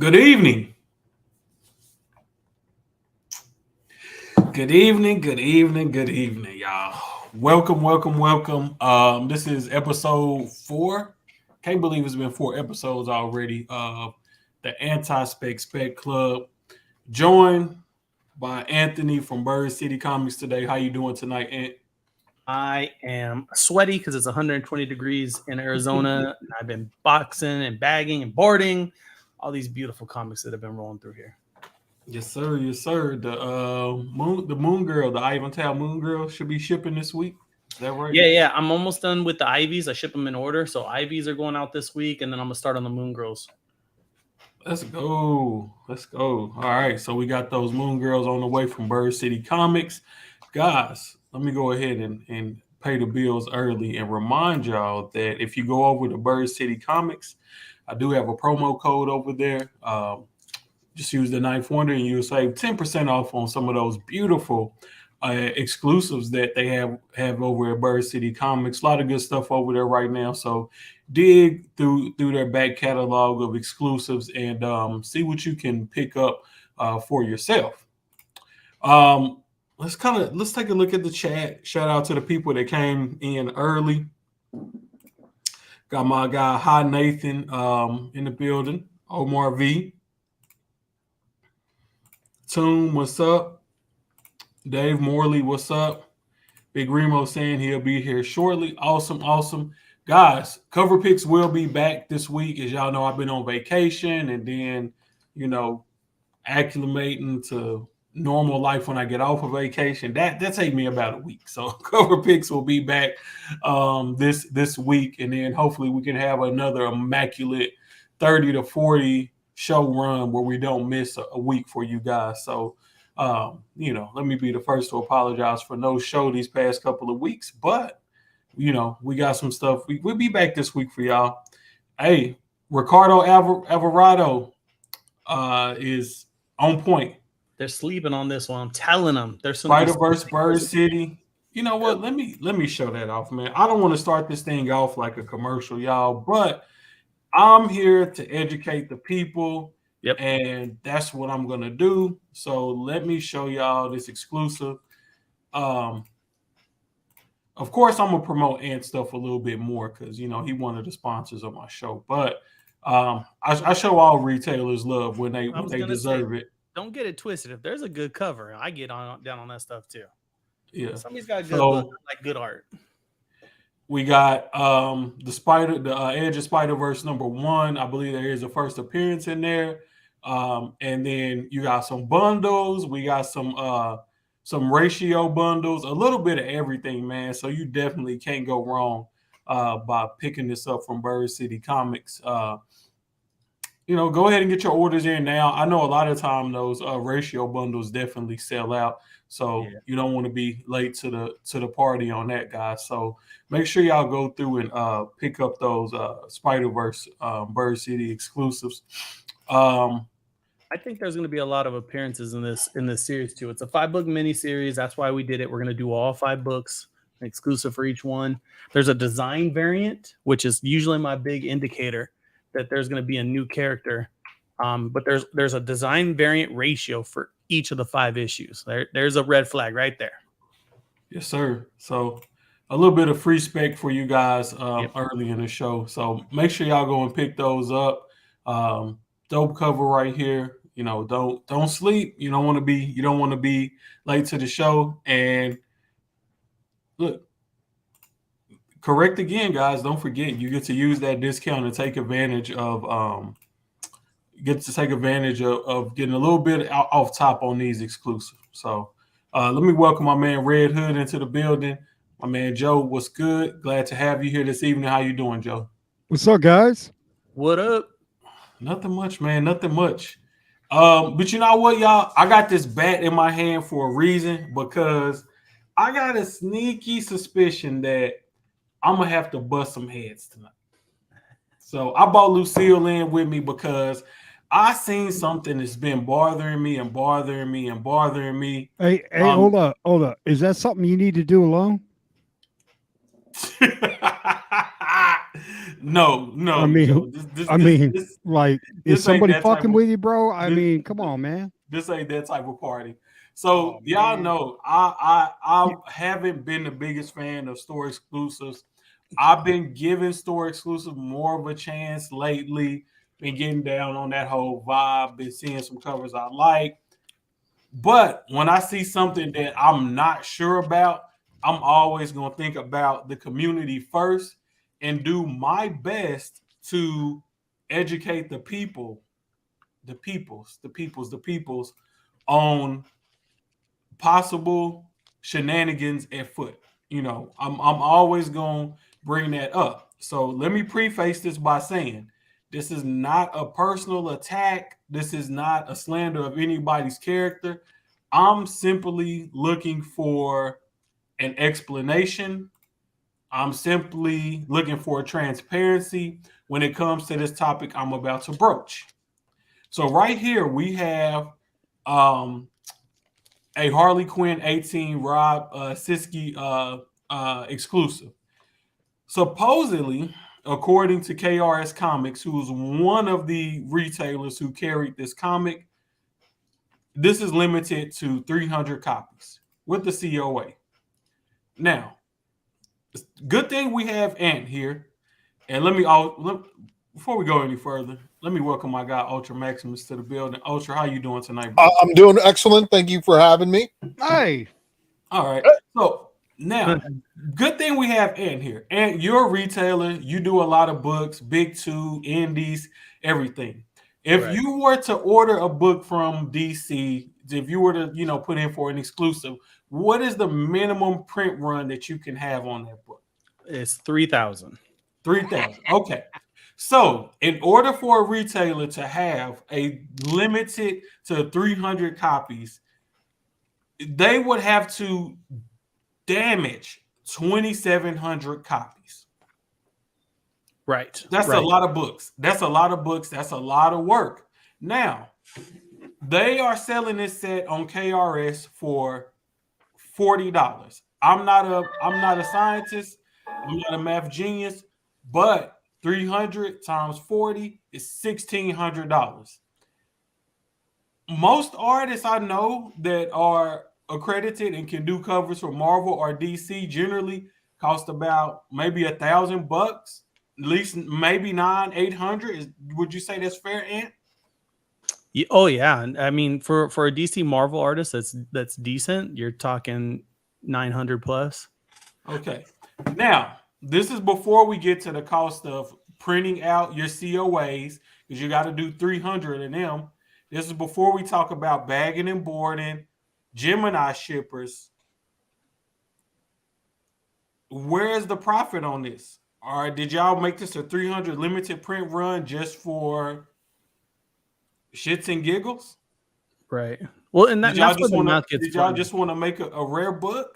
Good evening. Good evening, good evening, good evening, y'all. Welcome. This is episode 4. Can't believe it's been 4 episodes already of the Spec Club. Joined by Anthony from Bird City Comics today. How you doing tonight, Ant? I am sweaty because it's 120 degrees in Arizona. And I've been boxing and bagging and boarding. All these beautiful comics that have been rolling through here. Yes, sir. The Moon Girl, the Ivan Tao Moon Girl, should be shipping this week. Is that right? Yeah. I'm almost done with the Ivies. I ship them in order. So Ivies are going out this week, and then I'm gonna start on the Moon Girls. Let's go. All right. So we got those Moon Girls on the way from Bird City Comics. Guys, let me go ahead and pay the bills early and remind y'all that if you go over to Bird City Comics, I do have a promo code over there. Just use the Ninth Wonder and you'll save 10% off on some of those beautiful exclusives that they have over at Bird City Comics. A lot of good stuff over there right now. So dig through their back catalog of exclusives and see what you can pick up for yourself. Let's take a look at the chat. Shout out to the people that came in early. Got my guy Hi Nathan in the building. Omar V. Toon, what's up? Dave Morley, what's up? Big Remo saying he'll be here shortly. Awesome. Guys, cover picks will be back this week. As y'all know, I've been on vacation and then, acclimating to normal life when I get off of vacation. That take me about a week. So cover picks will be back this week. And then hopefully we can have another immaculate 30 to 40 show run where we don't miss a week for you guys. So, let me be the first to apologize for no show these past couple of weeks, but we got some stuff. We'll be back this week for y'all. Hey, Ricardo Alvarado is on point. They're sleeping on this one. I'm telling them there's going to be Spider some Verse, Bird person. City. You know what? Let me show that off, man. I don't want to start this thing off like a commercial, y'all, but I'm here to educate the people, Yep. and that's what I'm gonna do. So let me show y'all this exclusive. Um, of course, I'm gonna promote Ant stuff a little bit more because he one of the sponsors of my show. But I show all retailers love when they I when was they going to say, deserve it. don't get it twisted. If there's a good cover, I get on down on that stuff too. Yeah. Somebody's got a good book. So I like good art. we got the Edge of Spider Verse #1. I believe there is a first appearance in there, and then you got some bundles. We got some ratio bundles, a little bit of everything, man. So you definitely can't go wrong by picking this up from Bird City Comics. Go ahead and get your orders in now. I know a lot of time those ratio bundles definitely sell out, so Yeah. you don't want to be late to the party on that, guys. So make sure y'all go through and pick up those Spider Verse Bird City exclusives. Um, I think there's going to be a lot of appearances in this series too. It's a 5-book mini series. That's why we did it. We're going to do all 5 books, exclusive for each one. There's a design variant, which is usually my big indicator that there's going to be a new character. But there's a design variant ratio for each of the 5 issues. There's a red flag right there. yes, sir. So a little bit of free spec for you guys Yep. early in the show. So make sure y'all go and pick those up. Dope cover right here. Don't sleep. You don't want to be late to the show. And look, correct again, guys. Don't forget you get to use that discount and take advantage of getting a little bit off top on these exclusives. So let me welcome my man Red Hood into the building. My man Joe, what's good? Glad to have you here this evening. How you doing, Joe? What's up, guys? What up? Nothing much, man. Nothing much. But you know what, y'all? I got this bat in my hand for a reason because I got a sneaky suspicion that I'm gonna have to bust some heads tonight. So I brought Lucille in with me because I seen something that's been bothering me and bothering me and bothering me. Hey, Um, hold up. Is that something you need to do alone? no, I no, mean, Joe. This I this mean, this like, is this ain't somebody that type fucking of with you, bro? I this, mean, come on, man. this ain't that type of party. Oh So y'all man. know I haven't been the biggest fan of store exclusives. I've been giving store exclusive more of a chance lately. Been getting down on that whole vibe. Been seeing some covers I like. But when I see something that I'm not sure about, I'm always going to think about the community first and do my best to educate the peoples on possible shenanigans at foot. I'm always going to bring that up. So let me preface this by saying this is not a personal attack. This is not a slander of anybody's character. I'm simply looking for an explanation. I'm simply looking for transparency when it comes to this topic I'm about to broach. So right here we have um, a Harley Quinn 18 Rob Siskey exclusive. Supposedly, according to KRS Comics, who's one of the retailers who carried this comic, this is limited to 300 copies with the COA. Now, good thing we have Ant here. And before we go any further, let me welcome my guy Ultra Maximus to the building. Ultra, how you doing tonight, bro? I'm doing excellent. Thank you for having me. Hey, All right. So now, good thing we have Ant here. Ant, you're a retailer. You do a lot of books, big two, indies, everything. If Correct. you were to order a book from DC, if you were to, put in for an exclusive, what is the minimum print run that you can have on that book? It's 3,000. 3,000. Okay. So, in order for a retailer to have a limited to 300 copies, they would have to damage 2,700 copies. Right. That's right. a lot of books. That's a lot of books. That's a lot of work. Now, they are selling this set on KRS for $40. I'm not a scientist. I'm not a math genius, but 300 times 40 is $1,600. Most artists I know that are accredited and can do covers for Marvel or DC generally cost about maybe $1,000, at least maybe 800. Would you say that's fair, Ant? Oh yeah, I mean for a DC Marvel artist that's decent, you're talking 900 plus. Okay. Now, this is before we get to the cost of printing out your COAs, because you got to do 300 of them. This is before we talk about bagging and boarding, Gemini shippers. Where's the profit on this? Or did y'all make this a 300 limited print run just for shits and giggles? Right. Well, and that's where the math gets Did y'all funny. just want to make a rare book?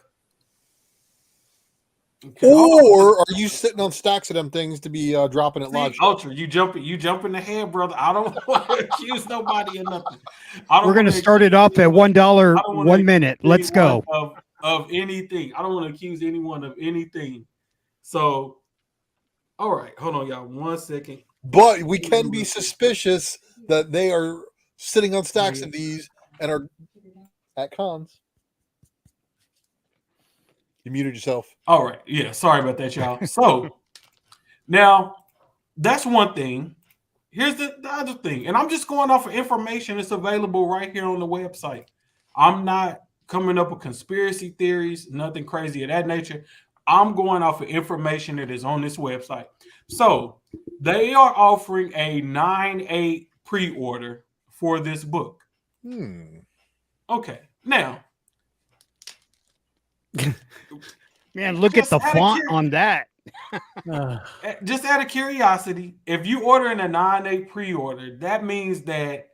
Or are you sitting on stacks of them things to be dropping at live shows? Ultra, you jump in the head, brother. I don't want to accuse nobody of nothing. We're going to start it off at $1 1 minute. Let's go. Of anything. I don't want to accuse anyone of anything. So, all right, hold on, y'all. 1 second. But we can be suspicious that they are sitting on stacks of these and are at cons. You muted yourself. All right. Yeah. Sorry about that, y'all. So now that's one thing. Here's the other thing. And I'm just going off of information that's available right here on the website. I'm not coming up with conspiracy theories, nothing crazy of that nature. I'm going off of information that is on this website. So they are offering a 9/8 pre-order for this book. Okay. Now, man, look at the font on that. Just out of curiosity, if you order in a 9/8 pre-order, that means that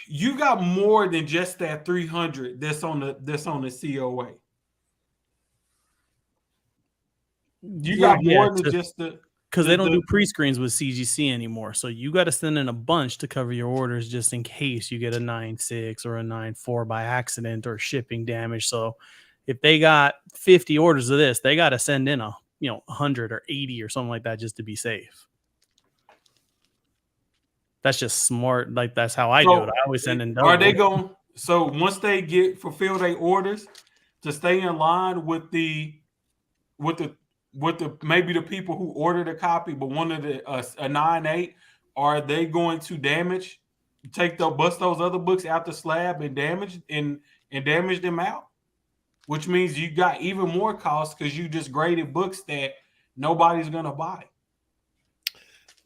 you got more than just that 300 that's on the COA. You got more than just the, because they don't do pre-screens with CGC anymore. So you got to send in a bunch to cover your orders just in case you get a 9.6 or a 9.4 by accident or shipping damage. So if they got 50 orders of this, they got to send in 100 or 80 or something like that just to be safe. That's just smart. Like that's how I do it. I always send in double. Are they going? So once they fulfill their orders to stay in line with the maybe the people who ordered a copy but wanted a 9/8, are they going to bust those other books out the slab and damage them out? Which means you got even more costs because you just graded books that nobody's gonna buy.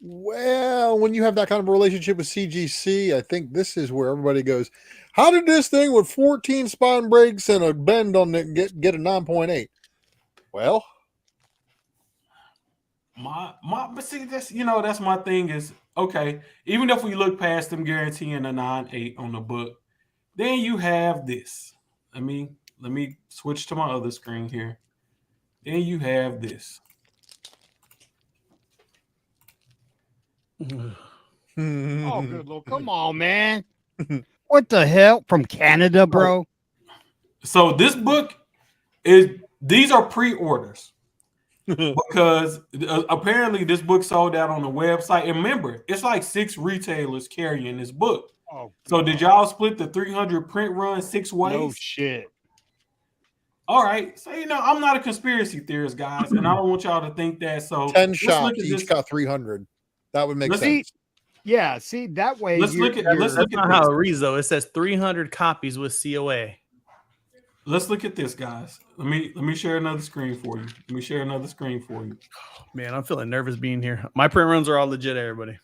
Well, when you have that kind of a relationship with CGC, I think this is where everybody goes, how did this thing with 14 spine breaks and a bend on it get a 9.8? Well, but see, that's my thing is, okay, even if we look past them guaranteeing a 9/8 on the book, then you have this. Let me switch to my other screen here. Then you have this. Oh, good Lord. Come on, man. What the hell? From Canada, bro? So this book these are pre-orders. Because apparently this book sold out on the website. And remember, it's like 6 retailers carrying this book. Oh, so did y'all split the 300 print run 6 ways? No shit. All right. So, I'm not a conspiracy theorist, guys, and I don't want y'all to think that. So 10 shots, each got 300. That would make sense. Yeah, see, that way. Let's look at that's not how it reads, though. It says 300 copies with COA. Let's look at this, guys. Let me share another screen for you. Man, I'm feeling nervous being here. My print runs are all legit, everybody.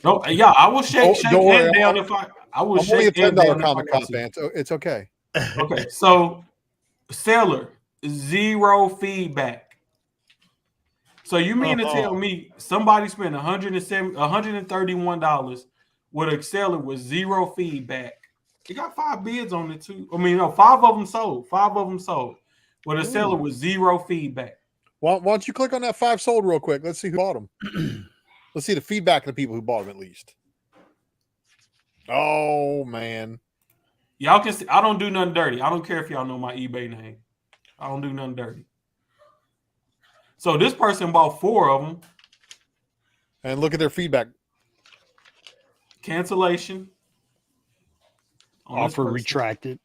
No, yeah, I will shake hand down if I will shake $10 comic cop, man. It's okay. Okay, so seller, 0 feedback. So you mean to tell me somebody spent $131 with a seller with 0 feedback? He got 5 bids on it too. 5 of them sold. 5 of them sold. With a seller with 0 feedback. Why don't you click on that 5 sold real quick? Let's see who bought them. Let's see the feedback of the people who bought them at least. Oh man, Y'all can see I don't do nothing dirty. I don't care if y'all know my eBay name. I don't do nothing dirty. So this person bought 4 of them. and look at their feedback. Cancellation. Offer retracted.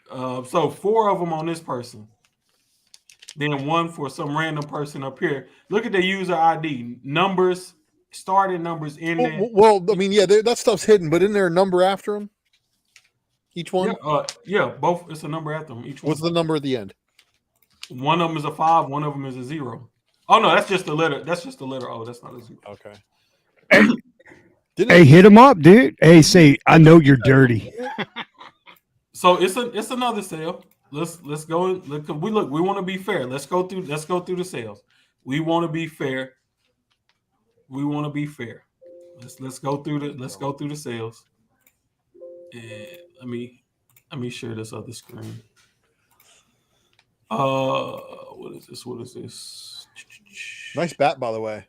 So 4 of them on this person. Then 1 for some random person up here. Look at the user ID. Numbers, starting numbers, ending. Well, I mean, yeah, that stuff's hidden, but isn't there a number after them? Each one? Yeah, both. It's a number after them. Each one. What's the number at the end? One of them is a 5. One of them is a 0. Oh no, that's just the letter. That's just the letter O. That's not a 0. Okay. Hey, hit him up, dude. Hey, say, I know you're dirty. So it's another sale. Let's go. We want to be fair. Let's go through the sales. We want to be fair. Let's go through the sales. And let me share this other screen. What is this? Nice bat, by the way.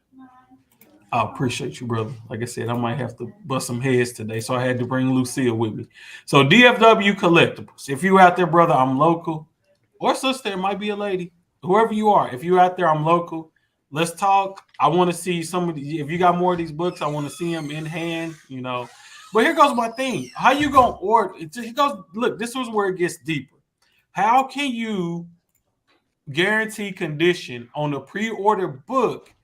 I appreciate you, brother. Like I said, I might have to bust some heads today, so I had to bring Lucille with me. So DFW Collectibles. If you out there, brother, I'm local. Or sister, it might be a lady. Whoever you are, if you out there, I'm local. Let's talk. I want to see somebody. If you got more of these books, I want to see them in hand, you know. But here goes my thing. How you gonna order? It goes. Look, this was where it gets deeper. How can you guarantee condition on a pre-order book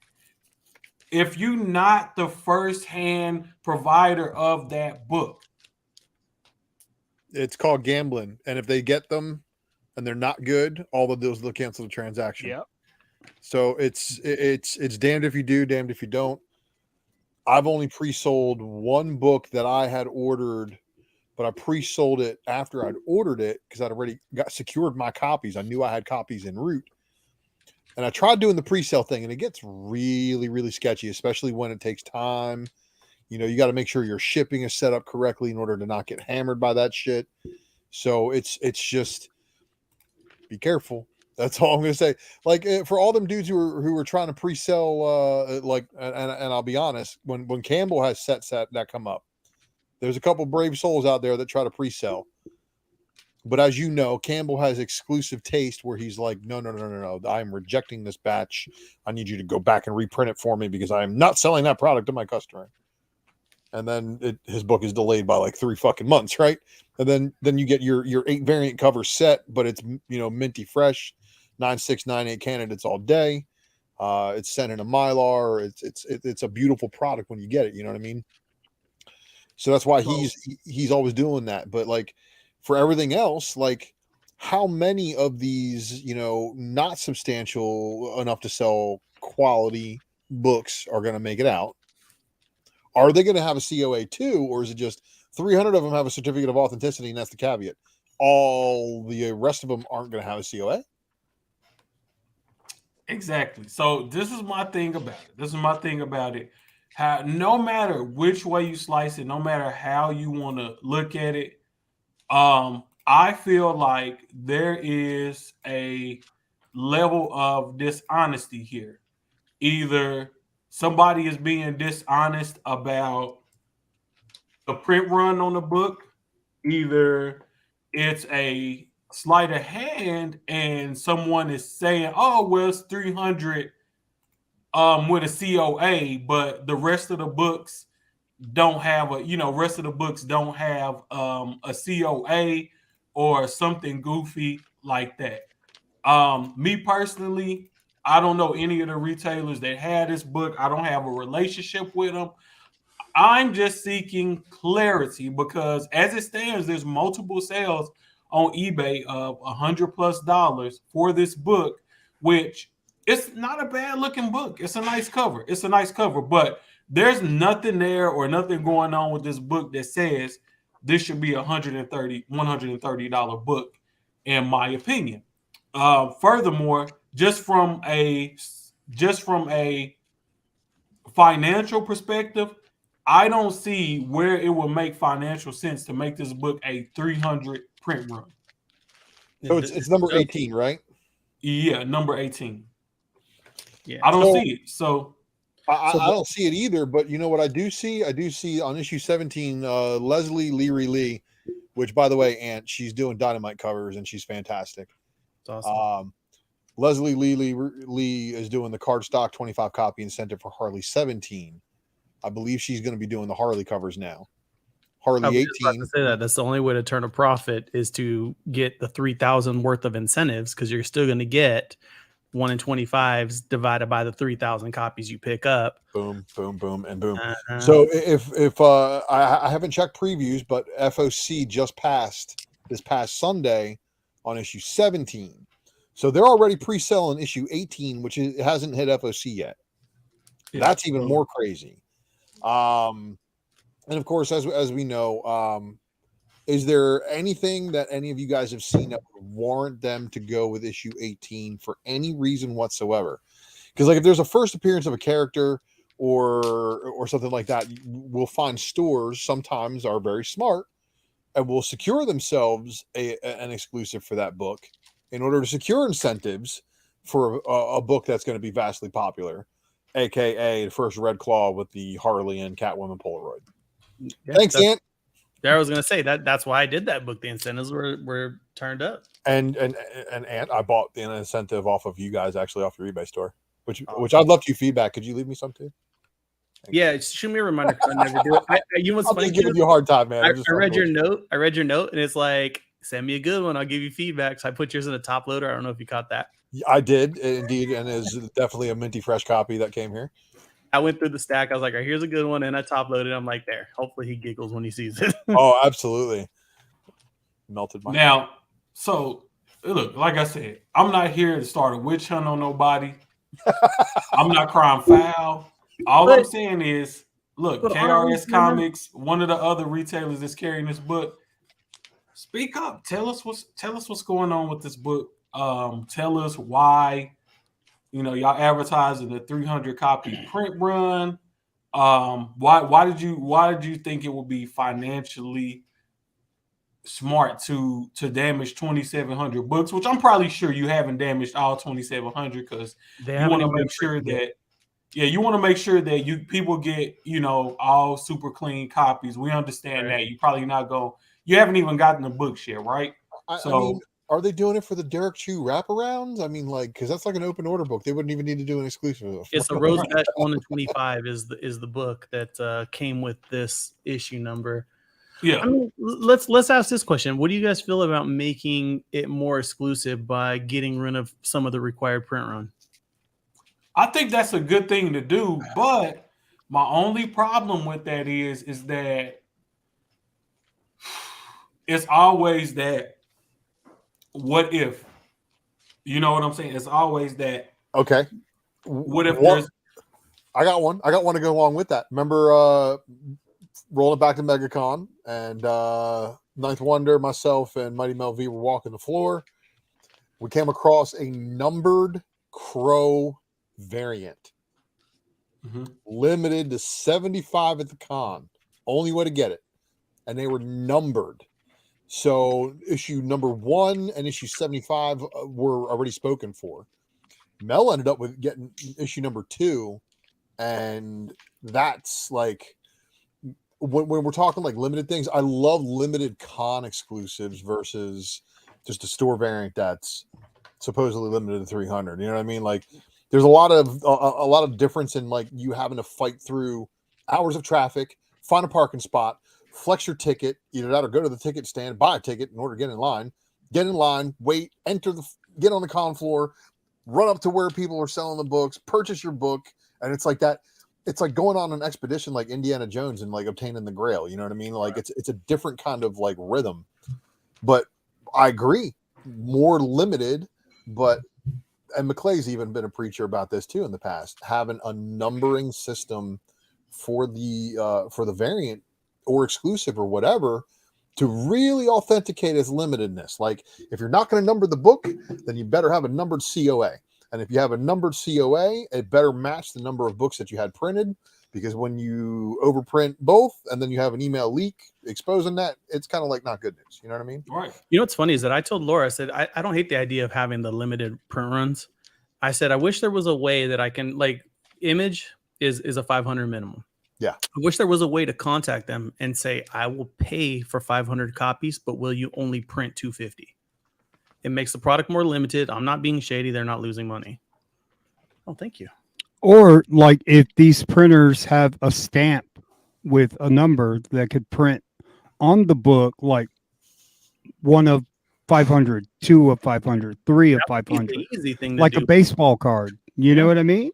if you're not the first-hand provider of that book? It's called gambling, and if they get them and they're not good, all they'll do is they'll cancel the transaction. Yep. So it's damned if you do, damned if you don't. I've only pre-sold 1 book that I had ordered, but I pre-sold it after I'd ordered it because I'd already secured my copies. I knew I had copies en route. And I tried doing the pre-sale thing, and it gets really, really sketchy, especially when it takes time. You know, you got to make sure your shipping is set up correctly in order to not get hammered by that shit. So it's just be careful. That's all I'm gonna say. Like for all them dudes who were trying to pre-sell, and I'll be honest, when Campbell has sets that come up, there's a couple brave souls out there that try to pre-sell. But as you know, Campbell has exclusive taste where he's like, no, I'm rejecting this batch. I need you to go back and reprint it for me because I am not selling that product to my customer. And then his book is delayed by like 3 fucking months, right? And then you get your 8 variant cover set, but it's, you know, minty fresh, 9698 candidates all day. It's sent in a Mylar. It's a beautiful product when you get it. You know what I mean? So that's why he's always doing that. But like for everything else, like how many of these, you know, not substantial enough to sell quality books are going to make it out? Are they going to have a COA too, or is it just 300 of them have a certificate of authenticity, and that's the caveat? All the rest of them aren't going to have a COA? Exactly. So this is my thing about it. How, no matter which way you slice it, no matter how you want to look at it, I feel like there is a level of dishonesty here. Either somebody is being dishonest about the print run on the book, either it's a sleight of hand and someone is saying, oh, well, it's 300 with a COA, but the rest of the books don't have a COA or something goofy like that. Me personally, I don't know any of the retailers that had this book. I don't have a relationship with them. I'm just seeking clarity because as it stands, there's multiple sales on eBay of $100+ for this book, which it's not a bad looking book. It's a nice cover. But there's nothing there or nothing going on with this book that says this should be $130 book, in my opinion. Furthermore, just from a financial perspective, I don't see where it would make financial sense to make this book a 300 print run. So it's number 18, right? Yeah, number 18. Yeah. I don't So- see it. So I don't see it either, but you know what I do see? I do see on issue 17, Leslie Leary Lee, which, by the way, Aunt, she's doing Dynamite covers and she's fantastic. It's awesome. Leslie Lee is doing the cardstock 25 copy incentive for Harley 17. I believe she's going to be doing the Harley covers now. I Harley was just about 18. to say that. That's the only way to turn a profit is to get the 3,000 worth of incentives, because you're still going to get 1 in 25s divided by the 3,000 copies you pick up. Boom, boom, boom, and boom. Uh-huh. So if I haven't checked previews, but FOC just passed this past Sunday on issue 17. So they're already pre-selling issue 18, which hasn't hit FOC yet. yeah, That's even more crazy. And of course, as we know, is there anything that any of you guys have seen that would warrant them to go with issue 18 for any reason whatsoever? Because like if there's a first appearance of a character or something like that, we'll find stores sometimes are very smart and will secure themselves an exclusive for that book in order to secure incentives for a book that's going to be vastly popular, aka the first Red Claw with the Harley and Catwoman Polaroid. Yeah, Thanks, Ant. I was going to say that's why I did that book. The incentives were turned up. And Ant, I bought the incentive off of you guys, actually off your eBay store, which Awesome. I'd love to feedback. Could you leave me some too? Yeah, shoot me a reminder because I never do it. You know what's I'm funny? just giving you a hard time, man. I I'm just read your fucking with you. note. I read your note, and it's like, send me a good one. I'll give you feedback. So I put yours in a top loader. I don't know if you caught that. I did indeed, and it's definitely a minty fresh copy that came here. I went through the stack. I was like, all right, here's a good one, and I top loaded. I'm like, there. Hopefully he giggles when he sees it. Oh, absolutely. Melted my now, so look, like I said, I'm not here to start a witch hunt on nobody. I'm not crying foul. All I'm saying is, look, but aren't we KRS kinda- Comics, one of the other retailers that's carrying this book. Speak up. Tell us what's going on with this book. Tell us why, y'all advertising the 300 copy print run. Why did you think it would be financially smart to damage 2,700 books, which I'm probably sure you haven't damaged all 2,700 because They you haven't want to even make been sure printed yet. that you want to make sure that people get all super clean copies. We understand that you probably not go. You haven't even gotten the books yet, right? I mean, are they doing it for the Derek Chew wraparounds? I mean, like, because that's like an open order book. They wouldn't even need to do an exclusive. It's the Rose Batch 1 in 25 is the book that came with this issue number. Yeah. I mean, let's ask this question. What do you guys feel about making it more exclusive by getting rid of some of the required print run? I think that's a good thing to do, but my only problem with that is that it's always that what if, you know what I'm saying? It's always that. Okay. What if there's? I got one to go along with that. Remember rolling back to MegaCon and Ninth Wonder, myself, and Mighty Mel V were walking the floor. We came across a numbered Crow variant. Mm-hmm. Limited to 75 at the con. Only way to get it. And they were numbered. So issue number 1 and issue 75 were already spoken for. Mel ended up with getting issue number 2. And that's like, when we're talking like limited things, I love limited con exclusives versus just a store variant that's supposedly limited to 300. You know what I mean? Like, there's a lot of difference in like you having to fight through hours of traffic, find a parking spot, flex your ticket, either that or go to the ticket stand, buy a ticket in order to get in line, wait, get on the con floor, run up to where people are selling the books, purchase your book, and it's like that. It's like going on an expedition like Indiana Jones and like obtaining the Grail. You know what I mean? Like it's a different kind of like rhythm. But I agree, more limited, but. And McClay's even been a preacher about this too in the past, having a numbering system for the variant or exclusive or whatever to really authenticate its limitedness. Like if you're not going to number the book, then you better have a numbered COA. And if you have a numbered COA, it better match the number of books that you had printed, because when you overprint both and then you have an email leak exposing that, it's kind of like not good news. You know what I mean? Right. You know what's funny is that I told Laura, I said, I don't hate the idea of having the limited print runs. I said, I wish there was a way that I can, like, image is a 500 minimum. Yeah. I wish there was a way to contact them and say, I will pay for 500 copies, but will you only print 250? It makes the product more limited. I'm not being shady. They're not losing money. Oh, thank you. Or like if these printers have a stamp with a number that could print on the book, like 1 of 500, 2 of 500, 3 of That would be 500, the easy thing to like do. a baseball card. You know Yeah. what I mean?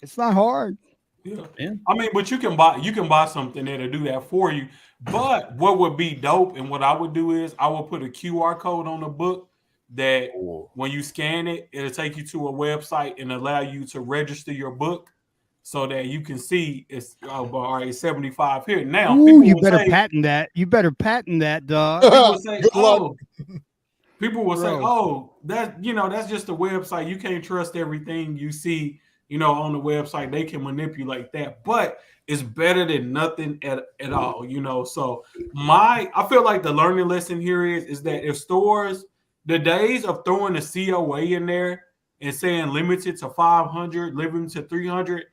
It's not hard. Yeah. Yeah. I mean, but you can buy something there to do that for you. But what would be dope, and what I would do is I would put a QR code on the book that when you scan it, it'll take you to a website and allow you to register your book so that you can see it's all right, 75 here. Now, Ooh, people you will better say, patent that. You better patent that, dog. people will say, Good luck. oh, people will say, Bro. oh, that's just a website. You can't trust everything you see, on the website. They can manipulate that, but it's better than nothing at all, So I feel like the learning lesson here is that if stores, the days of throwing the COA in there and saying limited to 500, limited to 300,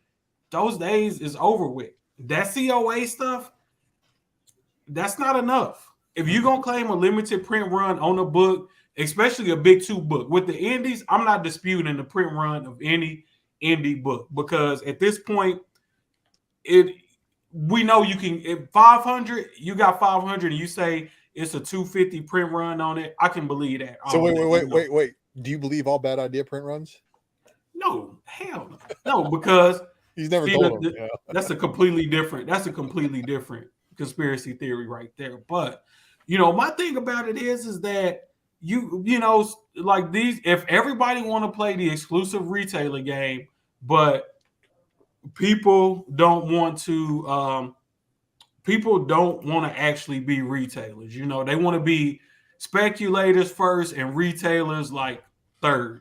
those days is over with. That COA stuff, that's not enough. If you're gonna claim a limited print run on a book, especially a big 2 book with the indies, I'm not disputing the print run of any indie book, because at this point, we know you can. If 500, you got 500, and you say it's a 250 print run on it, I can believe that. So wait. Do you believe all bad idea print runs? No, hell no, because He's never told them. that's a completely different. That's a completely different conspiracy theory right there. But my thing about it is that like these, if everybody want to play the exclusive retailer game, but people don't want to actually be retailers. They want to be speculators first and retailers like third.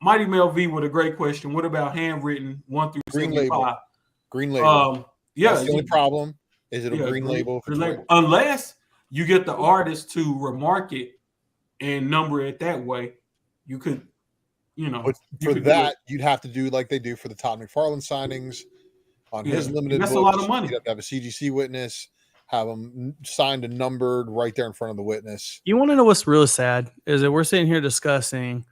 Mighty Mel V with a great question. What about handwritten 1 through Green 75? label. Green label. Yeah, that's the only problem. Is it a green label? Green label. Unless you get the artist to remark it and number it that way, you could, But for that, you'd have to do like they do for the Todd McFarlane signings on his limited that's books. a lot of money. You'd have to have a CGC witness, have them signed and numbered right there in front of the witness. You want to know what's really sad is that we're sitting here discussing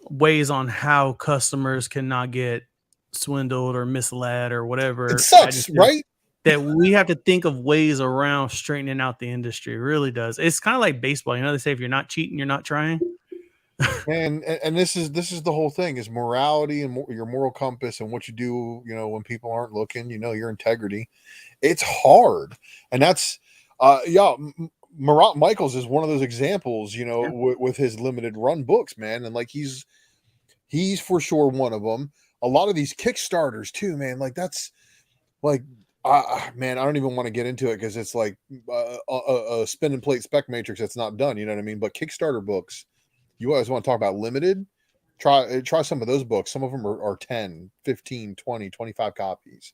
ways on how customers cannot get swindled or misled or whatever. It sucks, right? That we have to think of ways around straightening out the industry. It really does. It's kind of like baseball. They say if you're not cheating, you're not trying. And this is the whole thing is morality and your moral compass and what you do, when people aren't looking, your integrity. It's hard. And that's Marat Michaels is one of those examples, with his limited run books, man. And like he's for sure one of them. A lot of these Kickstarters too, man. Like that's like, man, I don't even want to get into it because it's like a spin and plate spec matrix that's not done. You know what I mean? But Kickstarter books, you always want to talk about limited. Try some of those books. Some of them are 10, 15, 20, 25 copies.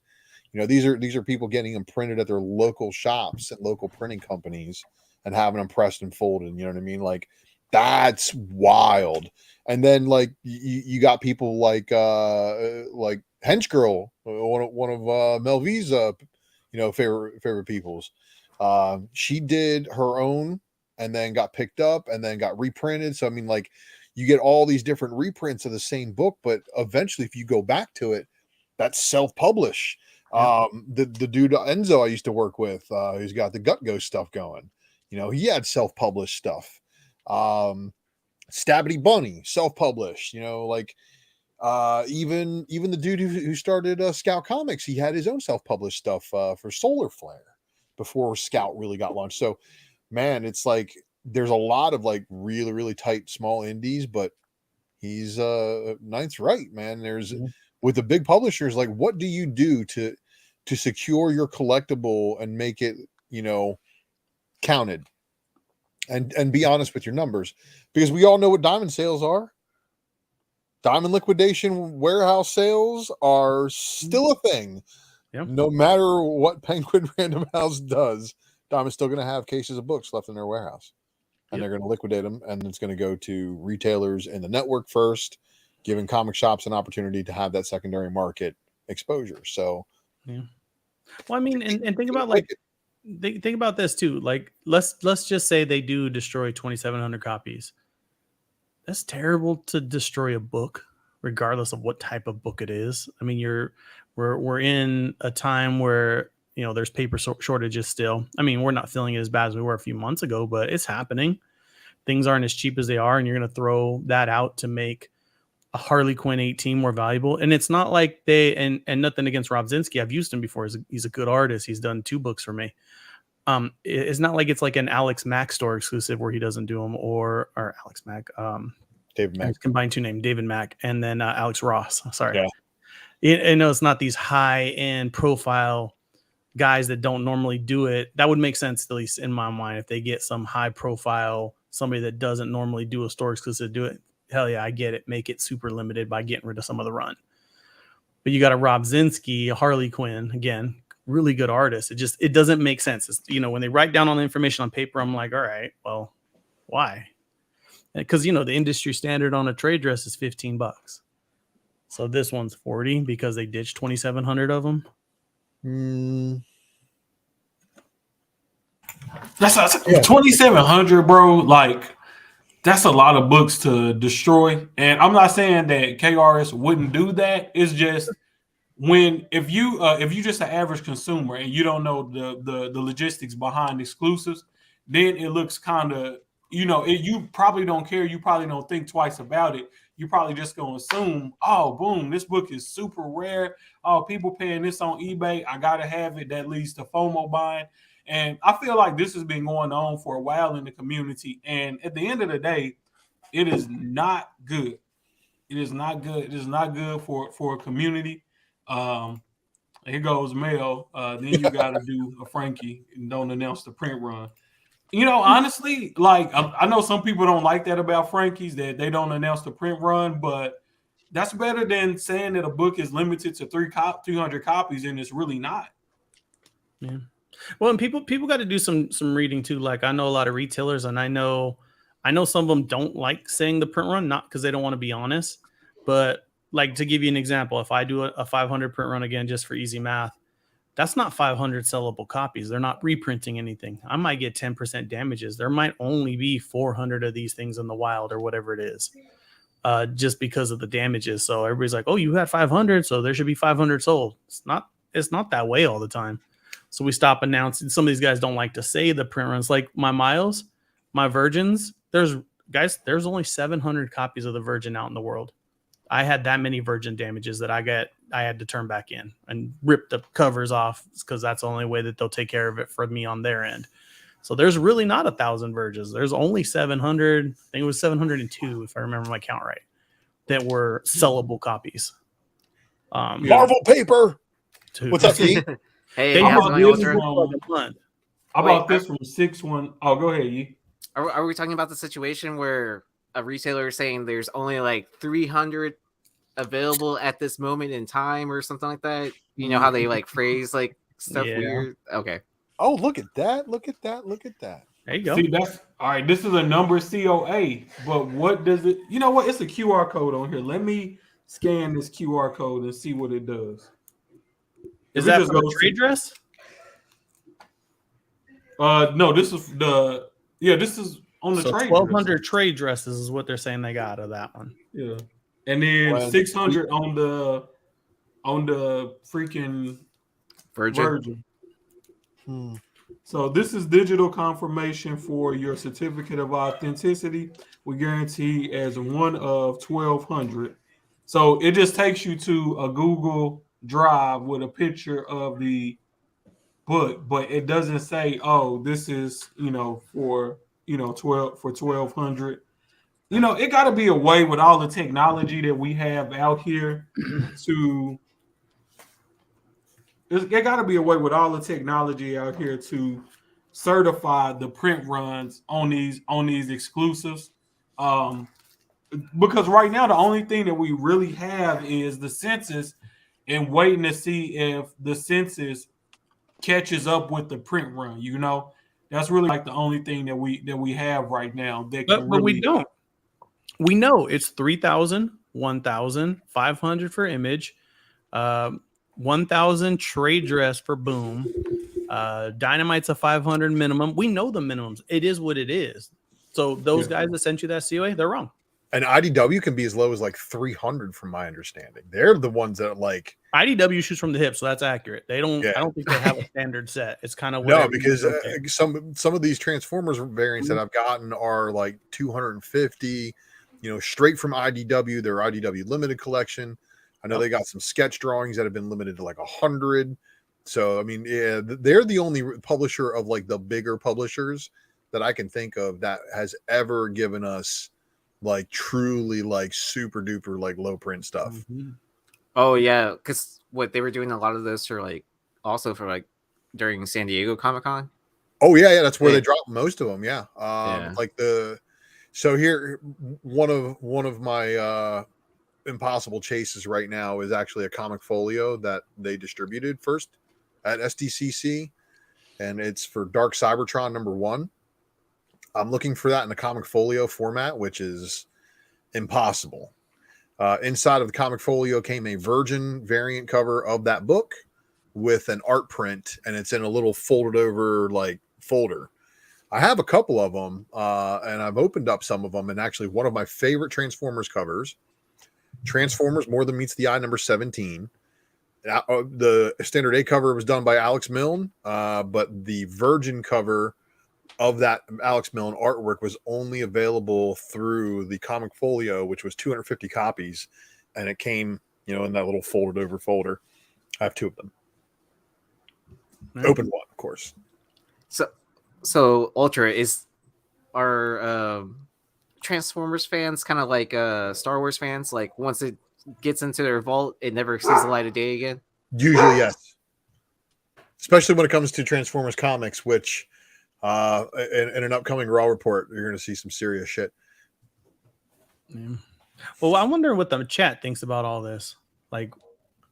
These are people getting them printed at their local shops and local printing companies and having them pressed and folded. You know what I mean? Like that's wild. And then like you got people like Hench Girl, one of Mel V's favorite people's. She did her own and then got picked up and then got reprinted. So I mean, like you get all these different reprints of the same book, but eventually if you go back to it, that's self-publish. The dude Enzo I used to work with, who's got the Gut Ghost stuff going, he had self-published stuff. Stabby Bunny, self-published, even the dude who started Scout Comics, he had his own self-published stuff for Solar Flare before Scout really got launched. So man, it's like there's a lot of like really, really tight small indies, but he's Ninth's right, man. There's with the big publishers, like what do you do to secure your collectible and make it, counted and be honest with your numbers, because we all know what diamond sales are. Diamond liquidation warehouse sales are still a thing. Yep. No matter what Penguin Random House does, Diamond's still going to have cases of books left in their warehouse. And they're going to liquidate them, and it's going to go to retailers in the network first, giving comic shops an opportunity to have that secondary market exposure. So, yeah. Well, I mean, and think about think about this too. Like, let's just say they do destroy 2,700 copies. That's terrible to destroy a book, regardless of what type of book it is. I mean, we're in a time where there's paper shortages still. I mean, we're not feeling it as bad as we were a few months ago, but it's happening. Things aren't as cheap as they are, and you're going to throw that out to make a Harley Quinn 18 more valuable. And it's not like and nothing against Rob Zinski. I've used him before. He's a good artist. He's done 2 books for me. It's not like it's like an Alex Mack store exclusive where he doesn't do them, or Alex Mack. David Mack. Combined 2 names, David Mack, and then Alex Ross. Sorry. Yeah. I know it's not these high-end profile guys that don't normally do it. That would make sense, at least in my mind, if they get some high profile, somebody that doesn't normally do a store exclusive do it. Hell yeah, I get it. Make it super limited by getting rid of some of the run. But you got a Rob Zinski, a Harley Quinn, again, really good artist. It doesn't make sense. It's, when they write down all the information on paper, I'm like, all right, well, why? Because the industry standard on a trade dress is $15. So this one's 40 because they ditched 2,700 of them. That's 2,700, bro. Like, that's a lot of books to destroy. And I'm not saying that KRS wouldn't do that. It's just if you just an average consumer and you don't know the logistics behind exclusives, then it looks kind of, you probably don't care. You probably don't think twice about it. You probably just gonna assume, oh, boom, this book is super rare. Oh, people paying this on eBay. I gotta have it. That leads to FOMO buying. And I feel like this has been going on for a while in the community. And at the end of the day, it is not good. It is not good. It is not good for a community. Here goes Mel. Then you got to do a Frankie and don't announce the print run. Honestly, like I know some people don't like that about Frankies, that they don't announce the print run, but that's better than saying that a book is limited to 300 copies and it's really not. Yeah. Well, and people got to do some reading too. Like, I know a lot of retailers, and I know some of them don't like saying the print run, not because they don't want to be honest, but like, to give you an example, if I do a 500 print run, again, just for easy math, that's not 500 sellable copies. They're not reprinting anything. I might get 10% damages. There might only be 400 of these things in the wild or whatever it is, just because of the damages. So everybody's like, oh, you had 500, so there should be 500 sold. It's not that way all the time. So we stop announcing. Some of these guys don't like to say the print runs. Like my Miles, my Virgins, there's only 700 copies of the Virgin out in the world. I had that many Virgin damages that I had to turn back in and rip the covers off, because that's the only way that they'll take care of it for me on their end. So there's really not 1,000 Virgins. There's only 700. I think it was 702, if I remember my count right, that were sellable copies. Marvel paper. Dude. What's up, Pete? Hey, How how's it about going, this Ultra? How about this from 6-1? Oh, go ahead, Yi. Are we talking about the situation where a retailer is saying there's only like 300 available at this moment in time or something like that? You know how they like phrase like stuff weird? Okay. Oh, look at that. Look at that. Look at that. There you go. See, that's all right. This is a number COA, but what does it? You know what? It's a QR code on here. Let me scan this QR code and see what it does. Is that for the trade dress? No, this is this is on the trade. 1,200 trade dresses is what they're saying they got of that one. Yeah, and then 600 on the freaking Virgin. So this is digital confirmation for your certificate of authenticity. We guarantee as one of 1,200. So it just takes you to a Google Drive with a picture of the book, but it doesn't say, oh, this is, for 1,200. It got to be a way with all the technology that we have out here to certify the print runs on these exclusives. because right now the only thing that we really have is the census, and waiting to see if the census catches up with the print run. That's really like the only thing that we have right now that can But we really. don't. We know it's 3,000, 1,000, 500 for image, 1,000 trade dress for boom. Dynamite's a 500 minimum. We know the minimums. It is what it is. So those guys that sent you that COA, they're wrong. And IDW can be as low as like 300 from my understanding. They're the ones that like IDW shoots from the hip, so that's accurate. They don't. Yeah. I don't think they have a standard set. It's kind of no, because some of these Transformers variants that I've gotten are like 250, straight from IDW. Their IDW limited collection. I know they got some sketch drawings that have been limited to like 100. So I mean, yeah, they're the only publisher of like the bigger publishers that I can think of that has ever given us like truly like super duper like low print stuff. Mm-hmm. Oh yeah, because what they were doing a lot of those for like also for like during San Diego Comic-Con. Oh yeah, that's where they dropped most of them. Yeah, like so here one of my impossible chases right now is actually a comic folio that they distributed first at SDCC, and it's for Dark Cybertron #1. I'm looking for that in the comic folio format, which is impossible. Inside of the comic folio came a Virgin variant cover of that book with an art print, and it's in a little folded over like folder. I have a couple of them, and I've opened up some of them, and actually one of my favorite Transformers covers, Transformers More Than Meets the Eye #17. The standard A cover was done by Alex Milne, but the Virgin cover of that Alex Milne artwork was only available through the comic folio, which was 250 copies, and it came, in that little folded over folder. I have 2 of them. Open one, of course. So Ultra are Transformers fans kind of like Star Wars fans? Like once it gets into their vault, it never sees the light of day again? Usually, yes. Especially when it comes to Transformers comics, which in an upcoming Raw report, you're going to see some serious shit. Yeah. Well, I wonder what the chat thinks about all this. Like,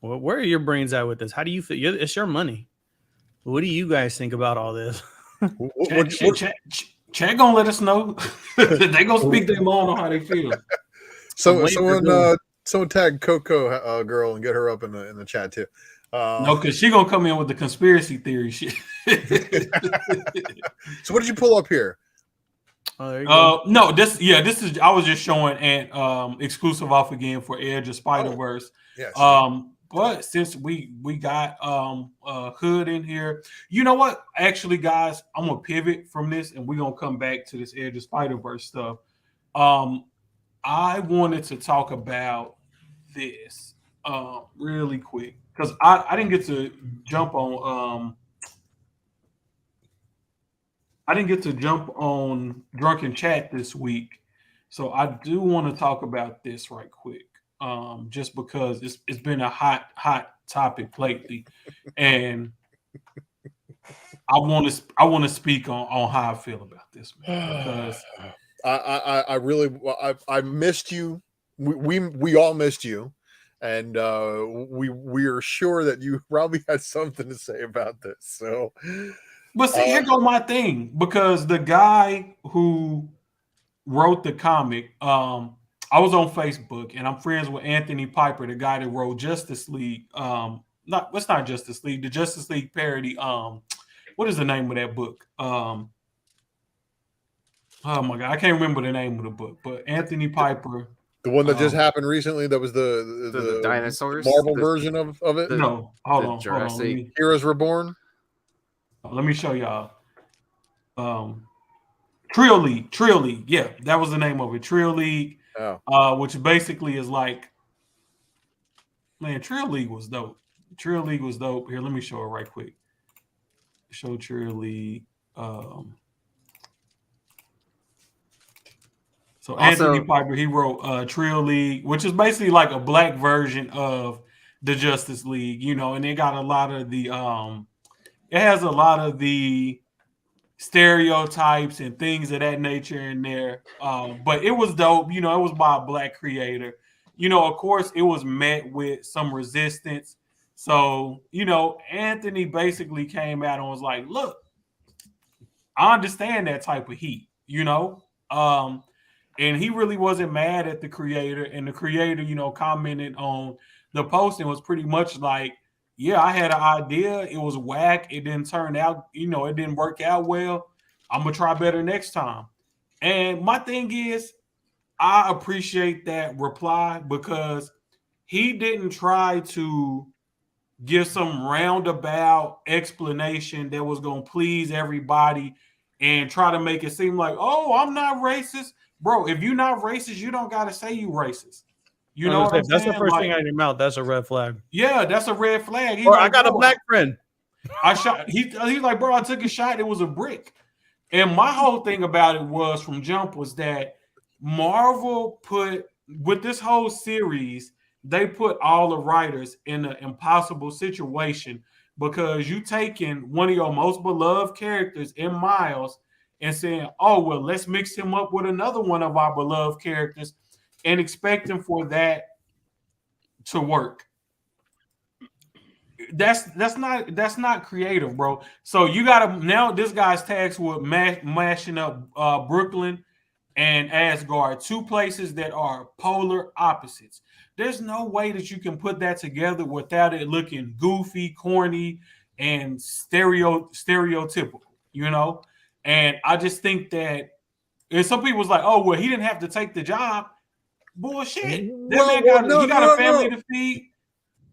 where are your brains at with this? How do you feel? It's your money. What do you guys think about all this? Chat gonna let us know. They gonna speak their mind on how they feel. So someone tag Coco girl and get her up in the chat too. No, because she gonna come in with the conspiracy theory shit. So what did you pull up here? No, this is I was just showing an exclusive off again for Edge of Spider-Verse. Yes. But since we got Hood in here, you know what? Actually, guys, I'm gonna pivot from this and we're gonna come back to this Edge of Spider-Verse stuff. I wanted to talk about this really quick because I didn't get to jump on Drunken Chat this week, so I do want to talk about this right quick. Just because it's been a hot topic lately, and I want to speak on how I feel about this, man, because I missed you. We all missed you, and we are sure that you probably had something to say about this. So, but see, here go my thing, because the guy who wrote the comic, I was on Facebook and I'm friends with Anthony Piper, the guy that wrote Justice League. It's not Justice League, the Justice League parody. What is the name of that book? Oh my God, I can't remember the name of the book, but Anthony Piper. The one that just happened recently, that was the dinosaurs Marvel version of it. No, hold on. Heroes Reborn. Let me show y'all. Trio League. Yeah, that was the name of it. Trio League. Oh. Which basically is like, man, Trio League was dope. Here, let me show it right quick. Show Trio League. So Anthony Piper, he wrote Trio League, which is basically like a black version of the Justice League, and it got a lot of the it has a lot of the stereotypes and things of that nature in there. But it was dope. You know, it was by a Black creator. You know, of course, it was met with some resistance. So, you know, Anthony basically came out and was like, look, I understand that type of heat, you know? And he really wasn't mad at the creator. And the creator, you know, commented on the post and was pretty much like, yeah, I had an idea. It was whack. It didn't turn out, you know, it didn't work out well. I'm going to try better next time. And my thing is, I appreciate that reply because he didn't try to give some roundabout explanation that was going to please everybody and try to make it seem like, oh, I'm not racist. Bro, if you're not racist, you don't got to say you racist. You know what I'm That's saying? the first like, thing out of your mouth. That's a red flag. Yeah, that's a red flag. He's Or like, I got a black friend. I shot. He's like, bro, I took a shot. It was a brick. And my whole thing about it was from jump was that Marvel put with this whole series, they put all the writers in an impossible situation because you taking one of your most beloved characters in Miles and saying, oh, well, let's mix him up with another one of our beloved characters and expecting for that to work. That's not creative, bro. So you gotta now this guy's tasked with mashing up Brooklyn and Asgard, two places that are polar opposites. There's no way that you can put that together without it looking goofy, corny, and stereotypical, you know? And I just think that and some people's like, oh, well, he didn't have to take the job. Bullshit. That man got a family to feed.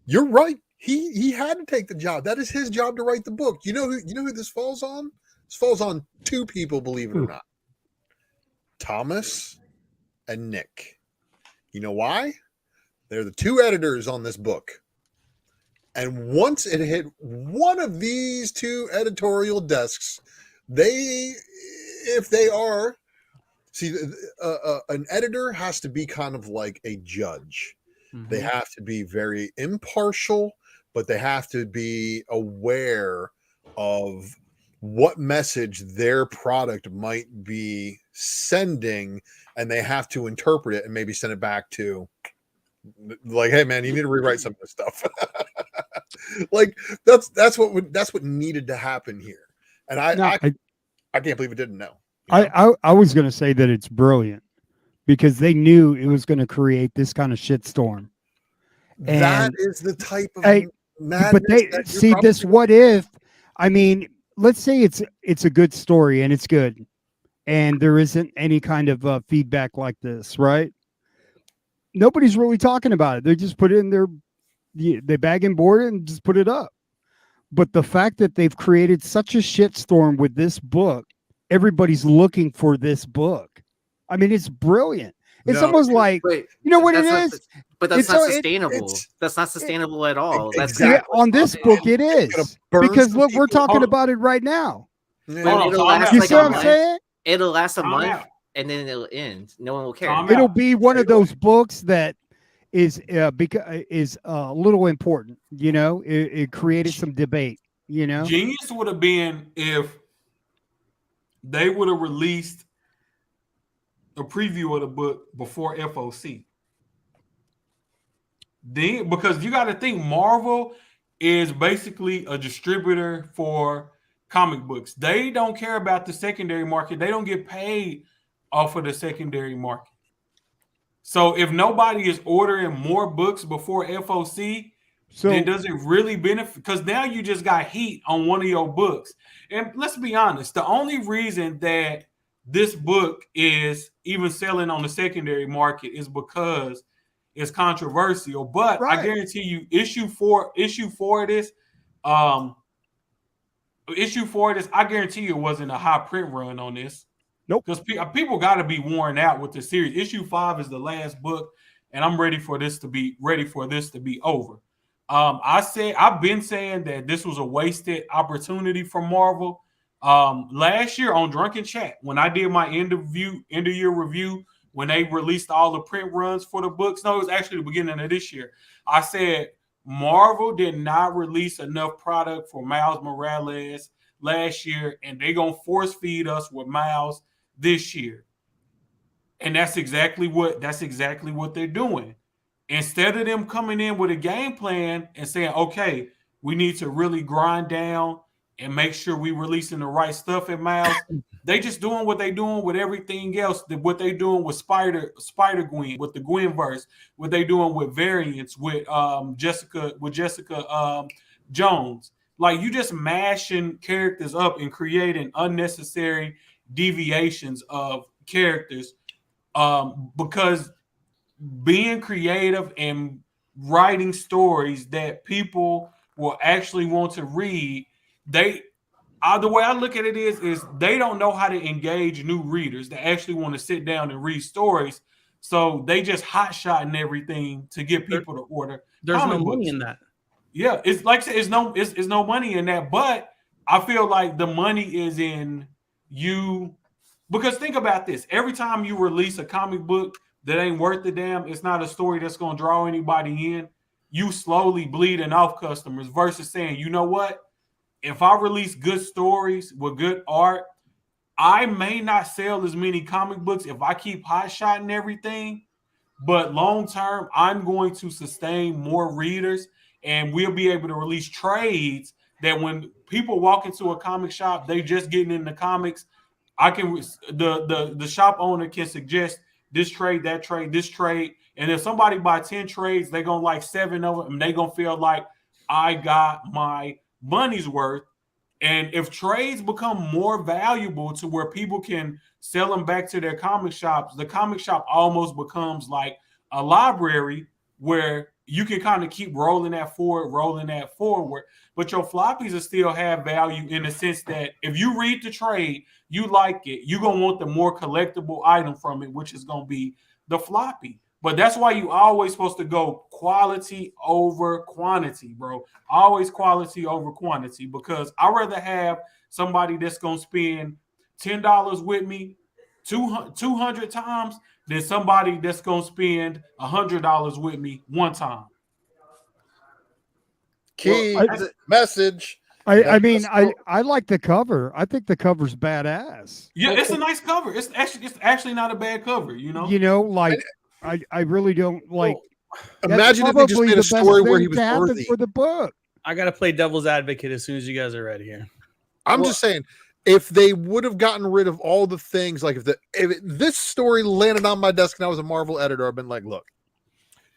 You're right. He had to take the job. That is his job to write the book. You know who this falls on? This falls on two people, believe it or not. Thomas and Nick. You know why? They're the two editors on this book. And once it hit one of these two editorial desks, if they are, see, an editor has to be kind of like a judge. Mm-hmm. They have to be very impartial, but they have to be aware of what message their product might be sending, and they have to interpret it and maybe send it back to like, hey man, you need to rewrite some of this stuff. Like that's what needed to happen here. And I can't believe it didn't know. I was going to say that it's brilliant because they knew it was going to create this kind of shitstorm. That is the type of madness. But they see this. What if? I mean, let's say it's a good story and it's good, and there isn't any kind of feedback like this, right? Nobody's really talking about it. They just put it in they bag and board it and just put it up. But the fact that they've created such a shitstorm with this book, everybody's looking for this book. I mean, it's brilliant. It's almost like, you know what it is? But that's not sustainable. That's not sustainable at all. That's exactly. On this book, it is. Because look, we're talking about it right now. You see what I'm saying? It'll last a month and then it'll end. No one will care. It'll be one of those books that is a little important. You know, it created some debate. You know, genius would have been if they would have released a preview of the book before FOC. Then, because you got to think Marvel is basically a distributor for comic books. They don't care about the secondary market. They don't get paid off of the secondary market. So if nobody is ordering more books before FOC, then does it really benefit? Because now you just got heat on one of your books. And let's be honest, the only reason that this book is even selling on the secondary market is because it's controversial. But right. I guarantee you, issue four of this, I guarantee you it wasn't a high print run on this. Nope. Because people got to be worn out with the series. Issue 5 is the last book, and I'm ready for this to be over. I've been saying that this was a wasted opportunity for Marvel. Last year on Drunken Chat, when I did my end of year review, when they released all the print runs for the books, no, it was actually the beginning of this year. I said Marvel did not release enough product for Miles Morales, last year, and they're gonna force feed us with Miles this year. And that's exactly what they're doing. Instead of them coming in with a game plan and saying, okay, we need to really grind down and make sure we releasing the right stuff at Miles, they just doing what they doing with everything else. What they doing with Spider Gwen, with the Gwenverse, what they doing with variants, with Jessica Jones. Like, you just mashing characters up and creating unnecessary deviations of characters, because being creative and writing stories that people will actually want to read, the way I look at it is they don't know how to engage new readers that actually want to sit down and read stories. So they just hot-shotting everything to get people to order. There's no money in that. Yeah, it's like I said, it's no money in that, but I feel like the money is in you, because think about this: every time you release a comic book that ain't worth a damn, it's not a story that's going to draw anybody in, you slowly bleeding off customers versus saying, you know what? If I release good stories with good art, I may not sell as many comic books if I keep hot-shotting everything, but long term, I'm going to sustain more readers, and we'll be able to release trades that when people walk into a comic shop, they just getting into comics. The shop owner can suggest this trade, that trade, this trade, and if somebody buy 10 trades, they're gonna like 7 of them, and they're gonna feel like I got my money's worth. And if trades become more valuable to where people can sell them back to their comic shops, the comic shop almost becomes like a library where you can kind of keep rolling that forward. But your floppies will still have value in the sense that if you read the trade, you like it, you're going to want the more collectible item from it, which is going to be the floppy. But that's why you always supposed to go quality over quantity, bro. Always quality over quantity, because I'd rather have somebody that's going to spend $10 with me 200 times than somebody that's going to spend $100 with me one time. Key message. I mean, I like the cover. I think the cover's badass. Yeah, it's a nice cover. It's actually not a bad cover, you know? Like I really don't like. Imagine if they just made a story where he was worthy for the book. I got to play devil's advocate as soon as you guys are ready here. I'm just saying, if they would have gotten rid of all the things, like if this story landed on my desk and I was a Marvel editor, I've been like, look,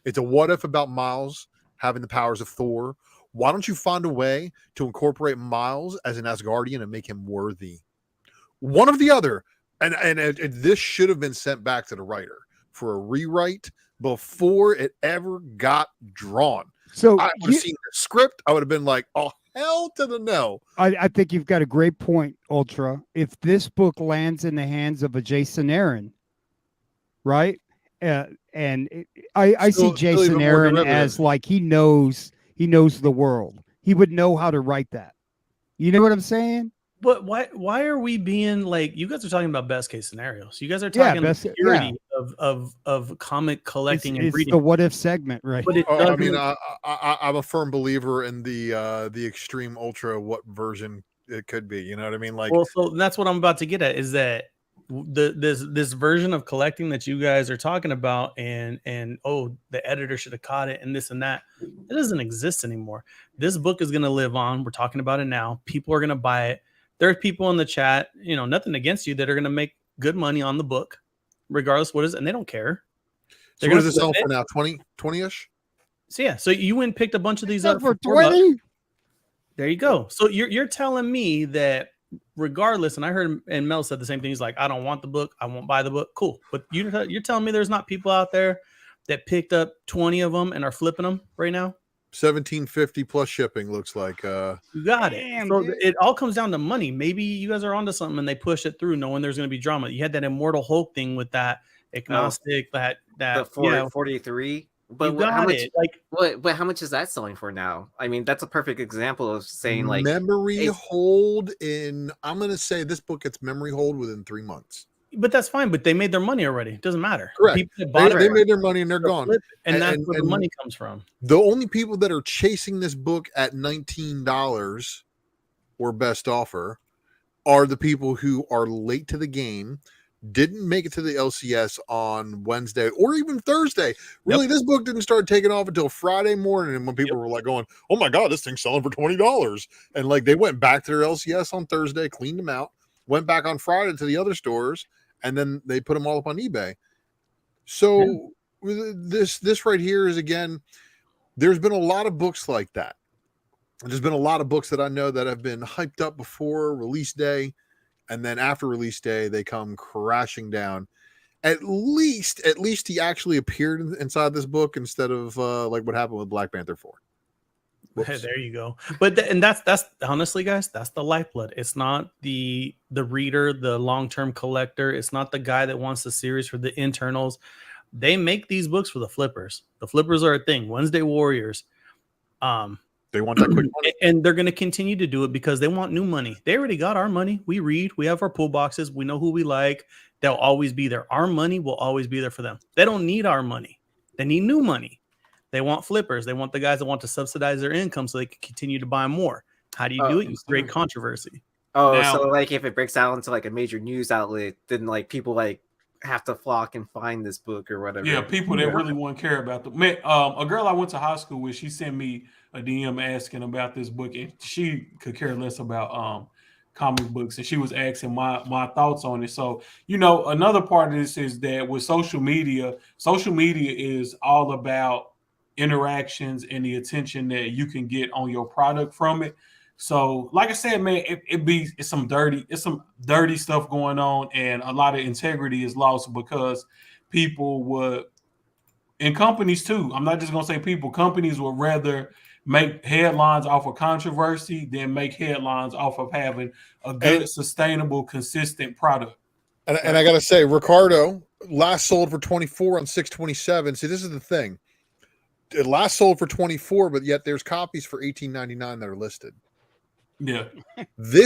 it's a what if about Miles having the powers of Thor. Why don't you find a way to incorporate Miles as an Asgardian and make him worthy? One of the other. And this should have been sent back to the writer for a rewrite before it ever got drawn. So I would have seen the script. I would have been like, oh, hell to the no. I think you've got a great point, Ultra. If this book lands in the hands of a Jason Aaron, right? I see Jason Aaron as like he knows the world. He would know how to write that. You know what I'm saying? But why are we being like, you guys are talking about best case scenarios? You guys are talking the purity of comic collecting and reading. It's the what if segment, right? But I mean, I'm a firm believer in the extreme ultra what version it could be. You know what I mean? Like, well, so that's what I'm about to get at, is that this version of collecting that you guys are talking about, and the editor should have caught it, and this and that, it doesn't exist anymore. This book is going to live on. We're talking about it now. People are going to buy it. There are people in the chat, nothing against you, that are going to make good money on the book, regardless what it is, and they don't care. So what is it selling for now? 20-ish? So yeah, so you went and picked a bunch of these up for 20. There you go. So you're telling me that regardless, and I heard, and Mel said the same thing. He's like, I don't want the book. I won't buy the book. Cool. But you're telling me there's not people out there that picked up 20 of them and are flipping them right now? $17.50 plus shipping looks like. You got it. Damn, so dude. it all comes down to money. Maybe you guys are onto something and they push it through knowing there's going to be drama. You had that Immortal Hulk thing with that agnostic, that the 43. But how much is that selling for now? I mean, that's a perfect example of saying like memory hold in. I'm going to say this book gets memory hold within 3 months. But that's fine. But they made their money already. It doesn't matter. Correct. They made their money and they're gone. And that's where the money comes from. The only people that are chasing this book at $19 or best offer are the people who are late to the game, didn't make it to the LCS on Wednesday or even Thursday. Really, this book didn't start taking off until Friday morning. And when people were like going, oh my God, this thing's selling for $20. And like they went back to their LCS on Thursday, cleaned them out, went back on Friday to the other stores, and then they put them all up on eBay. So this right here is, again, there's been a lot of books like that. There's been a lot of books that I know that have been hyped up before release day, and then after release day, they come crashing down. At least he actually appeared inside this book instead of like what happened with Black Panther 4. Hey, there you go. But and that's honestly, guys, that's the lifeblood. It's not the reader, the long-term collector. It's not the guy that wants the series for the internals. They make these books for the flippers. The flippers are a thing. Wednesday Warriors. They want that quick money. And they're going to continue to do it because they want new money. They already got our money. We read. We have our pull boxes. We know who we like. They'll always be there. Our money will always be there for them. They don't need our money. They need new money. They want flippers. They want the guys that want to subsidize their income so they can continue to buy more. How do you do it? You create controversy. Oh, Now- so like if it breaks out into like a major news outlet, then like people like have to flock and find this book or whatever. Yeah, people that really wouldn't care about the man. A girl I went to high school with, she sent me a DM asking about this book, and she could care less about comic books, and she was asking my thoughts on it. So, you know, another part of this is that with social media is all about interactions and the attention that you can get on your product from it. So, like I said, man, it's some dirty stuff going on, and a lot of integrity is lost because people would, and companies too. I'm not just gonna say people. Companies would rather make headlines off of controversy than make headlines off of having a good, sustainable, consistent product. And I gotta say, Ricardo last sold for 24 on 627. See, this is the thing. It last sold for 24, but yet there's copies for $18.99 that are listed. Yeah,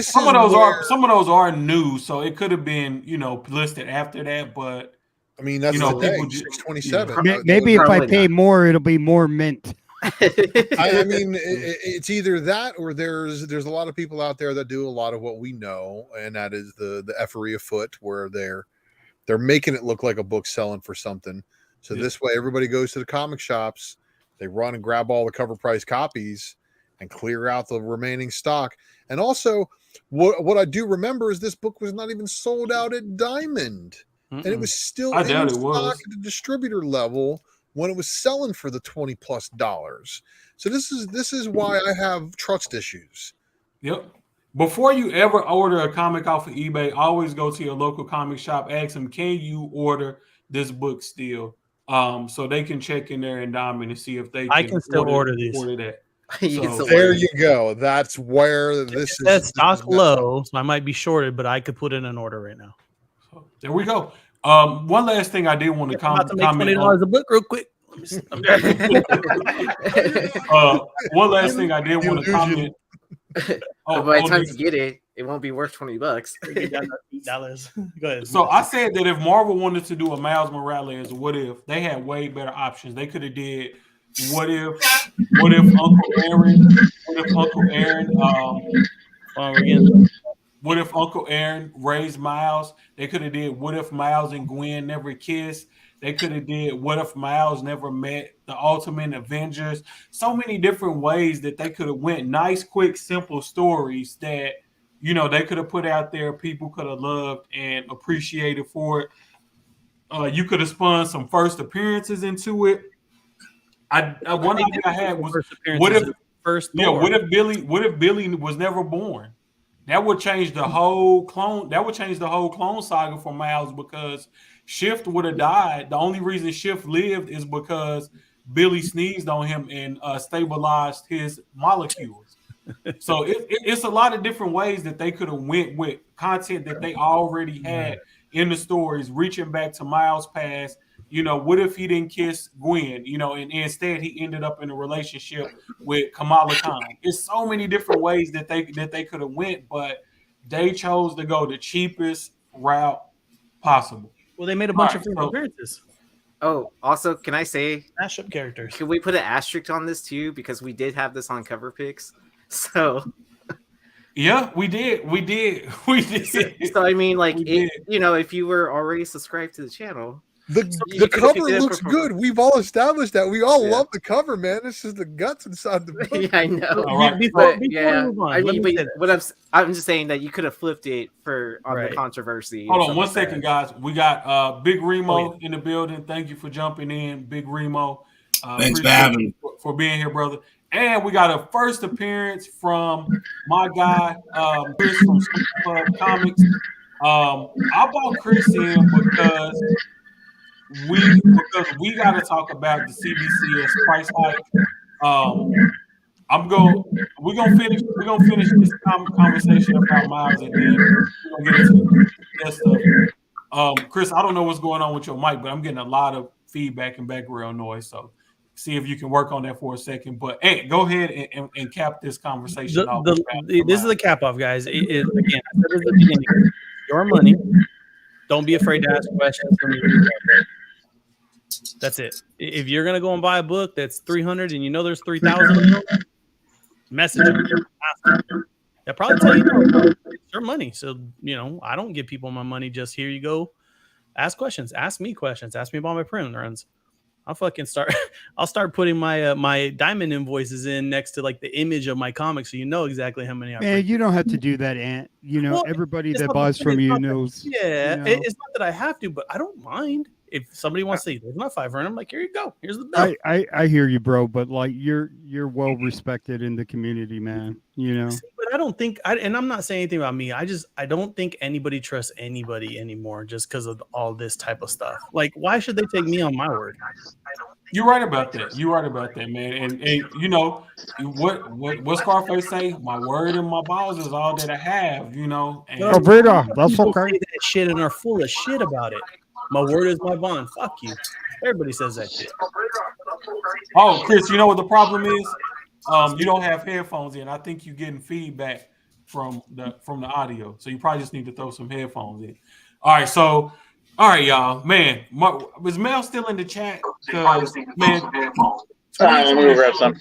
some of those are new, so it could have been, you know, listed after that. But I mean, that's, you know, the thing. 627. Yeah. Maybe if I pay more, it'll be more mint. I mean, it's either that or there's a lot of people out there that do a lot of what we know, and that is the effery afoot, where they're making it look like a book selling for something. So this way, everybody goes to the comic shops, they run and grab all the cover price copies and clear out the remaining stock. And also, what I do remember is this book was not even sold out at Diamond, and it was still in stock at the distributor level when it was selling for the $20+. So this is why I have trust issues. Yep. Before you ever order a comic off of eBay, always go to your local comic shop, ask them, can you order this book still? So they can check in there in Diamond and see if they can still order these. Order that. So, there you go. That's where this is. That stock low, so I might be shorted, but I could put in an order right now. So there we go. One last thing I did want to comment. $20 a book, real quick. One last thing I did want to comment. By the time you get it, it won't be worth $20. Go ahead. So I said that if Marvel wanted to do a Miles Morales, what if they had way better options? They could have did what if Uncle Aaron raised Miles? They could have did what if Miles and Gwen never kissed? They could have did what if Miles never met the Ultimate Avengers? So many different ways that they could have went. Nice, quick, simple stories that, you know, they could have put out there. People could have loved and appreciated for it. You could have spun some first appearances into it. One idea I had was what if Billy was never born? That would change the whole clone. That would change the whole clone saga for Miles, because Shift would have died. The only reason Shift lived is because Billy sneezed on him and stabilized his molecules. So it's a lot of different ways that they could have went with content that they already had in the stories, reaching back to Miles' past. You know, what if he didn't kiss Gwen? You know, and instead he ended up in a relationship with Kamala Khan. It's so many different ways that they could have went, but they chose to go the cheapest route possible. Well, they made a bunch of appearances. Oh, also, can I say mashup characters? Can we put an asterisk on this too, because we did have this on cover picks? So Yeah, we did. We did. We did. So I mean, like, We did. if you were already subscribed to the channel, The you could've cover picked it up looks for- good. We've all established that. We all Yeah. love the cover, man. This is the guts inside the book. yeah, I know. All right. Before But we yeah, move on, I let mean, me say but this. what I'm just saying that you could have flipped it on Right. the controversy. and Hold on stuff one like second, that. guys. We got Big Remo Oh, in the building. Thank you for jumping in, Big Remo. Thanks for Appreciate having you me. for being here, brother. And we got a first appearance from my guy, Chris from Spec Comics. I brought Chris in because we got to talk about the CBCS price hike. We're gonna finish this conversation about Miles, and then we're gonna get into the CBCS stuff. Chris, I don't know what's going on with your mic, but I'm getting a lot of feedback and background noise. So see if you can work on that for a second. But hey, go ahead and cap this conversation off. This is the cap off, guys. Again, I said this at the beginning. Your money. Don't be afraid to ask questions from your retail. That's it. If you're gonna go and buy a book that's 300 and you know there's 3,000 of them, message them. Ask them. They'll probably tell you no. It's your money. So I don't give people my money. Just here you go. Ask questions. Ask me questions. Ask me about my print runs. I'll fucking start. I'll start putting my my diamond invoices in next to like the image of my comic, so you know exactly how many I Man, print. you don't have to do that, Ant. Well, Everybody it's that not buys that- from it's you not that- knows. Yeah, you know. it's not that I have to, but I don't mind if somebody wants to say there's my 500. I'm like, here you go. Here's the bill. I hear you, bro, but like you're well respected in the community, man. See, but I don't think, and I'm not saying anything about me. I don't think anybody trusts anybody anymore just because of all this type of stuff. Like, why should they take me on my word? You're right about that. You're right about that, man. And what Scarface say? My word and my balls is all that I have. And Rita, that's People okay. say that shit and are full of shit about it. My word is my bond. Fuck you. Everybody says that shit. oh, Chris, you know what the problem is? You don't have headphones in. I think you're getting feedback from the audio, so you probably just need to throw some headphones in. All right, y'all. Man, was Mel still in the chat? Because man, All right, let me go grab some.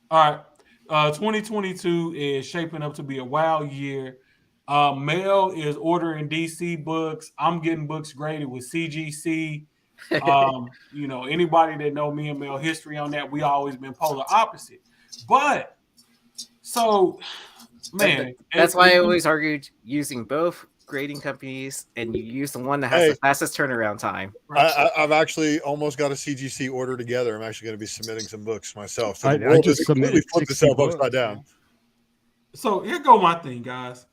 all right, 2022 is shaping up to be a wild year. Mel is ordering DC books. I'm getting books graded with CGC. Anybody that know me and Mel history on that, we always been polar opposite. But so, man, That's why I always argued using both grading companies, and you use the one that has the fastest turnaround time. I've actually almost got a CGC order together. I'm actually going to be submitting some books myself. So I the world just just completely submitted flipped 60 itself books, upside down. man. So here go my thing, guys.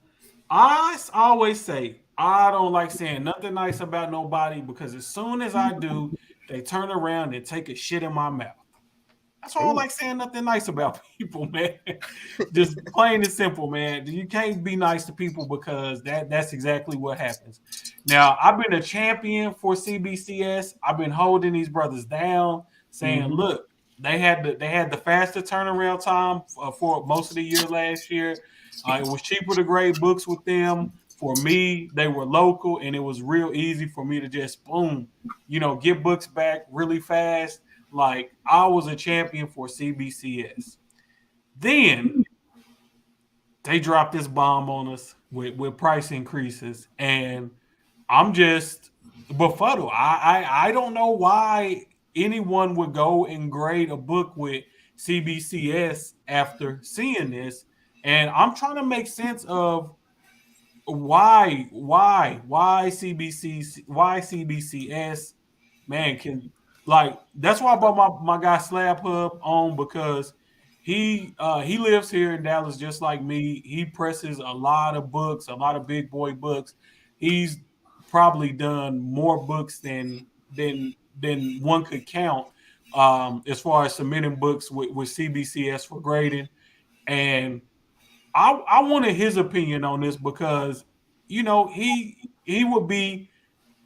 I always say I don't like saying nothing nice about nobody because as soon as I do, they turn around and take a shit in my mouth. That's why I don't like saying nothing nice about people, man. Just plain and simple, man. You can't be nice to people because that's exactly what happens. Now, I've been a champion for CBCS. I've been holding these brothers down, saying, look, they had the faster turnaround time for most of the year last year. It was cheaper to grade books with them. For me, they were local, and it was real easy for me to just boom, get books back really fast. Like I was a champion for CBCS. Then they dropped this bomb on us with price increases, and I'm just befuddled. I don't know why anyone would go and grade a book with CBCS after seeing this, and I'm trying to make sense of why CBCS, man, that's why I brought my guy Slab Hub on, because he lives here in Dallas just like me. He presses a lot of books, a lot of big boy books. He's probably done more books than one could count, as far as submitting books with CBCS for grading. And I wanted his opinion on this because he would be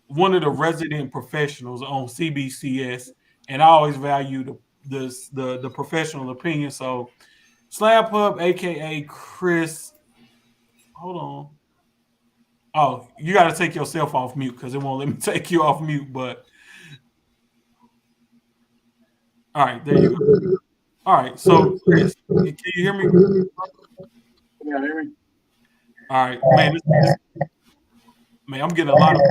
one of the resident professionals on CBCS, and I always value the professional opinion. So Slab Hub, aka Chris, hold on. Oh, you got to take yourself off mute because it won't let me take you off mute. But all right, there you go. All right, so Chris, can you hear me? Yeah, hear me? All right, man. Man, I'm getting a lot of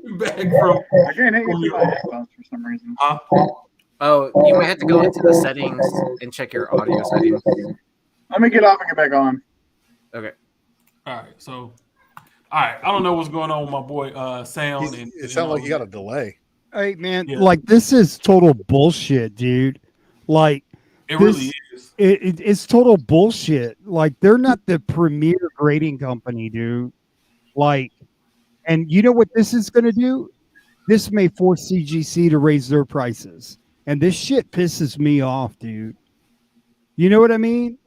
feedback from I can't hear you through your. my headphones for some reason. Huh? Oh, you might have to go into the settings and check your audio settings. Let me get off and get back on. Okay. All right. So, all right. I don't know what's going on with my boy Sound. It sounds like you got a delay. Hey man, Yeah. like this is total bullshit, dude. Like It this, really is. it's total bullshit. Like they're not the premier grading company, dude. Like, and you know what this is going to do? This may force CGC to raise their prices, and this shit pisses me off, dude. You know what I mean?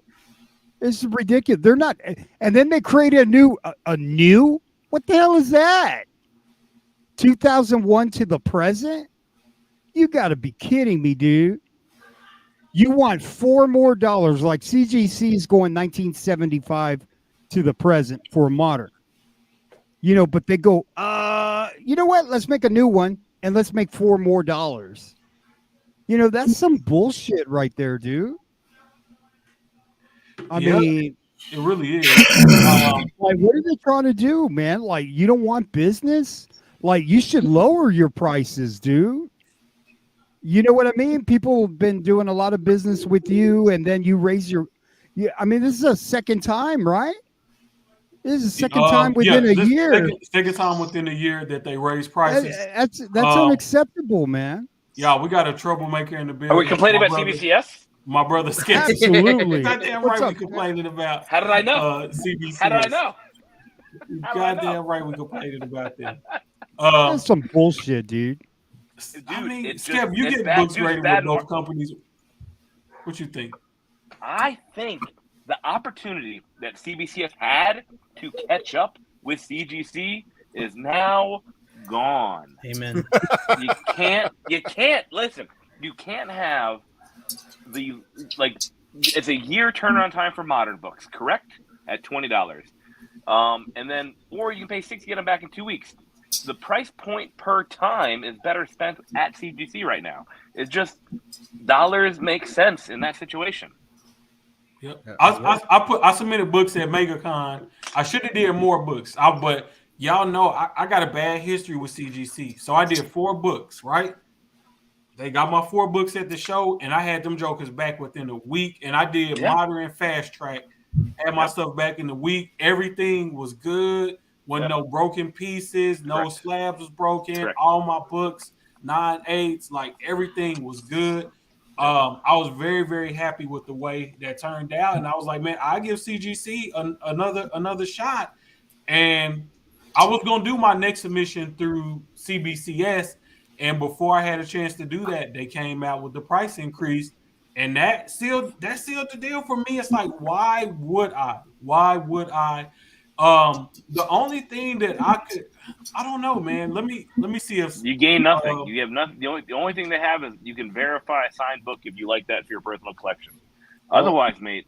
This is ridiculous. They're not, and then they create a new. What the hell is that? 2001 to the present? You got to be kidding me, dude. You want $4 more, like CGC is going 1975 to the present for a modern. You know, but they go, you know what? Let's make a new one and let's make $4 more. You know, that's some bullshit right there, dude. I mean, it really is. Like, what are they trying to do, man? Like, you don't want business? Like, you should lower your prices, dude. You know what I mean? People have been doing a lot of business with you, and then you raise your. Yeah, I mean, this is a second time, right? This is the second time within a year. Second time within a year that they raise prices. That's unacceptable, man. Yeah, we got a troublemaker in the building. Are we complaining about CBCS? My brother Sketch. Absolutely. Goddamn right we complaining about. How did I know? CBCS. How did I know? Goddamn right we complaining about that. That's some bullshit, dude. Dude, I mean, it's Skep, just- you it's get bad- books dude, rated bad with both companies. What you think? I think the opportunity that CBCS had to catch up with CGC is now gone. Amen. You can't listen. You can't have it's a year turnaround time for modern books, correct? At $20. And then, or you can pay $60 to get them back in 2 weeks. The price point per time is better spent at CGC right now. It's just dollars make sense in that situation. Yep. I submitted books at MegaCon. I should have did more books. But y'all know I got a bad history with CGC. So I did 4 books, right? They got my 4 books at the show, and I had them jokers back within a week. And I did modern and fast track. Had my stuff back in the week. Everything was good. Wasn't no broken pieces. No slabs was broken. Correct. All my books, 9/8, like everything was good. I was very, very happy with the way that turned out, and I was like, man, I give CGC another shot. And I was gonna do my next submission through CBCS, and before I had a chance to do that, they came out with the price increase, and that sealed the deal for me. It's like, why would I? Why would I? The only thing that I don't know, man. Let me see if You gain nothing. You have nothing. The only thing they have is you can verify a signed book if you like that for your personal collection. Otherwise, mate,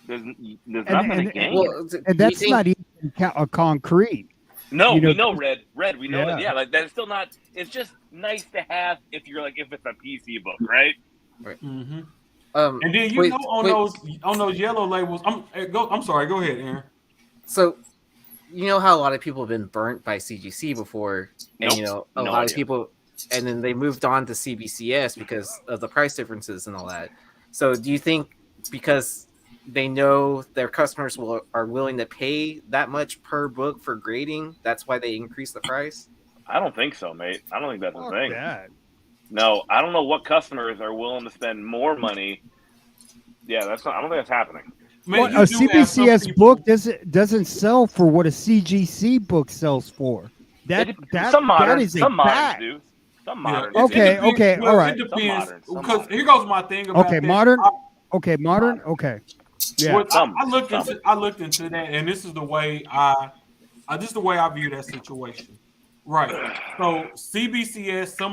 there's nothing to gain. Well, And that's not even a concrete. No, you know- we know Red. We know that. Yeah. Yeah, like that's still not. It's just nice to have if it's a PC book, right? Mm-hmm. And then wait, on those yellow labels. I'm sorry. Go ahead, Aaron. So, you know how a lot of people have been burnt by CGC before, and Nope. a No lot idea. of people, and then they moved on to CBCS because of the price differences and all that. So, do you think because they know their customers are willing to pay that much per book for grading, that's why they increase the price? I don't think so, mate. I don't think that's a Fuck thing. that. No, I don't know what customers are willing to spend more money. Yeah, that's not. I don't think that's happening. Man, Well, you a do have some CBCS people- book doesn't sell for what a CGC book sells for. That Some moderns, is a some moderns fact. do. Some Yeah, moderns. it Okay, depends. okay, all right. It depends Some moderns. because here goes my thing about Okay, that. modern. Okay, modern. Okay. Yeah. What- Some. I looked into that, and this is the way I view that situation. Right. So CBCS, a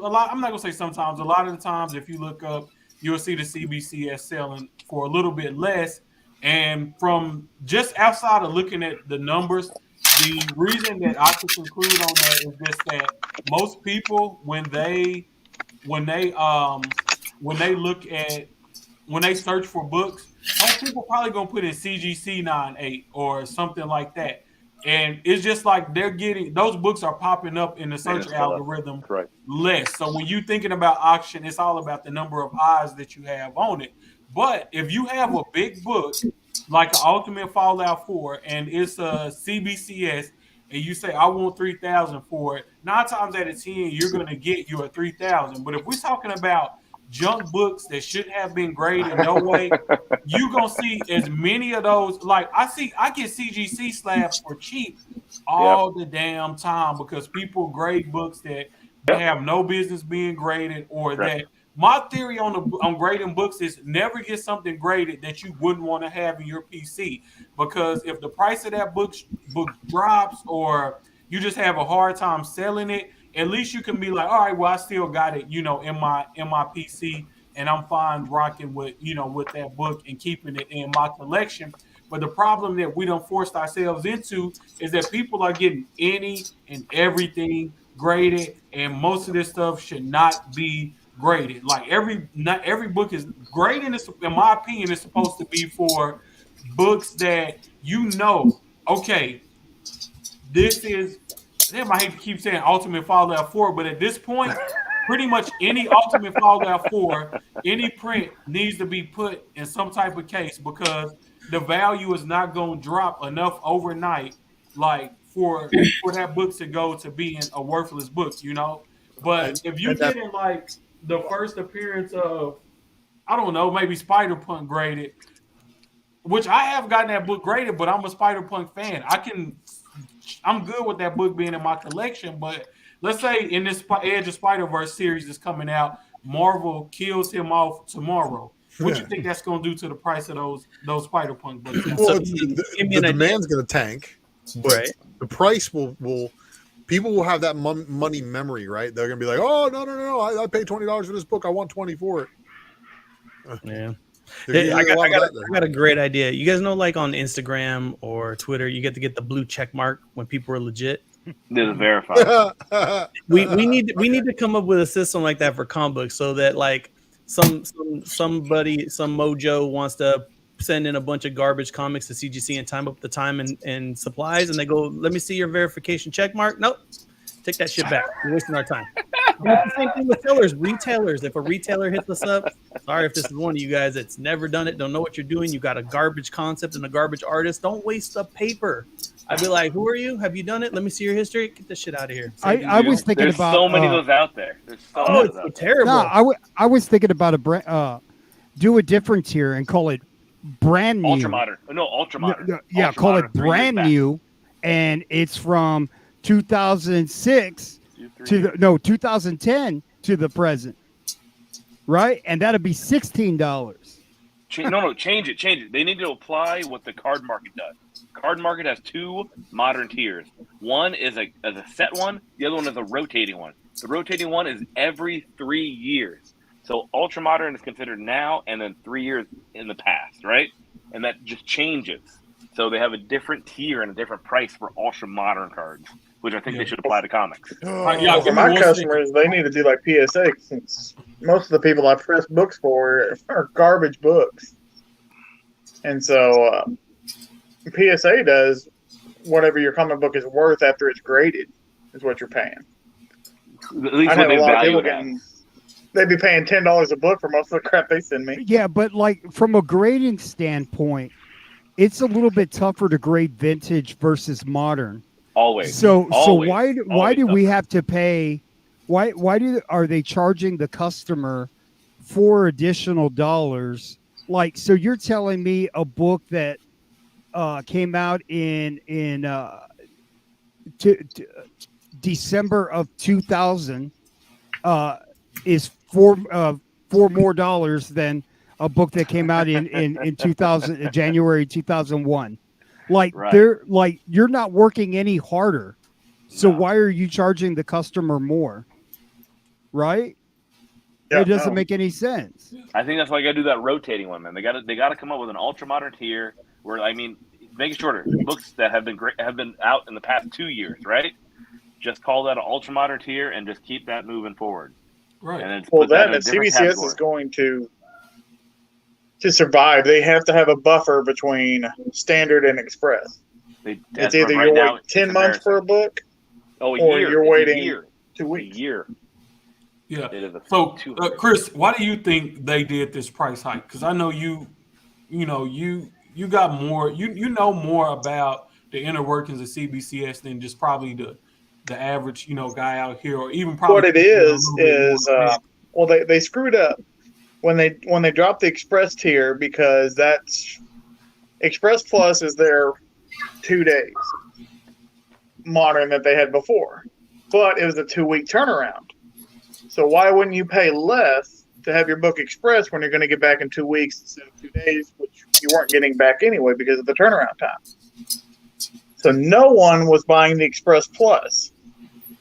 lot. I'm not gonna say sometimes. A lot of the times, if you look up, you'll see the CBCS selling for a little bit less. And from just outside of looking at the numbers, the reason that I could conclude on that is just that most people when they look at when they search for books, most people probably gonna put in CGC 9.8 or something like that. And it's just like they're getting those books are popping up in the search algorithm Correct. less. So when you're thinking about auction, it's all about the number of eyes that you have on it. But if you have a big book like an Ultimate Fallout 4 and it's a CBCS and you say I want 3,000 for it, 9 times out of 10 you're gonna get your 3,000. But if we're talking about junk books that should have been graded no way, you gonna see as many of those. Like I get CGC slabs for cheap all the damn time because people grade books that they have no business being graded, or that my theory on grading books is never get something graded that you wouldn't want to have in your PC, because if the price of that book drops or you just have a hard time selling it, at least you can be like, all right, well, I still got it, in my PC, and I'm fine rocking with with that book and keeping it in my collection. But the problem that we done forced ourselves into is that people are getting any and everything graded, and most of this stuff should not be graded. Like not every book is grading. Is, in my opinion, is supposed to be for books that okay, this is. Damn, I hate to keep saying Ultimate Fallout 4, but at this point, pretty much any Ultimate Fallout 4, any print needs to be put in some type of case, because the value is not going to drop enough overnight, like for that book to go to being a worthless book, But if you get in like the first appearance of, I don't know, maybe Spider-Punk graded, which I have gotten that book graded, but I'm a Spider-Punk fan. I'm good with that book being in my collection, but let's say in this Edge of Spider-Verse series that's coming out, Marvel kills him off tomorrow. What do you think that's going to do to the price of those Spider-Punk books? Well, the demand's going to tank, but the price will people will have that money memory, right? They're going to be like, oh, no, I paid $20 for this book. I want 20 for it. Yeah. I got a great idea. You guys know, like on Instagram or Twitter, you get to get the blue check mark when people are legit. This is verified. we need to come up with a system like that for comic books, so that like somebody, some mojo wants to send in a bunch of garbage comics to CGC and time up the time and supplies, and they go, let me see your verification check mark. Nope. Take that shit back. You're wasting our time. It's the same thing with retailers. If a retailer hits us up, sorry if this is one of you guys that's never done it, don't know what you're doing, you got a garbage concept and a garbage artist, don't waste the paper. I'd be like, who are you? Have you done it? Let me see your history. Get this shit out of here. I was thinking There's about so many of those out there. There's so many of those. Terrible. No, I was thinking about a brand, do a different tier and call it brand new. Ultra modern. No, ultra modern. Yeah, ultra call modern, it brand new, and it's from 2006 to 2010 to the present, right? And that'll be $16. Change it. They need to apply what the card market does. Card market has two modern tiers. One is a set one. The other one is a rotating one. The rotating one is every 3 years. So ultra modern is considered now, and then 3 years in the past, right? And that just changes. So they have a different tier and a different price for ultra modern cards, which I think they should apply to comics. For my customers, they need to do like PSA, since most of the people I press books for are garbage books. And so PSA does whatever your comic book is worth after it's graded is what you're paying. At least what they value it. They'd be paying $10 a book for most of the crap they send me. Yeah, but like from a grading standpoint, it's a little bit tougher to grade vintage versus modern. Always. So why do we have to pay? Why are they charging the customer $4 additional dollars? Like, so you're telling me a book that came out in December of 2000 is $4 more dollars than a book that came out in 2000 January 2001. Like they're like, you're not working any harder. So why are you charging the customer more? Right? Yeah, it doesn't make any sense. I think that's why you got to do that rotating one, man. They got to come up with an ultra modern tier where, I mean, make it shorter. Books that have been out in the past 2 years, right? Just call that an ultra modern tier and just keep that moving forward. Right. And well, then CBCS is going to to survive, they have to have a buffer between standard and express. It's either right you now, wait 10 months for a book, a or year. you're It's waiting a year. 2 weeks. A year. Yeah. It is So, 200. Chris, why do you think they did this price hike? Because I know you got more. You know more about the inner workings of CBCS than just probably the average guy out here, or even probably What it is well, they screwed up when they dropped the express tier, because that's express plus is their 2 days modern that they had before, but it was a 2-week turnaround. So why wouldn't you pay less to have your book express when you're going to get back in 2 weeks instead of 2 days, which you weren't getting back anyway because of the turnaround time? So no one was buying the express plus.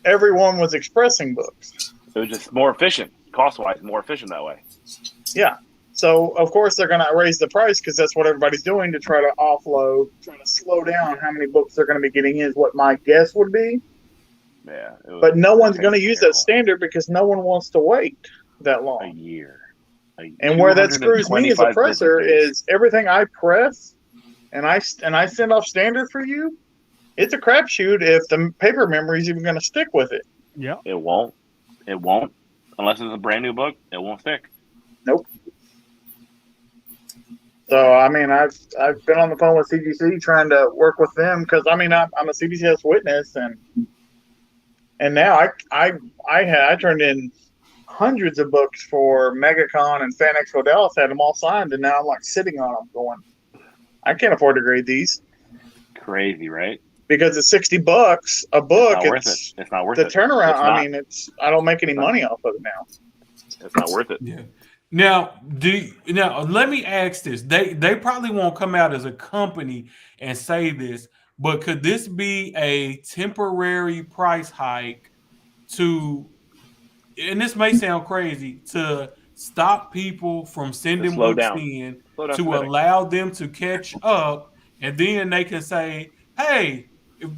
Everyone was expressing books. It was just more efficient, cost-wise, more efficient that way. Yeah. So, of course, they're going to raise the price because that's what everybody's doing to try to offload, trying to slow down how many books they're going to be getting in, is what my guess would be. Yeah. But no one's going to use that standard because no one wants to wait that long. A year. And where that screws me as a presser is everything I press and I send off standard for you, it's a crapshoot if the paper memory is even going to stick with it. Yeah. It won't. It won't. Unless it's a brand new book, it won't stick. Nope. So, I mean, I've been on the phone with CGC trying to work with them because, I mean, I'm a CBCS witness, and now I turned in hundreds of books for MegaCon and Fan Expo Dallas, had them all signed, and now I'm like sitting on them going, I can't afford to grade these. Crazy, right? Because it's $60 a book. It's not worth it. The turnaround. I mean, I don't make any money off of it now. It's not worth it. Yeah. Now, let me ask this. They probably won't come out as a company and say this, but could this be a temporary price hike to, and this may sound crazy, to stop people from sending books in, to allow them to catch up, and then they can say, hey,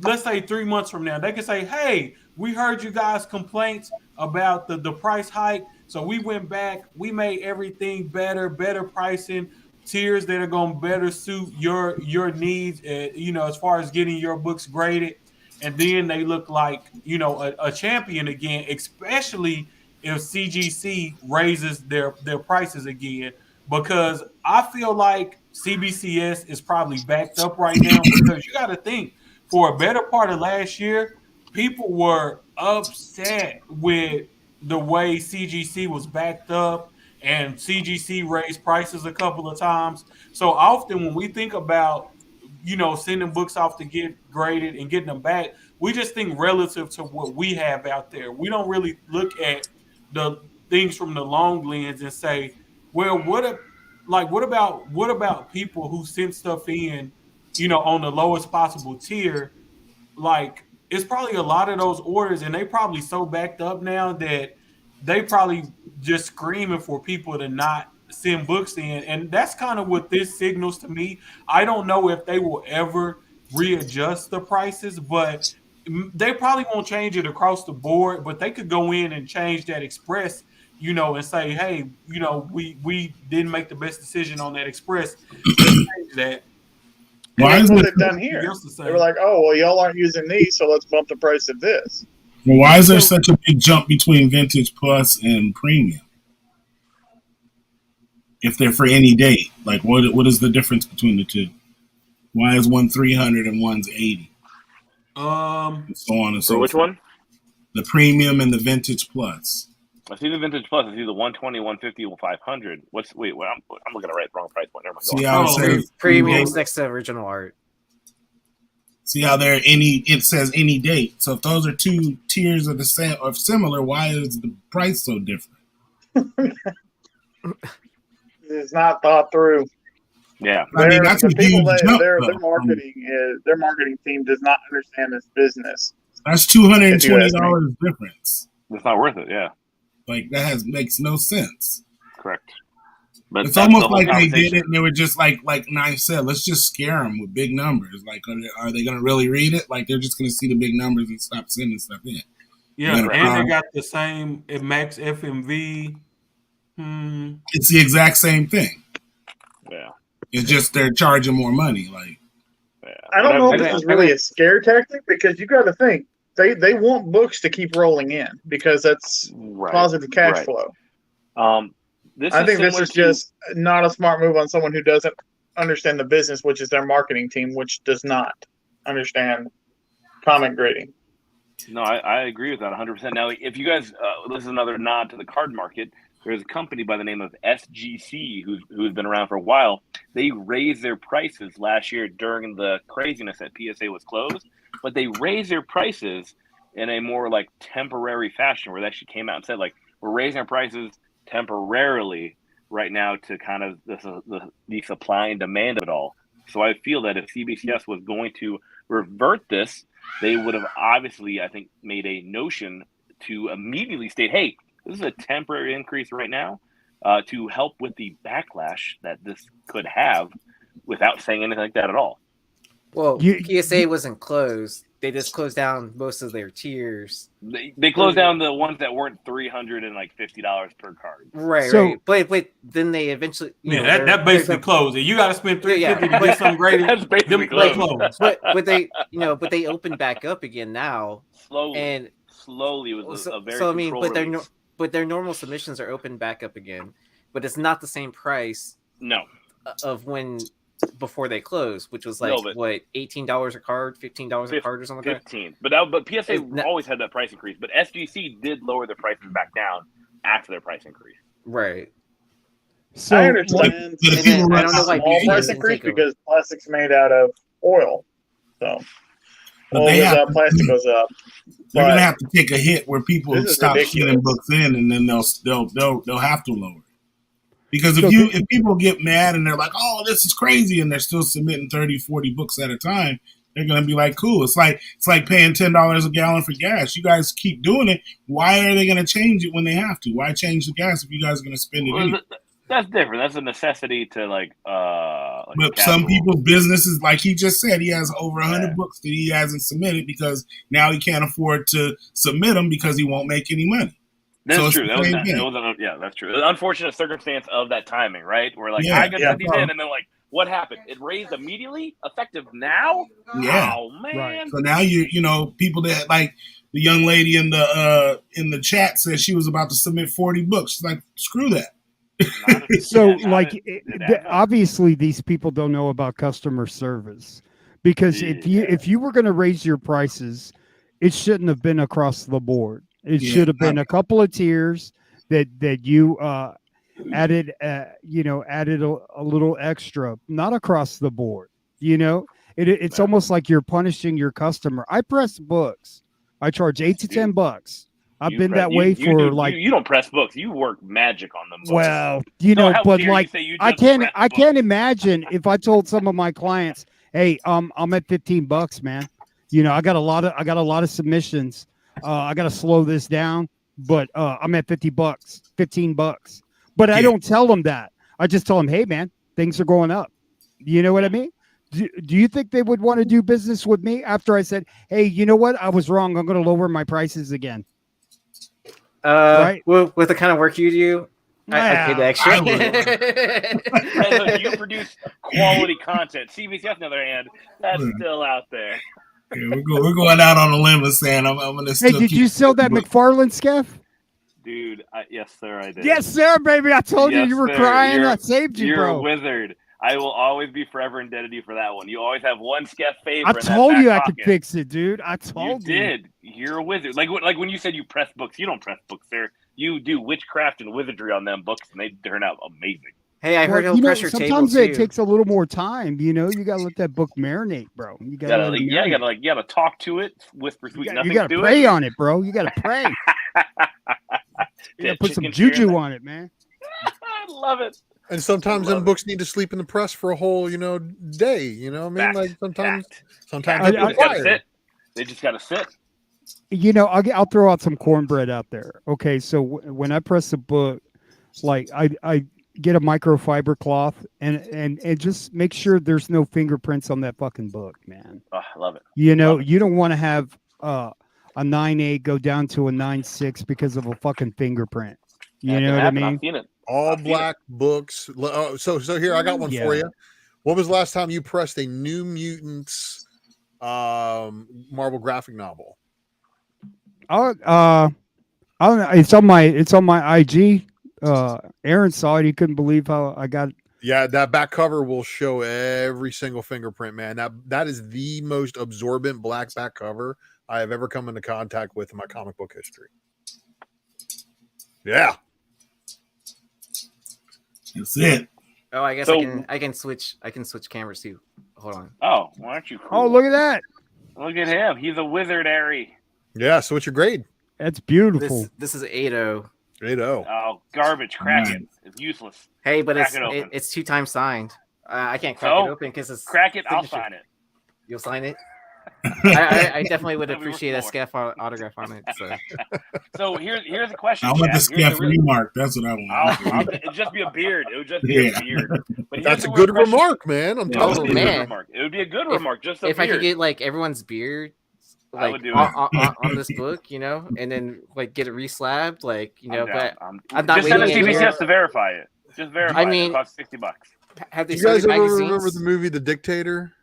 let's say 3 months from now, they can say, hey, we heard you guys' complaints about the price hike. So we went back, we made everything better pricing, tiers that are going to better suit your needs, as far as getting your books graded. And then they look like, a champion again, especially if CGC raises their prices again. Because I feel like CBCS is probably backed up right now, because you got to think, for a better part of last year, people were upset with the way CGC was backed up, and CGC raised prices a couple of times. So often when we think about, sending books off to get graded and getting them back, we just think relative to what we have out there. We don't really look at the things from the long lens and say, well, what about people who send stuff in, on the lowest possible tier? Like, it's probably a lot of those orders, and they probably so backed up now that they probably just screaming for people to not send books in. And that's kind of what this signals to me. I don't know if they will ever readjust the prices, but they probably won't change it across the board, but they could go in and change that express, and say, hey, we didn't make the best decision on that express. Let's change that. Why is it done here? They were like, oh, well, y'all aren't using these, so let's bump the price of this. Well, why is there such a big jump between Vintage Plus and Premium? If they're for any date, like what is the difference between the two? Why is one 300 and one's 80? And so on and so forth. Which one? The Premium and the Vintage Plus. I see the Vintage Plus. I see the 120, 150, 500. I'm looking at the wrong price point. See how it says Premium's next to original art. See how it says any date. So if those are two tiers of the same or similar, why is the price so different? It's not thought through. Yeah, that's a huge jump. Their marketing team does not understand this business. That's $220 difference. It's not worth it. Yeah, like that makes no sense. Correct. But it's almost like they did it and they were just like Knife said, let's just scare them with big numbers. Like, are they going to really read it? Like, they're just going to see the big numbers and stop sending stuff in. Yeah, and they got the same max FMV. It's the exact same thing. Yeah. It's just they're charging more money. Like, Yeah. I don't know if I this mean- is really a scare tactic because you got to think they want books to keep rolling in because that's Right. positive cash Right. flow. This I is think this similar is to- just not a smart move on someone who doesn't understand the business, which is their marketing team, which does not understand comic grading. No, I agree with that 100%. Now, if you guys, this is another nod to the card market. There's a company by the name of SGC who's been around for a while. They raised their prices last year during the craziness that PSA was closed, but they raised their prices in a more like temporary fashion where they actually came out and said, like, we're raising our prices temporarily right now to kind of the supply and demand of it all. So I feel that if CBCS was going to revert this, they would have obviously, I think, made a notion to immediately state, hey, this is a temporary increase right now to help with the backlash that this could have without saying anything like that at all. Well, PSA wasn't closed. They just closed down most of their tiers. They closed down the ones that weren't $350 per card. Right, So- right. But then they eventually, that basically closed it. You got to spend $350 to get something graded. That's basically Them closed. but they but they opened back up again now. Slowly was a very so I mean, controlled release. but their normal submissions are opened back up again, but it's not the same price No. of when before they closed, which was like No, but- what, $18 a card, $15 a card, or something like that. 15. But PSA always had that price increase. But SGC did lower their prices back down after their price increase. Right. So, I understand. But And if people then, I run don't know out why of Small PSA price doesn't increase take over. because plastic's made out of oil. So But oil they goes have- up, plastic goes up. they're But gonna have to take a hit where people this is stop ridiculous. sending books in, and then they'll have to lower it. Because So if people get mad and they're like, "Oh, this is crazy," and they're still submitting 30, 40 books at a time, they're gonna be like, "Cool." It's like paying $10 a gallon for gas. You guys keep doing it. Why are they gonna change it when they have to? Why change the gas if you guys are gonna spend it? Well, Anyway? that's different. That's a necessity to like But capital. some people's businesses, like he just said, he has over 100 Yeah. books that he hasn't submitted because now he can't afford to submit them because he won't make any money. That's So it's true. the That was same not, thing. it was yeah, that's true. The unfortunate circumstance of that timing, right? Where like Yeah. I got Yeah. these in, and then like what happened? It raised immediately, effective now. Yeah. Oh man. Right. So now people that like the young lady in the chat said she was about to submit 40 books. She's like, screw that. So, Yeah, like, it adds up. obviously, these people don't know about customer service because if you were going to raise your prices, it shouldn't have been across the board. It Yeah, should have been a couple of tiers that you added, added a little extra, not across the board. It's Yeah. almost like you're punishing your customer. I press books. I charge $8 to $10. I've been that way for like. You don't press books. You work magic on them books. Well, So how but dare you like say you I just can't press I books? can't imagine if I told some of my clients, "Hey, I'm at $15, man. I got a lot of submissions. I got to slow this down, but I'm at $50, $15." But I Yeah. don't tell them that. I just tell them, "Hey, man, things are going up." You know what I mean? Do you think they would want to do business with me after I said, "Hey, you know what? I was wrong. I'm going to lower my prices again." Right. With the kind of work you do, I pay the extra. Red Hood, you produce quality content. CBCS, on the other hand, that's still out there. Yeah, we're going out on a limb and saying I'm going to Hey, still did keep you sell that book. McFarlane, Skeff? Dude, yes, sir, I did. Yes, sir, baby. I told you Yes, you were sir. crying. I saved you, You're bro. a wizard. I will always be forever indebted to you for that one. You always have one Skeff favorite. I in that told back you I could pocket. fix it, dude. I You told you. did. You're a wizard. Like when you said you press books, you don't press books, sir. You do witchcraft and wizardry on them books, and they turn out amazing. Hey, I heard Well, he'll press your table sometimes too. it takes a little more time. You gotta let that book marinate, bro. You gotta, let it marinate. You gotta talk to it, whisper sweet You nothing gotta to pray it. on it, bro. You gotta pray. You gotta put some Chicken sharing juju that- on it, man. I love it. And sometimes Love them it. books need to sleep in the press for a whole, day. You know what I mean? Fact. Like sometimes Fact. that's They just gotta required. sit. They just gotta sit. I'll throw out some cornbread out there. Okay, so when I press a book, like I get a microfiber cloth and just make sure there's no fingerprints on that fucking book, man. Oh, I love it. You Love it. don't want to have a 9.8 go down to a 9.6 because of a fucking fingerprint. You That know can what I happen. mean? I've seen it. All I've seen black books. So here I got one for Yeah. you. When was the last time you pressed a New Mutants Marvel graphic novel? I don't know. It's on my IG. Aaron saw it. He couldn't believe how I got. Yeah, that back cover will show every single fingerprint, man. That is the most absorbent black back cover I have ever come into contact with in my comic book history. Yeah. That's it. Oh, I guess So- I can switch cameras too. Hold on. Oh, why aren't you cool? Oh, look at that! Look at him. He's a wizard, Harry. Yeah. So what's your grade? That's beautiful. This is 8-0. 8-0. Oh, garbage. Crack it. It's useless. Hey, but Crack it open. it's 2 times signed. I can't crack So, it open because it's Crack it. I'll signature. sign it. You'll sign it. I definitely would That'd be worth appreciate a more. scaff autograph on it. So. So here's a question. I want the Chad. Here's scaff really- remark. That's what I want. It'd just be a beard. It would just be a beard. But That's here's a the good weird question. remark, man. I'm Yeah. It would telling be you. a good man. remark. It would be a good If- remark. Just a If I beard. could get like everyone's beard, I like would do on this book, you know, and then like get it reslabbed, like you know, I'm down. but I'm not just send a waiting CBCS anymore. to verify it. Just verify. I mean- it costs $60. Have they You guys started ever magazines? remember the movie The Dictator?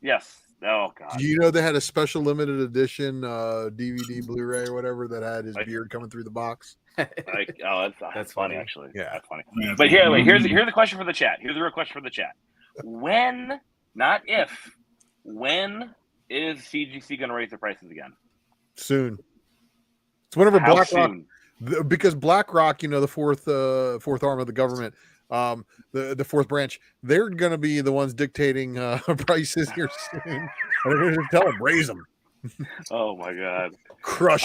Yes. Oh God. Do you know they had a special limited edition DVD, Blu-ray, or whatever that had his beard coming through the box? Like, oh, that's That's funny, funny. actually. Yeah. That's funny. Yeah, But here's the question for the chat. Here's the real question for the chat. When, not if, when is CGC going to raise their prices again? Soon. It's whenever How BlackRock, soon? because BlackRock, you know, the fourth arm of the government, the fourth branch, they're going to be the ones dictating prices here soon. They're going to tell them raise them, Oh my God. crush.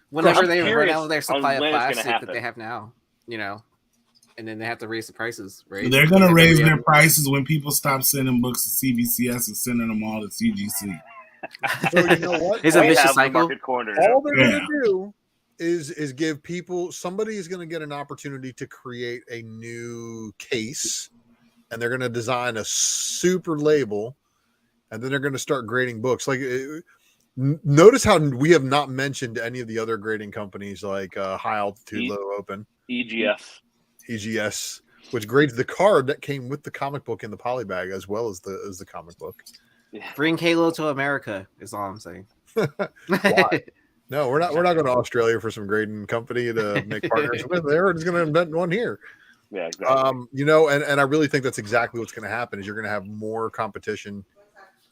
Whenever I'm they run curious out of their on supply of when it's gonna plastic that happen. they have now, you know, and then they have to raise the prices, right? They're going to Like raise every their other- prices when people stop sending books to CBCS and sending them all to CGC. So you know what? It's a They vicious have the cycle. market cornered. All they're Yeah. going to do is give people, somebody is going to get an opportunity to create a new case, and they're going to design a super label, and then they're going to start grading books. Like, notice how we have not mentioned any of the other grading companies like High Altitude, Low Open, EGS. EGS, which grades the card that came with the comic book in the poly bag as well as the comic book. Bring Halo to America is all I'm saying. Why? No, we're not going to Australia for some grading company to make partners with. They're just going to invent one here. Yeah, exactly. You know, and I really think that's exactly what's going to happen is you're going to have more competition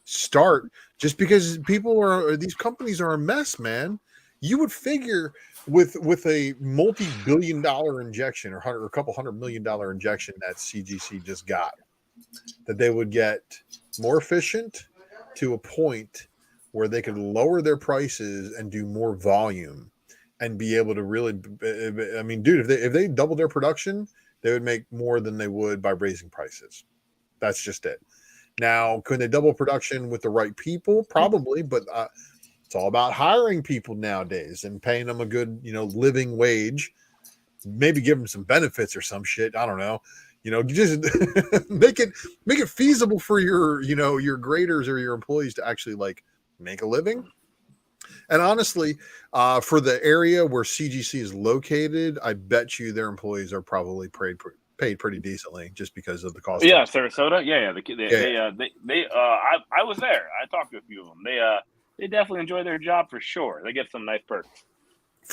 start just because these companies are a mess, man. You would figure with a multi-billion-dollar injection or a couple $100 million injection that CGC just got, that they would get more efficient to a point where they could lower their prices and do more volume and be able to really, I mean, dude, if they doubled their production, they would make more than they would by raising prices. That's just it. Now, could they double production with the right people? Probably, but it's all about hiring people nowadays and paying them a good, you know, living wage. Maybe give them some benefits or some shit. I don't know. You know, you just make it feasible for your, you know, your graders or your employees to actually like make a living. And honestly, for the area where CGC is located, I bet you their employees are probably paid pretty decently just because of the cost. Yeah, Sarasota. Yeah. I was there. I talked to a few of them. They definitely enjoy their job for sure. They get some nice perks.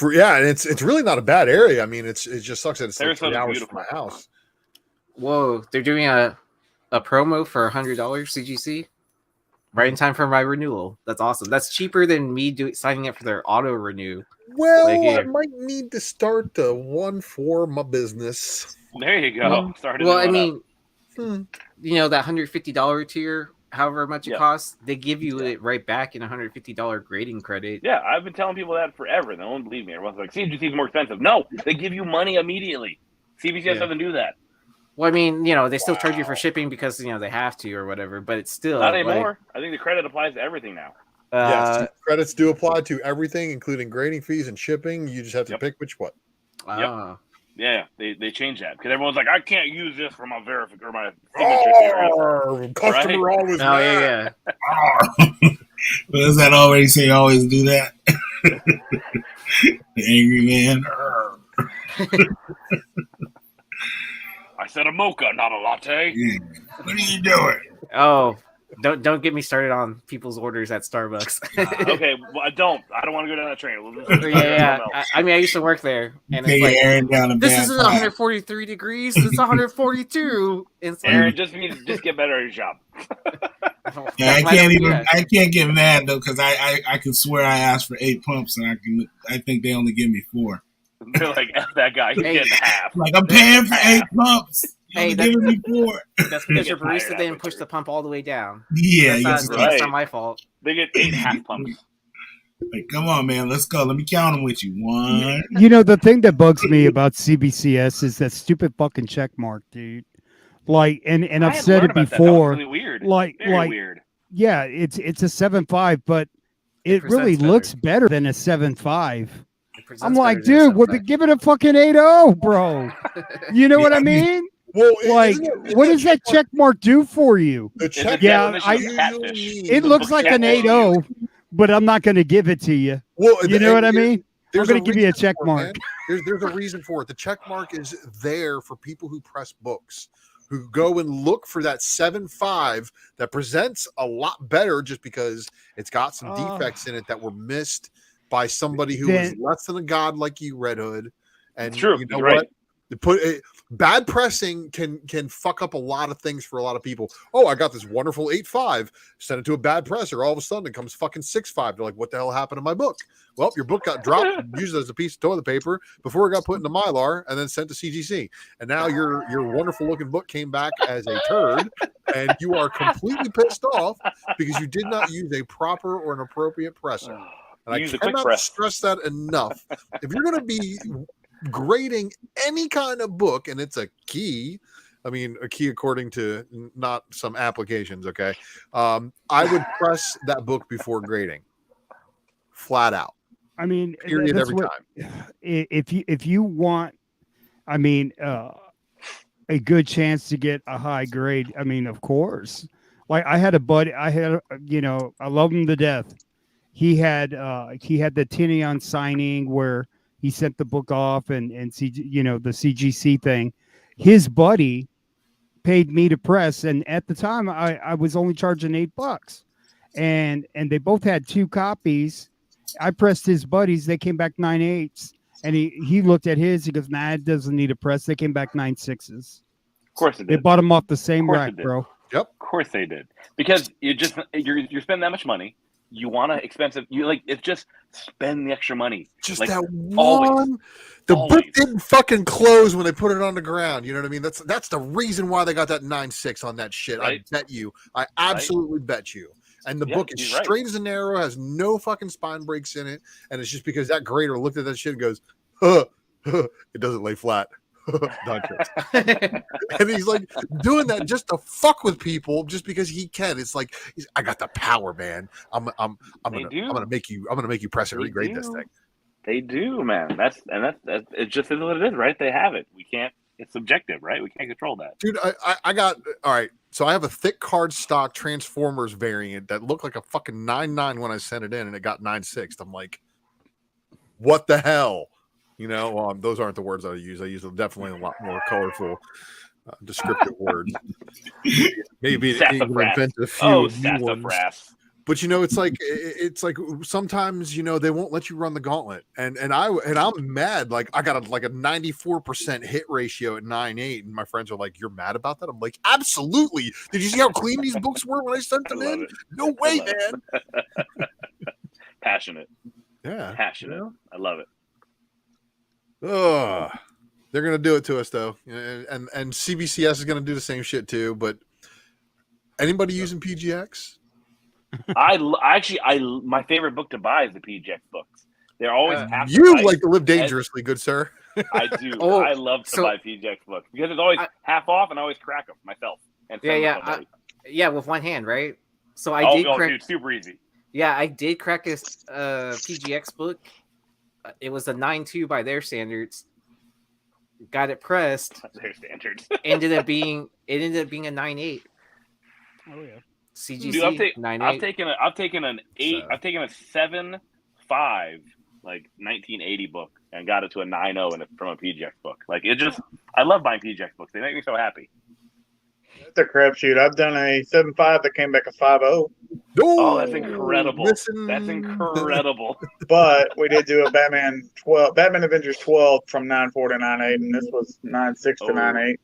And it's really not a bad area. I mean, it just sucks that it's like 3 Sarasota's hours beautiful. from my house. Whoa, they're doing a promo for $100 CGC right in time for my renewal. That's awesome. That's cheaper than me signing up for their auto renew. Well, Like, yeah. I might need to start the one for my business. There you go. Started. Well, I mean, Hmm. you know, that $150 tier, however much it Yeah. costs, they give you it right back in $150 grading credit. Yeah, I've been telling people that forever. They won't believe me. Everyone's like, CGC is more expensive. No, they give you money immediately. CBCS Yeah. doesn't do that. Well, I mean, you know, they still charge you for shipping because, you know, they have to or whatever, but it's still Not anymore. I think the credit applies to everything now. Yes, credits do apply to everything, including grading fees and shipping. You just have to Yep. pick which one. Yeah, they changed that because everyone's like, I can't use this for my verification or my signature series. Customer Right? always Oh, mad. yeah. But does that already say always do that? The angry man. I said a mocha, not a latte. Yeah. What are you doing? Oh, don't get me started on people's orders at Starbucks. Okay, well, I don't want to go down that train. Yeah. I mean, I used to work there, and Okay, it's like, Aaron down a this bad isn't path. 143 degrees. It's 142. It's like, Aaron, just get better at your job. Yeah, I can't get mad though because I can swear I asked for 8 pumps and I think they only give me 4. They're like, F that guy, he's getting half. Like I'm paying for 8 pumps. Hey, You're giving me 4. That's because your barista didn't push the pump all the way down. Yeah, That's right. not my fault. They get 8 half pumps. Like, come on, man, let's go. Let me count them with you. 1. You know, the thing that bugs me about CBCS is that stupid fucking check mark, dude. Like, and I I've had said learned it about that. That before. was really weird. Very weird. Yeah, it's a 7.5, but it really presents looks better than a 7.5. It presents I'm like, better than dude, well, something. give it a fucking 8.0, bro. You know what I mean? Well, Like, what does that check mark do for you? The check Yeah, definition I- of catfish. It looks like an 8.0, but I'm not going to give it to you. Well, You know what I mean? I'm There's going to give you a reason check for it, mark. man. There's a reason for it. The check mark is there for people who press books, who go and look for that 7.5 that presents a lot better just because it's got some defects in it that were missed by somebody who is less than a god like you, Red Hood. And It's true. you know He's right. what? Bad pressing can fuck up a lot of things for a lot of people. Oh, I got this wonderful 8.5, sent it to a bad presser. All of a sudden, it comes fucking 6.5. They're like, "What the hell happened to my book?" Well, your book got dropped, used as a piece of toilet paper before it got put into Mylar, and then sent to CGC. And now your wonderful looking book came back as a turd, and you are completely pissed off because you did not use a proper or an appropriate presser. And Use I a quick cannot press. stress that enough. If you're going to be grading any kind of book, and it's a key, I mean, a key according to not some applications, okay? I would press that book before grading, flat out. I mean, Period that's every what, time. If you want, I mean, a good chance to get a high grade, I mean, of course. Like I had a buddy, I love him to death. He had the Tinion signing where he sent the book off and the CGC thing. His buddy paid me to press, and at the time I was only charging $8, and they both had 2 copies. I pressed his buddies; they came back 9.8s, and he looked at his. He goes, "Nah, it doesn't need a press." They came back 9.6s. Of course it They did. bought them off the same Of course rack, it did. bro. Yep. Of course they did. Because you're spending that much money. You want an expensive. You like it's just spend the extra money. Just like, that always. one. The book Always. didn't fucking close when they put it on the ground. You know what I mean? That's the reason why they got that 9.6 on that shit. Right. I bet you. I absolutely bet you. And the book is he's right. straight as an arrow, has no fucking spine breaks in it, and it's just because that grader looked at that shit and goes, it doesn't lay flat. And he's like doing that just to fuck with people, just because he can. It's like I got the power, man. I'm gonna make you press and regrade this thing. They do, man. That's it. Just is what it is, right? They have it. We can't. It's subjective, right? We can't control that. Dude, I got all right. So I have a thick card stock Transformers variant that looked like a fucking 9.9 when I sent it in, and it got 9.6. I'm like, what the hell? You know, those aren't the words I use. I use definitely a lot more colorful, descriptive words. Maybe even invent a few new ones. Sassafras. But you know, it's like sometimes they won't let you run the gauntlet, and I'm mad. Like I got a 94% hit ratio at 9.8, and my friends are like, "You're mad about that?" I'm like, "Absolutely! Did you see how clean these books were when I sent them in? No way, man!" Passionate. Yeah, passionate. I love it. Oh, they're gonna do it to us though, and CBCS is gonna do the same shit too. But anybody using PGX? My favorite book to buy is the PGX books. They're always half. You like to live dangerously, good sir. I do. I love to buy PGX books because it's always half off, and I always crack them myself. And with one hand, right? So I did crack. Dude, super easy. Yeah, I did crack this PGX book. It was a 9.2 by their standards. Got it pressed. Their standards. ended up being a 9.8. Oh yeah. CGC. Dude, 9.8. I've taken an 8. I've taken a 7.5 like 1980 book and got it to a 9.0 from a PGX book. Like it just, I love buying PGX books. They make me so happy. That's a crapshoot. I've done a 7.5 that came back a 5.0. Oh, that's incredible. That's incredible. But we did do a Batman Avengers 12 from 9.4 to 9.8, and this was 9.6 to 9.8.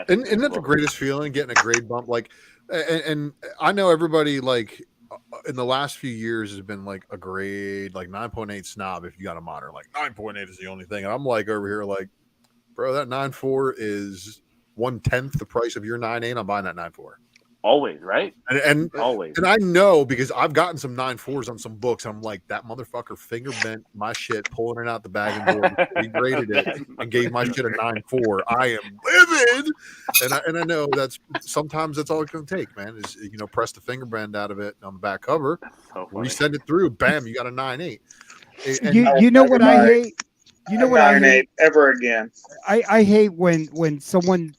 Isn't that the greatest feeling, getting a grade bump? Like, and I know everybody like in the last few years has been like a grade like 9.8 snob if you got a modern. Like 9.8 is the only thing, and I'm like over here like, bro, that 9.4 is 1/10 the price of your 9.8. I'm buying that 9.4. Always, right? And always. And I know because I've gotten some 9.4s on some books. And I'm like, that motherfucker finger bent my shit, pulling it out the bag and board, regraded it, and gave my shit a 9.4. I am livid, and I know that's sometimes that's all it's going to take, man. Is press the finger bend out of it on the back cover, resend it through, bam, you got a 9.8. You know what I hate? You know what I hate ever again. I hate when someone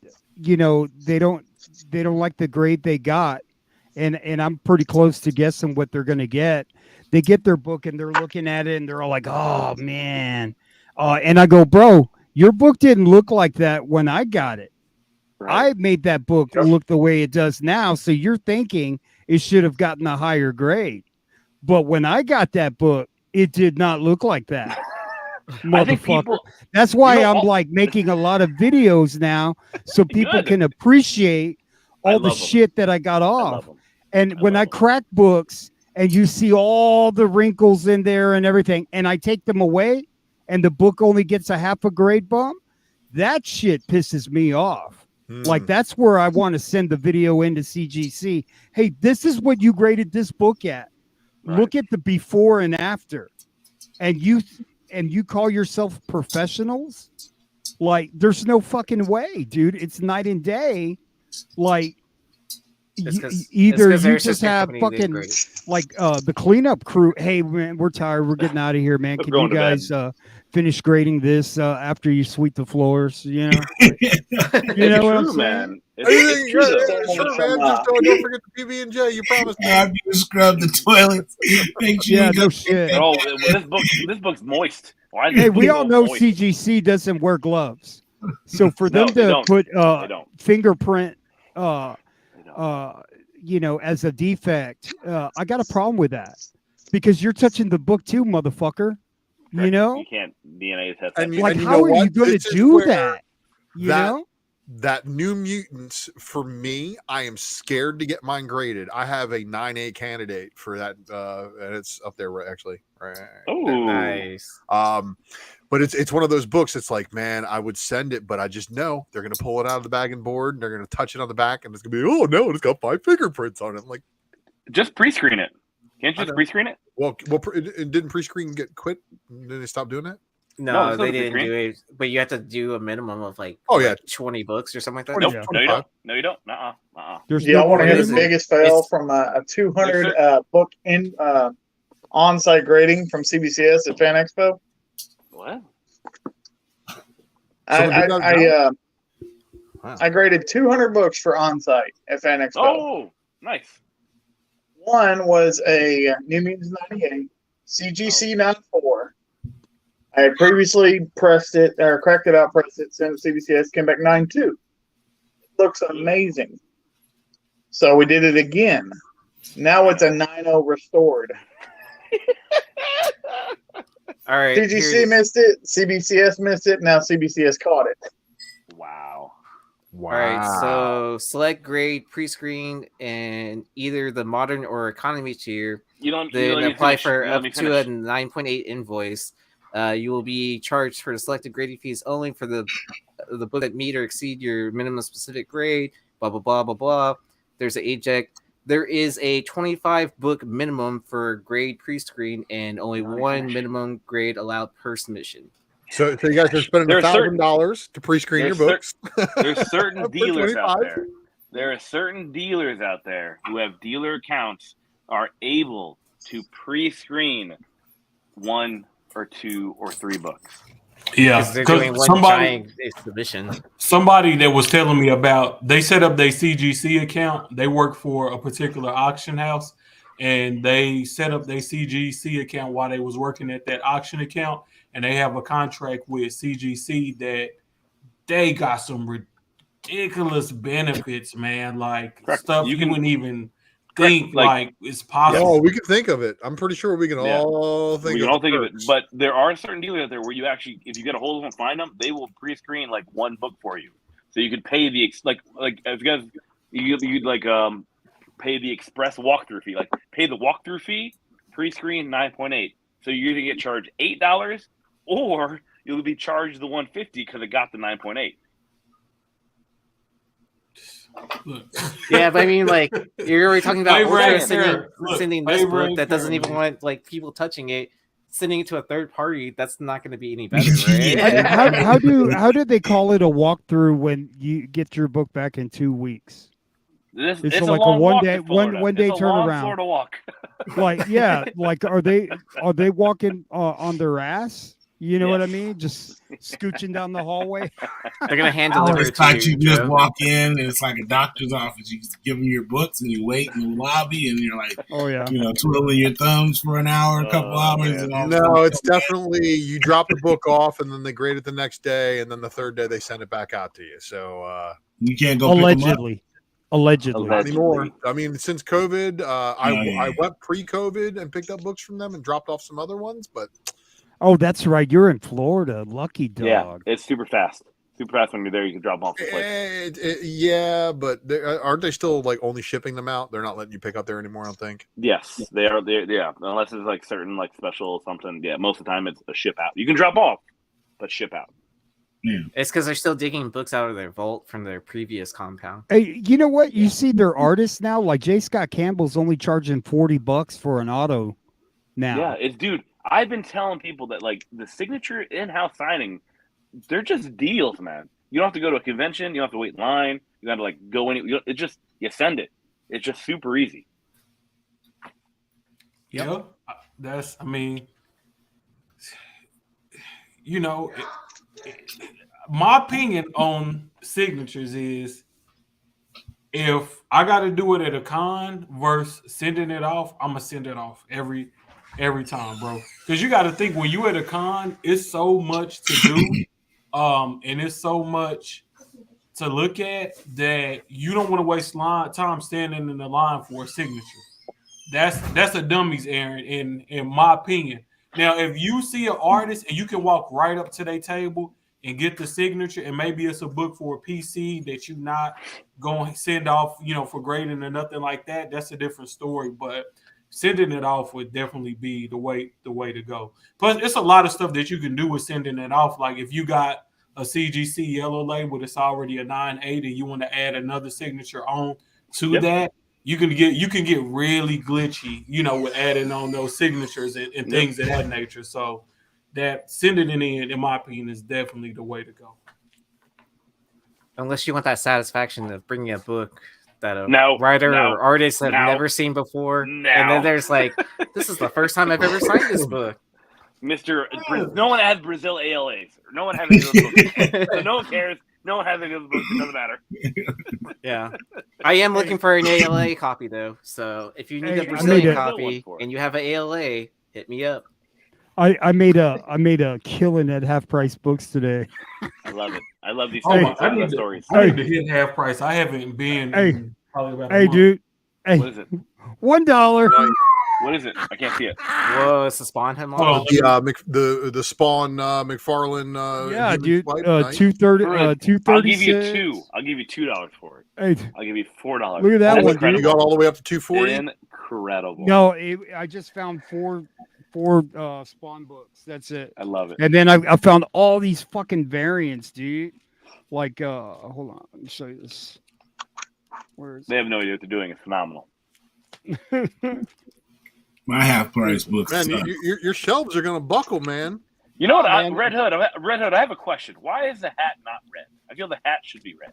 they don't like the grade they got, and I'm pretty close to guessing what they're going to get. They get their book and they're looking at it and they're all like, "Oh man," and I go, "Bro, your book didn't look like that when I got it. Right. I made that book look the way it does now, so you're thinking it should have gotten a higher grade, but when I got that book, it did not look like that." Motherfucker. That's why I'm like making a lot of videos now so people can appreciate all the shit that I got off. And when I crack books and you see all the wrinkles in there and everything, and I take them away and the book only gets a half a grade bump, that shit pisses me off. Like that's where I want to send the video into CGC. Hey, this is what you graded this book at. Right. Look at the before and after. And you call yourself professionals? Like, there's no fucking way, dude. It's night and day. Like, either you just have fucking like the cleanup crew. Hey, man, we're tired. We're getting out of here, man. Can you guys finish grading this after you sweep the floors? You know, you know what I'm saying, man. It's true, man. Just don't forget the PB&J. You promised. After you scrub the toilets, make sure you go. No shit. Oh, this book's moist. Hey, we all know moist? CGC doesn't wear gloves, so for them to put fingerprint, as a defect, I got a problem with that because you're touching the book too, motherfucker. Right. You know, you can't DNA test. Like, how are you going to do that? You know. That New Mutants, for me, I am scared to get mine graded. I have a 9.8 candidate for that, and it's up there actually. Right. Oh, nice. But it's one of those books. It's like, man, I would send it, but I just know they're going to pull it out of the bag and board, and they're going to touch it on the back, and it's going to be, oh no, it's got 5 fingerprints on it. I'm like, just pre-screen it. Can't you just pre-screen it? Well, it didn't pre-screen get quit? Did they stop doing that? No, they didn't do it. But you have to do a minimum of 20 books or something like that. Nope. No, you don't. No, you don't. Y'all want to hear the biggest fail from a 200 book in on-site grading from CBCS at Fan Expo? What? I graded 200 books for on-site at Fan Expo. Oh, nice. One was a New Mutants 98, CGC 94. I had previously pressed it or cracked it out, pressed it, sent it to CBCS, came back 9.2. Looks amazing. So we did it again. Now it's a 9.0 restored. All right. CGC missed it. CBCS missed it. Now CBCS caught it. Wow. All right. So select grade pre-screen in either the modern or economy tier. Then apply for up to a 9.8 invoice. You will be charged for the selected grading fees only for the book that meet or exceed your minimum specific grade. Blah blah blah blah blah. There's an eject. There is a 25 book minimum for grade pre-screen and only one minimum grade allowed per submission. So you guys are spending $1,000 to pre-screen your books. There's certain dealers out there. There are certain dealers out there who have dealer accounts are able to pre-screen 1 or 2 or 3 books. Yeah, they're doing one giant exhibition. Somebody that was telling me about, they set up their CGC account. They work for a particular auction house, and they set up their CGC account while they was working at that auction account, and they have a contract with CGC that they got some ridiculous benefits, man. Like Correct. stuff You you can- wouldn't even correct, think like- like it's possible. Oh, we can think of it. I'm pretty sure we can Yeah. all think We of can all the think of it, perks. but there are certain dealers out there where you actually, if you get a hold of them, find them, they will pre-screen like one book for you, so you could pay the like if you guys you'd like pay the express walkthrough fee, like pay the walkthrough fee, pre-screen 9.8. So you're gonna get charged $8, or you'll be charged the $150 because it got the 9.8. Look. Yeah, but I mean, like, you're already talking about Favor Ultra ain't fair. Look, sending this favor book ain't that doesn't fair, even man. want like people touching it, sending it to a third party. That's not going to be any better, right? Yeah. How do they call it a walkthrough when you get your book back in 2 weeks? It's It's a like a long one walk day- to Florida. one day It's a long turnaround. Florida walk. Like, yeah, like are they walking on their ass? You know what I Yes. mean? Just scooching down the hallway. They're going to hand deliver It's it to like you just Joe. walk in and it's like a doctor's office. You just give them your books and you wait in the lobby and you're like, Oh yeah. twiddling your thumbs for an hour, a couple Oh, hours. man. And all No, it's definitely you drop the book off and then they grade it the next day, and then the third day they send it back out to you. So you can't go pick 'em up. Allegedly. not anymore. I mean, since COVID, I yeah. went pre-COVID and picked up books from them and dropped off some other ones, but Oh, that's right. You're in Florida. Lucky dog. Yeah, it's super fast. Super fast when you're there. You can drop them off the place. yeah, but aren't they still like only shipping them out? They're not letting you pick up there anymore, I don't think. Yes, they are. Yeah, unless it's like certain like special something. Yeah, most of the time it's a ship out. You can drop off, but ship out. It's because they're still digging books out of their vault from their previous compound. Hey, you know what? You see their artists now, like J. Scott Campbell's only charging $40 for an auto now. Yeah, it's dude. I've been telling people that like the signature in-house signing, they're just deals, man. You don't have to go to a convention. You don't have to wait in line. You got to like go in. It just you send it. It's just super easy. Yeah, that's. I mean, my opinion on signatures is if I got to do it at a con versus sending it off, I'm gonna send it off every time, bro. Because you got to think when you at a con, it's so much to do, and it's so much to look at that you don't want to waste time standing in the line for a signature. That's a dummy's errand, in my opinion. Now, if you see an artist and you can walk right up to their table and get the signature, and maybe it's a book for a PC that you're not going to send off, for grading or nothing like that, that's a different story. But sending it off would definitely be the way to go. Plus, it's a lot of stuff that you can do with sending it off. Like if you got a CGC yellow label that's already a 9.8 and you want to add another signature on to that, you can get really glitchy, with adding on those signatures and things of that nature. So that sending it in my opinion, is definitely the way to go. Unless you want that satisfaction of bringing a book that a No, writer no, or artist have no, never seen before, no. and then there's like, this is the first time I've ever signed this book. No one has Brazil ALAs. No one has any of those books. So no one cares. No one has any of those books. It doesn't matter. Yeah, I am looking for an ALA copy though. So if you need Hey, a Brazilian I copy and you have an ALA, hit me up. I made a killing at Half Price Books today. I love it. I love these Oh my, stories. I need to hit half price. I haven't been in probably about a month. Dude. Hey, What is it? $1. What is it? I can't see it. Whoa, it's the Spawn Head Well, The Spawn McFarlane. Yeah, Human dude. Flight, nice. 230. I'll 236. give you two. I'll give you $2 for it. Hey, I'll give you $4. look at that That's one, incredible. You got all the way up to 240. Incredible. no, I just found four Spawn books. That's it. I love it. And then I found all these fucking variants, dude. Like, hold on, let me show you this. Where is They have no idea what they're doing. It's phenomenal. My half price books. Man, your shelves are gonna buckle, man. You know what, man. Red Hood? I have a question. Why is the hat not red? I feel the hat should be red.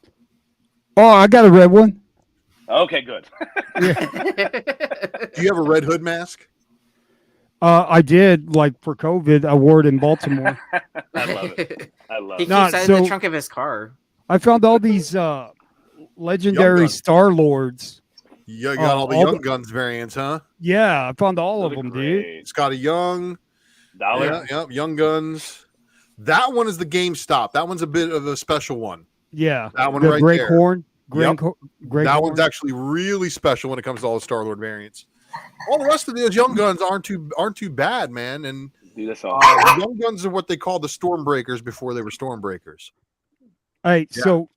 Oh, I got a red one. Okay, good. Do you have a Red Hood mask? I did, like, for COVID. I wore it in Baltimore. I love it. I love He it. keeps that in the trunk of his car. I found all these legendary Young Gun. Star Lords You got all the Young Guns variants, huh? Yeah, I found all Those of are them, dude. great. Scotty Young. Dollar. Yeah, Young Guns. That one is the GameStop. That one's a bit of a special one. Yeah, That one the right Greg there. Horn. Yep. Greg That Horn. one's actually really special when it comes to all the Star-Lord variants. All the rest of those Young Guns aren't too bad, man. And Dude, that's all. the Young Guns are what they called the Stormbreakers before they were Stormbreakers. All right, Yeah. so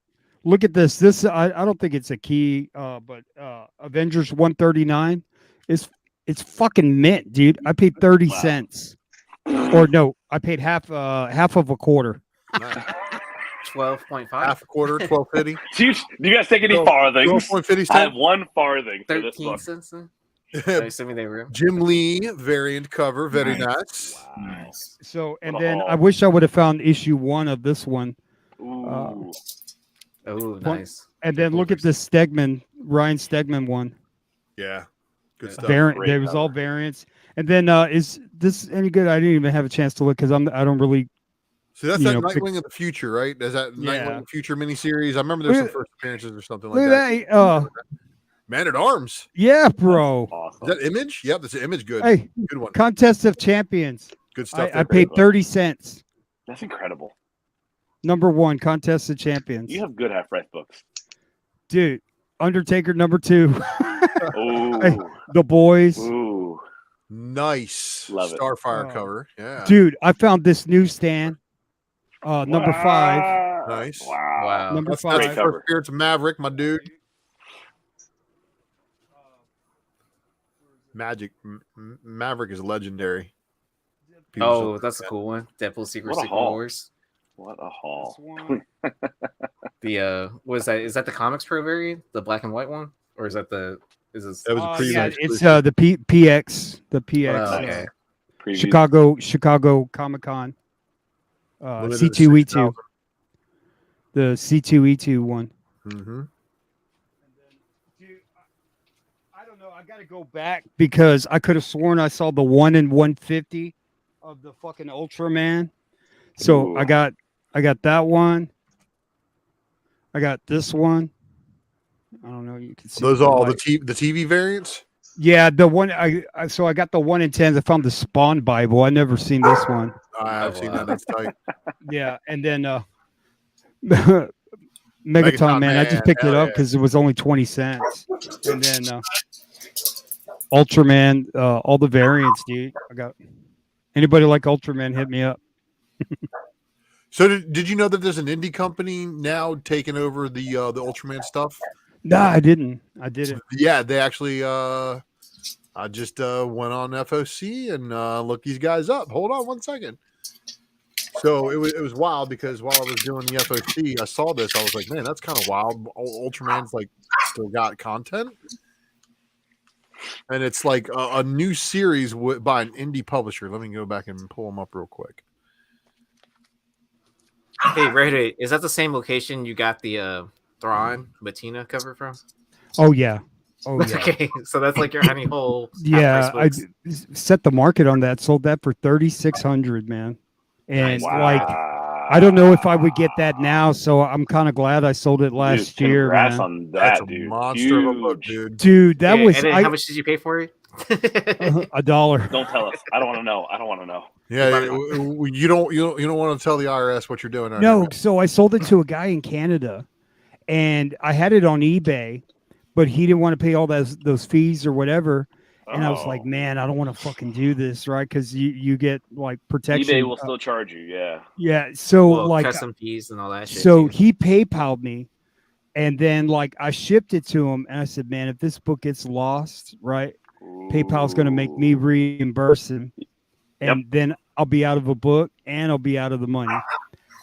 look at this. This I don't think it's a key, but Avengers 139 is it's fucking mint, dude. I paid 30 cents. Or no, I paid half of a quarter. Nice. 12.5. Half a quarter, 12.50. Do you guys take any farthings? 12.50 I have 1 farthing for this 13 book. cents. I'm assuming they were. Jim Lee variant cover, very nice. Nice. So and What a then haul. I wish I would have found issue 1 of this one. Ooh. Oh, nice. And then look at this Ryan Stegman one. Yeah, good stuff. Variant. Great There was cover. all variants. And then is this any good? I didn't even have a chance to look because I don't really. So that's you that know, Nightwing of the Future, right? Is that Yeah. Nightwing of the Future miniseries? I remember there's some Look- first appearances or something Look like at that. that. Man at Arms. Yeah, bro. Awesome. Is that Image? Yep, that's an Image. Good. Hey, Good one. Contest of Champions. Good stuff. I there. paid 30 cents. That's incredible. Number 1, Contest of Champions. You have good half-price books. Dude, Undertaker number 2. Ooh. Hey, The Boys. Ooh. Nice. Love it. Starfire Oh. cover. Yeah. Dude, I found this newsstand. Number 5. Wow. Nice. Wow. Number That's 5. great cover. First Spirits of Maverick, my dude. Maverick is legendary. People Oh, still- that's a cool one. Deadpool Secret What a Secret haul. Wars. What a haul. The what is that? Is that the Comics Pro variant, the black and white one, or is that the? Is this? That was a preview yeah, exclusive. it's the PX, the PX, Oh, okay. Previews. Chicago Comic Con, Limited C2E2, the C2E2 one. Mm-hmm. Dude, I don't know. I got to go back because I could have sworn I saw the 1 in 150 of the fucking Ultraman. So Ooh. I got that one. I got this one. I don't know. You can see Those are all the light. TV variants. Yeah, the one I got the 1 in 10s. I found the Spawn Bible. I never seen this one. I've seen that. That's tight. Yeah, and then Megaton Man. I just picked it hell up yeah. because it was only 20 cents. And then Ultraman, all the variants, dude. I got anybody like Ultraman, hit me up. So did you know that there's an indie company now taking over the Ultraman stuff? Nah, I didn't. Yeah, they actually I just went on FOC and looked these guys up. Hold on one second. So it was wild because while I was doing the FOC, I saw this. I was like, man, that's kind of wild. Ultraman's like still got content. And it's like a new series by an indie publisher. Let me go back and pull them up real quick. Hey, Ray, is that the same location you got the Thrawn Matina cover from? Oh yeah. Oh yeah. Okay, so that's like your honey hole. Yeah, I half-price books. set the market on that. Sold that for 3,600, man. And Nice. like, I don't know if I would get that now. So I'm kind of glad I sold it last Dude, year, congrats man. on that, That's a dude. monster of a book, Huge. dude. Dude, that Okay, was and then how much did you pay for it? $1. Don't tell us. I don't want to know. I don't want to know. Yeah, you don't want to tell the IRS what you're doing. No, so I sold it to a guy in Canada, and I had it on eBay, but he didn't want to pay all those fees or whatever. And I was like, Oh. man, I don't want to fucking do this, right? Because you get like protection. eBay will still charge you. Yeah. Yeah. So Well, like, custom fees and all that shit. so too. he PayPal'd me, and then like I shipped it to him, and I said, man, if this book gets lost, right, PayPal's going to make me reimburse him, and then I'll be out of a book and I'll be out of the money.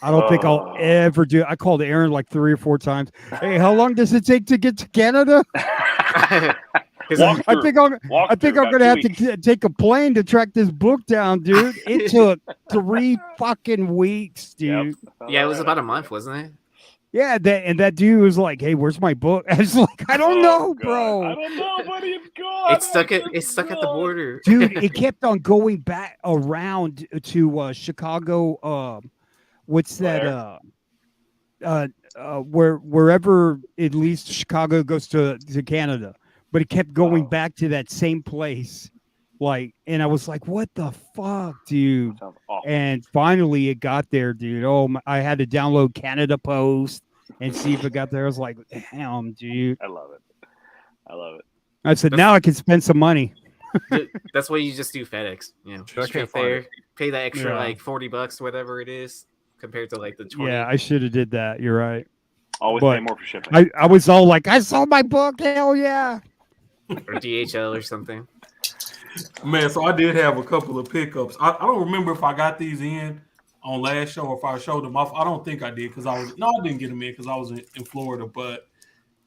I don't think I'll ever do. I called Aaron like 3 or 4 times. Hey, how long does it take to get to Canada? Walk I through. think I'm Walk going through to about have 2 to take a plane to track this book down, dude. It took 3 fucking weeks, dude. Yeah, it was about a month, wasn't it? Yeah, that dude was like, "Hey, where's my book?" I was like, "I don't know, God. bro." I don't know, buddy. It's gone. It's stuck at the border. Dude, it kept on going back around to Chicago. What's that? Wherever it leads to Chicago goes to Canada. but it kept going Wow. back to that same place. Like, and I was like, what the fuck, dude? Sounds awful. And finally it got there, dude. I had to download Canada Post and see if it got there. I was like, damn, dude. I love it. I love it. I said, now I can spend some money. That's why you just do FedEx. You know, Shit, I can't straight find there, it. pay that extra Yeah. like $40, whatever it is, compared to like the 20 Yeah, I should have did that. You're right. Always But pay more for shipping. I was all like, I sold my book. Hell yeah. or DHL or something. Man, so I did have a couple of pickups. I don't remember if I got these in on last show or if I showed them off. I don't think I did because I didn't get them in because I was in Florida. But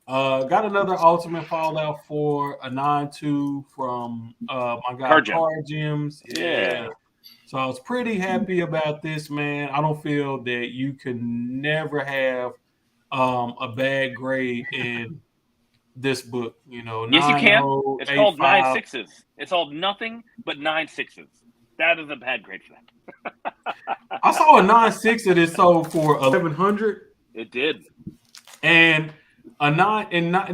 got another Ultimate Fallout for a 9.2 from my guy Card Gems. Yeah. So I was pretty happy about this, man. I don't feel that you can never have a bad grade in this book. You know, Yes, you can. 9.0, It's called 8.5. 9 6s. It's called nothing but 9 6s. That is a bad grade for that. I saw a 9.6 that is sold for $1,100, It did. and and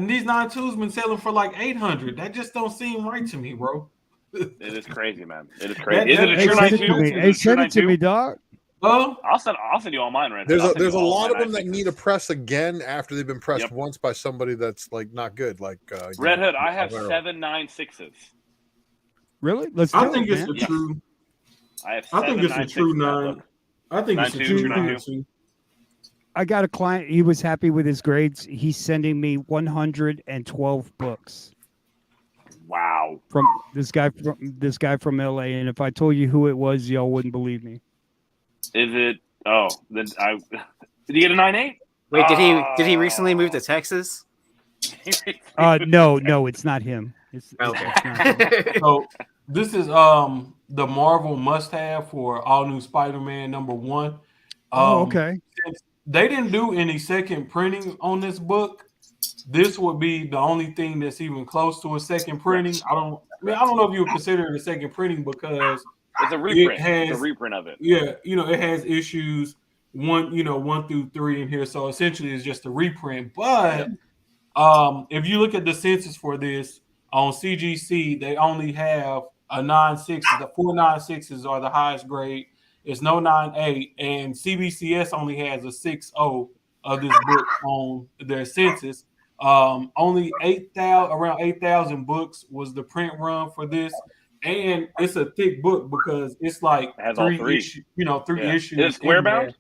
these 9.2s been selling for like $800. That just don't seem right to me, bro. It is crazy, man. It is crazy. Is That- it a Hey, true send it 9.2? to me. Hey, send it to me, dog. I'll send you all mine, Red. There's I'll a send there's you a all lot my of them that 9.6s. need a press again after they've been pressed Yep. once by somebody that's like not good. Like Red Hood, I have Alvaro. 7 9 6s. Really? Let's do I it, think it's man. a true. I have I 7 think it's 9 a true 6s in that 9. book. I think it's a 9.2, true true 9.2. I got a client. He was happy with his grades. He's sending me 112 books Wow. from this guy from LA. And if I told you who it was, y'all wouldn't believe me. Is it? Oh, then I. Did he get a 9.8? Wait, did he recently move to Texas? No, it's not him. It's not him. So this is the Marvel must-have for all new Spider-Man #1. Oh, okay. Since they didn't do any second printing on this book, this would be the only thing that's even close to a second printing. I don't know if you would consider it a second printing because It's a reprint. has- It's a reprint of it. yeah, it has issues 1 through 3 in here. So essentially it's just a reprint. But if you look at the census for this on CGC, they only have a 9.6. The 4 9.6s are the highest grade. It's no 9.8, and CBCS only has a 6.0 of this book on their census. Only around 8,000 books was the print run for this, and it's a thick book because it's like It has all 3. issues. 3 Yeah. issues. Is it square in there.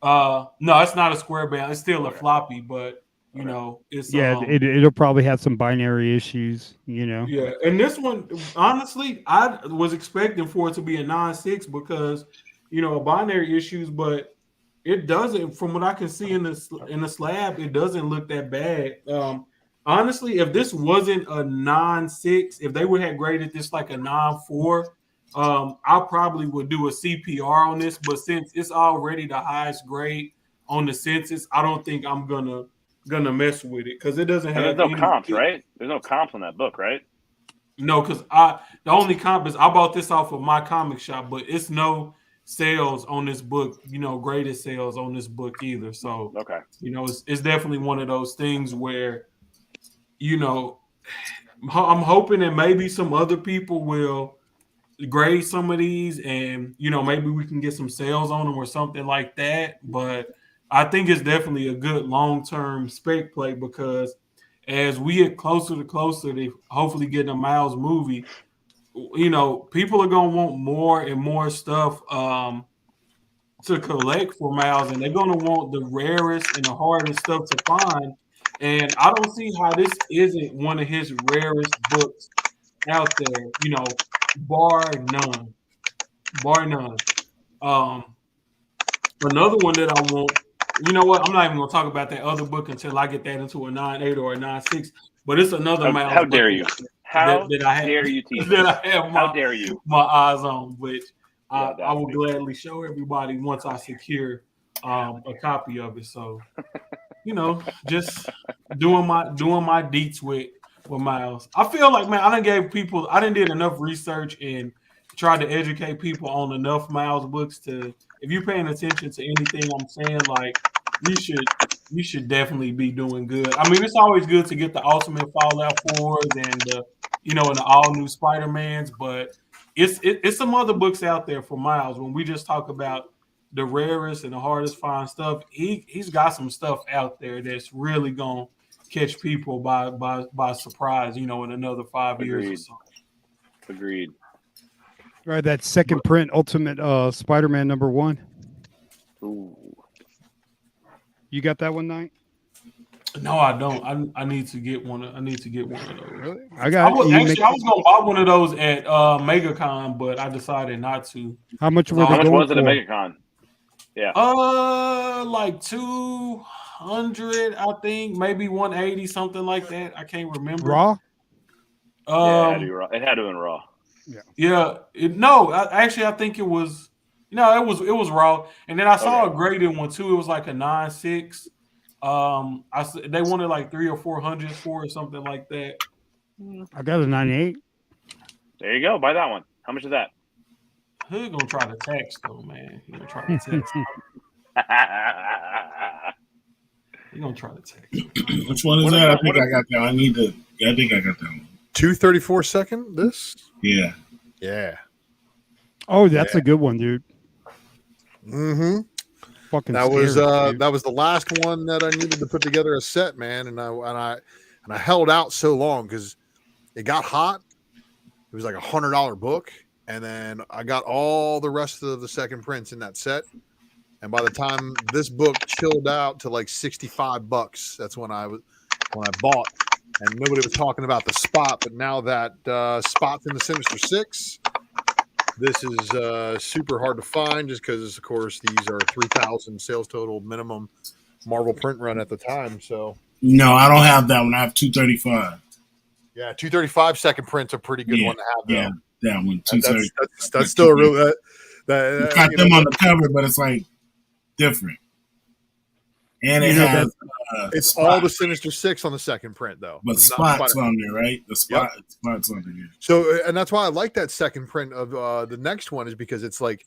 bound? No, it's not a square bound. It's still a floppy, but it's It'll probably have some binary issues. Yeah, and this one, honestly, I was expecting for it to be a 9.6 because binary issues, but it doesn't. From what I can see in the slab, it doesn't look that bad. Honestly, if this wasn't a 9.6, if they would have graded this like a 9.4, I probably would do a CPR on this. But since it's already the highest grade on the census, I don't think I'm gonna mess with it because it doesn't have. There's no comps, right? There's no comps on that book, right? No, because the only comp is I bought this off of my comic shop, but it's no sales on this book, graded sales on this book either. So Okay. it's definitely one of those things where, I'm hoping that maybe some other people will grade some of these and maybe we can get some sales on them or something like that. But I think it's definitely a good long-term spec play because as we get closer to hopefully getting a Miles movie, people are gonna want more and more stuff to collect for Miles, and they're gonna want the rarest and the hardest stuff to find. And I don't see how this isn't one of his rarest books out there, bar none. Another one that I want. You know what? I'm not even gonna talk about that other book until I get that into a 9.8 or a 9.6. But it's another Miles. How dare you? How that I have, dare you tease that us? I have How dare you? my eyes on, which Yeah, I will gladly show everybody once I secure a copy of it. So, just doing my deets with Miles. I feel like, man, I didn't did enough research and tried to educate people on enough Miles books to, if you're paying attention to anything I'm saying, like you should you should definitely be doing good. I mean, it's always good to get the Ultimate Fallout 4s and the, and the all new Spider-Mans, but it's some other books out there for Miles. When we just talk about the rarest and the hardest find stuff, he's got some stuff out there that's really gonna catch people by surprise, in another 5 years or so. Agreed. Right, that second print Ultimate Spider-Man #1. Ooh. You got that one, Knight? No, I don't. I need to get one. I need to get one of those. Really? I was gonna buy one of those at MegaCon, but I decided not to. How much were How they much going was it for? at MegaCon? Yeah. Like 200, I think, maybe 180, something like that. I can't remember. Raw? Yeah, it had to be raw. It had to have been raw. Yeah. I think it was. No, it was raw. And then I saw a graded one too. It was like a 9.6. They wanted like 300 or 400 for it, something like that. I got a 9.8. There you go. Buy that one. How much is that? Hood gonna try to text though, man. He gonna try to text. He gonna try to text. Which one is that? I think I got that. I think I got that one. 234 second. This. Yeah. Yeah. Oh, that's a good one, dude. Mm-hmm. Fucking that scary, was dude. that was the last one that I needed to put together a set, man, and I held out so long because it got hot. It was like $100 book, and then I got all the rest of the second prints in that set. And by the time this book chilled out to like $65, that's when I bought. And nobody was talking about the spot, but now that spot's in the Sinister Six, this is super hard to find just because, of course, these are 3,000 sales total minimum Marvel print run at the time. So no, I don't have that one. I have 235. Yeah, 235 second print's a pretty good one to have. Though. Yeah, that one. 230. That's still a real. It's got them on the cover, but it's like different. And it has. It's all the Sinister Six on the second print, though. But spots on there, right? The spots on there. So, and that's why I like that second print of the next one, is because it's like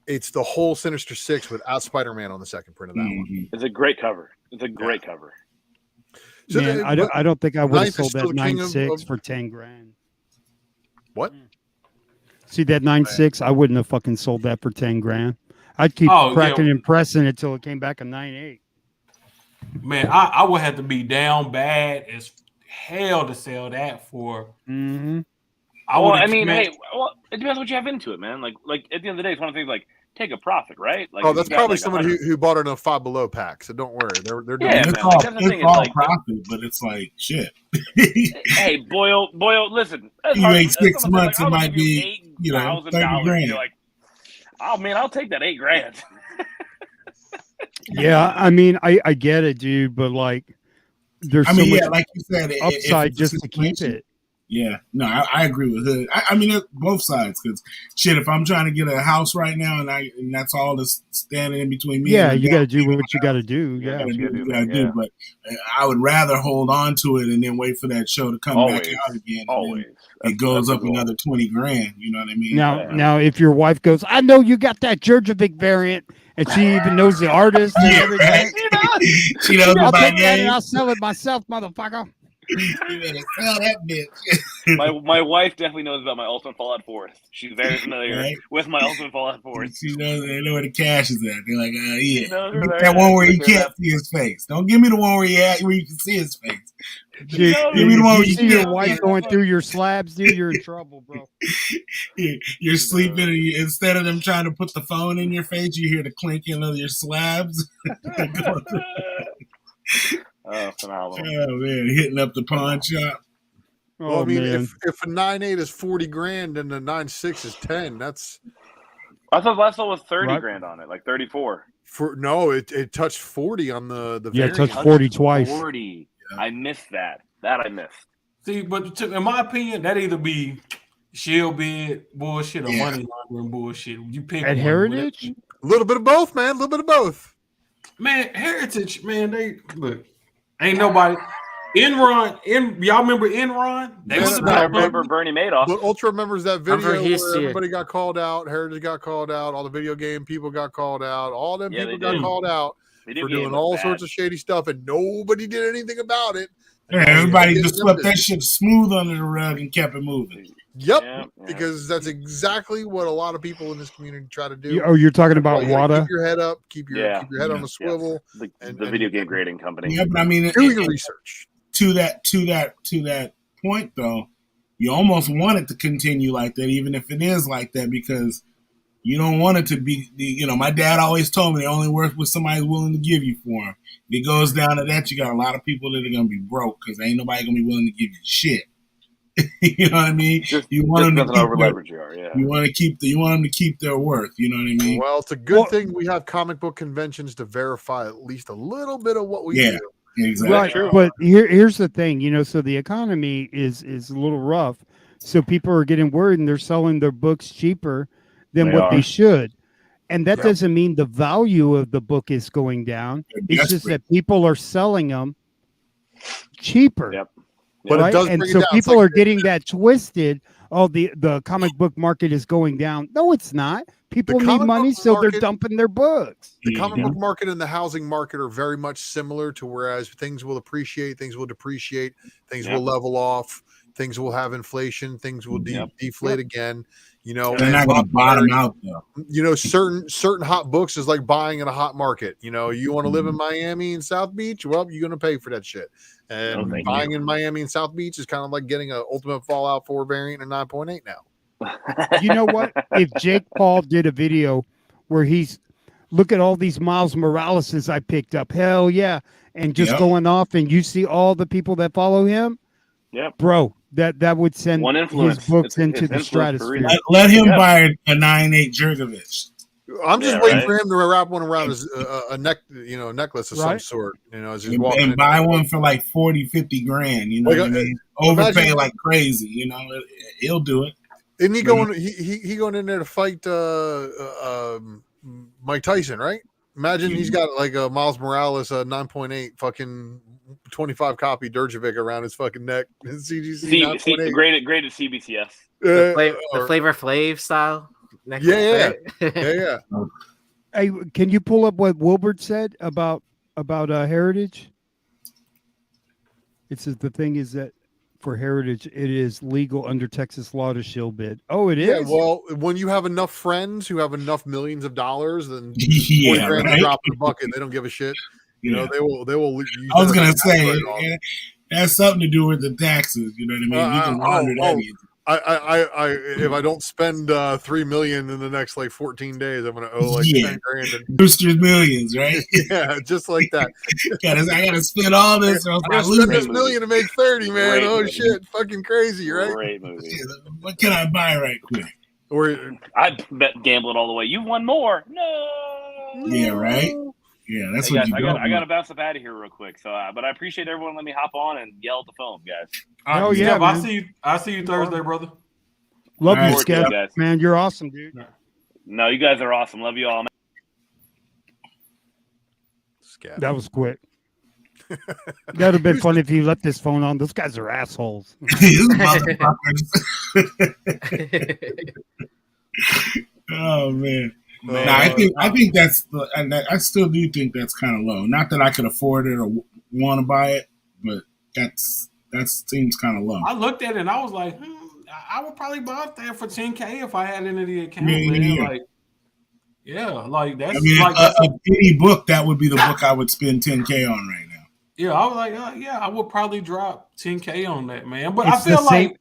it's the whole Sinister Six without Spider-Man on the second print of that one. It's a great cover. It's a great cover. So man, I don't think I would have sold that 9.6 for 10 grand. What? See that 9.6? I wouldn't have fucking sold that for 10 grand. I'd keep cracking and pressing until it came back a 9.8. Man, I would have to be down bad as hell to sell that for. Mm-hmm. Hey, it depends what you have into it, man. Like at the end of the day, it's one of the things like take a profit, right? Like, that's probably somebody who bought it in a Five Below pack. So don't worry, they're doing it. It's all profit, but it's like shit. Hey, Boyle, listen. You make 6 months, it might be $30 grand. You're like, oh man, I'll take that $8 grand. Yeah, I mean, I get it, dude, but like, there's so much like you said, upside just to keep it. Yeah, no, I agree with Hood. I mean, both sides, because shit, if I'm trying to get a house right now and that's all that's standing in between me, you got to do what you got to do. Yeah, you got to do. But I would rather hold on to it and then wait for that show to come back out again. Always, it goes up another 20 grand. You know what I mean? Now, if your wife goes, I know you got that Georgievic variant, and she even knows the artist and everything. Right? She knows I'll about take that and I'll sell it myself, motherfucker. You better sell that bitch. my wife definitely knows about my Ultimate Fallout 4. She's very familiar with my Ultimate Fallout 4. She knows, they know where the cash is at. They're like, yeah. Get that one where you can't see his face. Don't give me the one where you can see his face. Dude, give me the one where you see your wife going through your slabs, dude. You're in trouble, bro. You're sleeping, and instead of them trying to put the phone in your face, you hear the clinking of your slabs. Oh, phenomenal. Oh, man, hitting up the pawn shop. Well, I mean, if a 9.8 is 40 grand and the 9.6 is 10, that's. I thought last one was 30 grand on it, like 34. It touched 40 on the it touched 40 twice. 40. Yeah. I missed that. I missed. See, but in my opinion, that either be shield bid bullshit or money laundering bullshit. You pick at Heritage. A little bit of both, man. A little bit of both. Man, Heritage, man. They look. Ain't nobody. Enron, y'all remember Enron? I remember Bernie Madoff. But Ultra remembers that video where everybody got called out. Heritage got called out. All the video game people got called out. All them people got called out Video for game doing was all bad. sorts of shady stuff, and nobody did anything about it. Yeah, everybody just swept that shit smooth under the rug and kept it moving. Yep, because that's exactly what a lot of people in this community try to do. Oh, you're talking about You gotta WADA? keep your head up, keep your head on a swivel. The and video game grading company. Yeah, but I mean, do your research. To that point, though, you almost want it to continue like that, even if it is like that, because you don't want it to be. My dad always told me they only work with somebody's willing to give you for them. If it goes down to that, you got a lot of people that are gonna be broke because ain't nobody gonna be willing to give you shit. You know what I mean? You want them to keep leverage you are, yeah. You want them to keep their worth. You know what I mean? Well, it's a good thing we have comic book conventions to verify at least a little bit of what we do. Exactly. Right, but here's the thing, so the economy is a little rough, so people are getting worried and they're selling their books cheaper than they should, and that doesn't mean the value of the book is going down. It's just that people are selling them cheaper. Yep. But right? it does And bring it so down. people are getting that twisted. Oh, the comic book market is going down. No, it's not. People need money, so they're dumping their books. The comic book market and the housing market are very much similar to whereas things will appreciate, things will depreciate, things will level off, things will have inflation, things will deflate again. They're not going to bottom out though. Certain hot books is like buying in a hot market. You want to live in Miami and South Beach? Well, you're going to pay for that shit. And buying in Miami and South Beach is kind of like getting a Ultimate Fallout 4 variant in 9.8 now. You know what? If Jake Paul did a video where he's look at all these Miles Moraleses I picked up, hell yeah, and just going off, and you see all the people that follow him, bro, that would send his books into the stratosphere. Let him buy a 9.8 Jurgovich. I'm just waiting for him to wrap one around his a necklace of some sort. As he's walking and buy one for like 40-50 grand. You know what I mean? Overpay like crazy. He'll do it. Isn't he going? He going in there to fight Mike Tyson, right? Imagine he's got like a Miles Morales 9.8 fucking 25 copy Dirjevic around his fucking neck. His CGC graded CBCS. The Flavor Flav style. Yeah. Hey, can you pull up what Wilbert said about heritage? It says the thing is that for heritage, it is legal under Texas law to shill bid. Oh, it is? Yeah, well, when you have enough friends who have enough millions of dollars, then 40 grand to drop in the bucket, they don't give a shit. They will. I was gonna say that's something to do with the taxes. You know what I mean? You can launder that. If I don't spend $3 million in the next like 14 days, I'm gonna owe like 10 grand. Brewster's Millions, right? Yeah, just like that. I gotta spend all this. I gotta spend this $1 million to make 30, man. Great shit, fucking crazy, right? Great movie. What can I buy right quick? Or I bet gamble it all the way. You won more. No. Yeah, right. Yeah, that's hey what guys, you I got to bounce up out of here real quick. So, but I appreciate everyone letting me hop on and yell at the phone, guys. Oh yeah, I see you Thursday, brother. Love you, Skev. Man, you're awesome, dude. No, you guys are awesome. Love you all, man. That was quick. That'd have been fun if you left this phone on. Those guys are assholes. Oh man. I think that's I still do think that's kind of low. Not that I could afford it or want to buy it, but that seems kind of low. I looked at it and I was like, I would probably buy it there for $10K if I had it in the account. Like that's a penny book. That would be the book I would spend $10K on right now. Yeah, I was like, I would probably drop $10K on that, man. But I feel like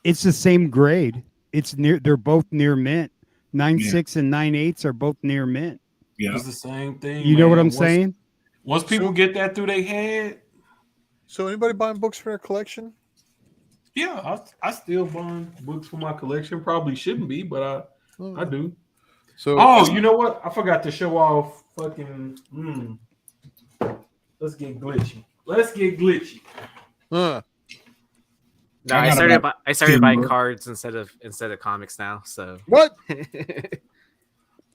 it's the same grade. It's near. They're both near mint. 9.6 and 9.8 are both near mint. Yeah, it's the same thing. You know what I'm saying? Once people get that through their head. So anybody buying books for their collection? Yeah, I still buying books for my collection. Probably shouldn't be, but I do. So you know what? I forgot to show off fucking. Let's get glitchy. No, I started buying cards instead of comics now. So what?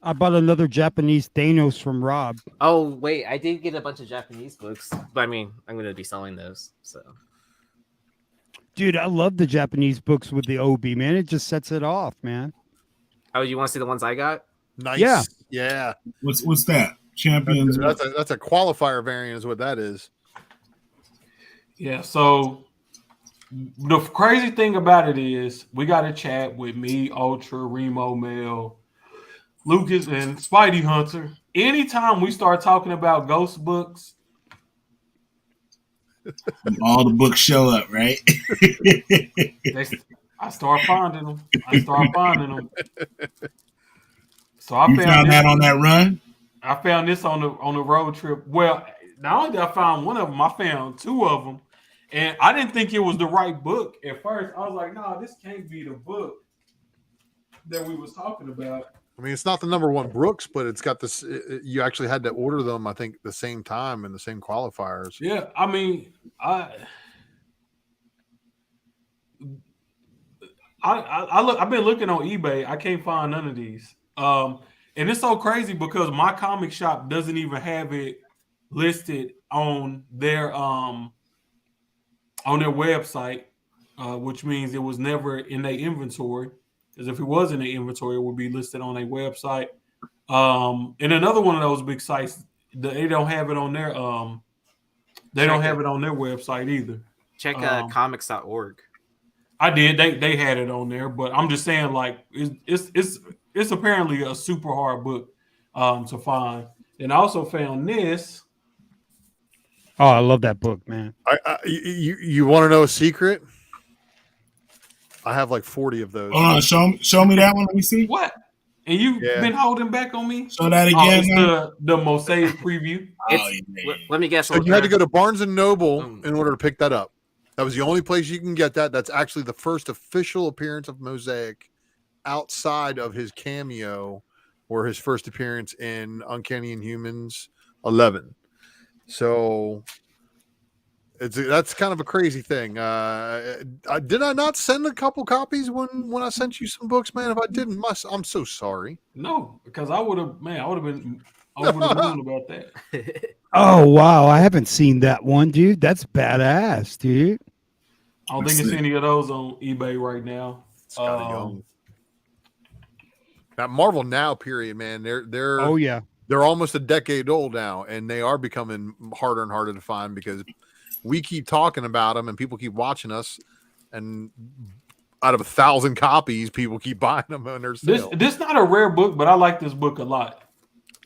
I bought another Japanese Thanos from Rob. Oh wait, I did get a bunch of Japanese books, but I mean, I'm going to be selling those. So, dude, I love the Japanese books with the OB, man. It just sets it off, man. Oh, you want to see the ones I got? Nice. Yeah. What's that? Champions. That's a qualifier variant, is what that is. Yeah. So the crazy thing about it is we got a chat with me, Ultra, Remo, Mel, Lucas, and Spidey Hunter. Anytime we start talking about ghost books, All the books show up, right? I start finding them. So I You found that on that run? I found this on the road trip. Well, not only did I find one of them, I found two of them. And I didn't think it was the right book at first. I was like, no, this can't be the book that we was talking about. I mean, it's not the number one Brooks, but it's got this. You actually had to order them, I think, the same time and the same qualifiers. Yeah, I mean, I've been looking on eBay. I can't find none of these. And it's so crazy because my comic shop doesn't even have it listed on their website, which means it was never in their inventory. Because if it was in the inventory, it would be listed on their website. And another one of those big sites, they don't have it on their have it on their website either. Check comics.org. I did. They had it on there, but I'm just saying, like, it's apparently a super hard book to find. And I also found this. Oh, I love that book, man. You want to know a secret? I have like 40 of those. Show me that one. Let me see. What? And you've been holding back on me? Show that again. It's the Mosaic preview. Let me guess. So you had to go to Barnes and Noble in order to pick that up. That was the only place you can get that. That's actually the first official appearance of Mosaic outside of his cameo or his first appearance in Uncanny Inhumans 11. So that's kind of a crazy thing. Did I not send a couple copies when I sent you some books, man? If I didn't, I'm so sorry. No, because I would have been over the moon about that. Oh wow, I haven't seen that one, dude. That's badass, dude. I don't think it's any of those on eBay right now. That Marvel Now period, man. They're oh yeah. They're almost a decade old now, and they are becoming harder and harder to find because we keep talking about them and people keep watching us, and out of 1,000 copies, people keep buying them on their sale. This is not a rare book, but I like this book a lot.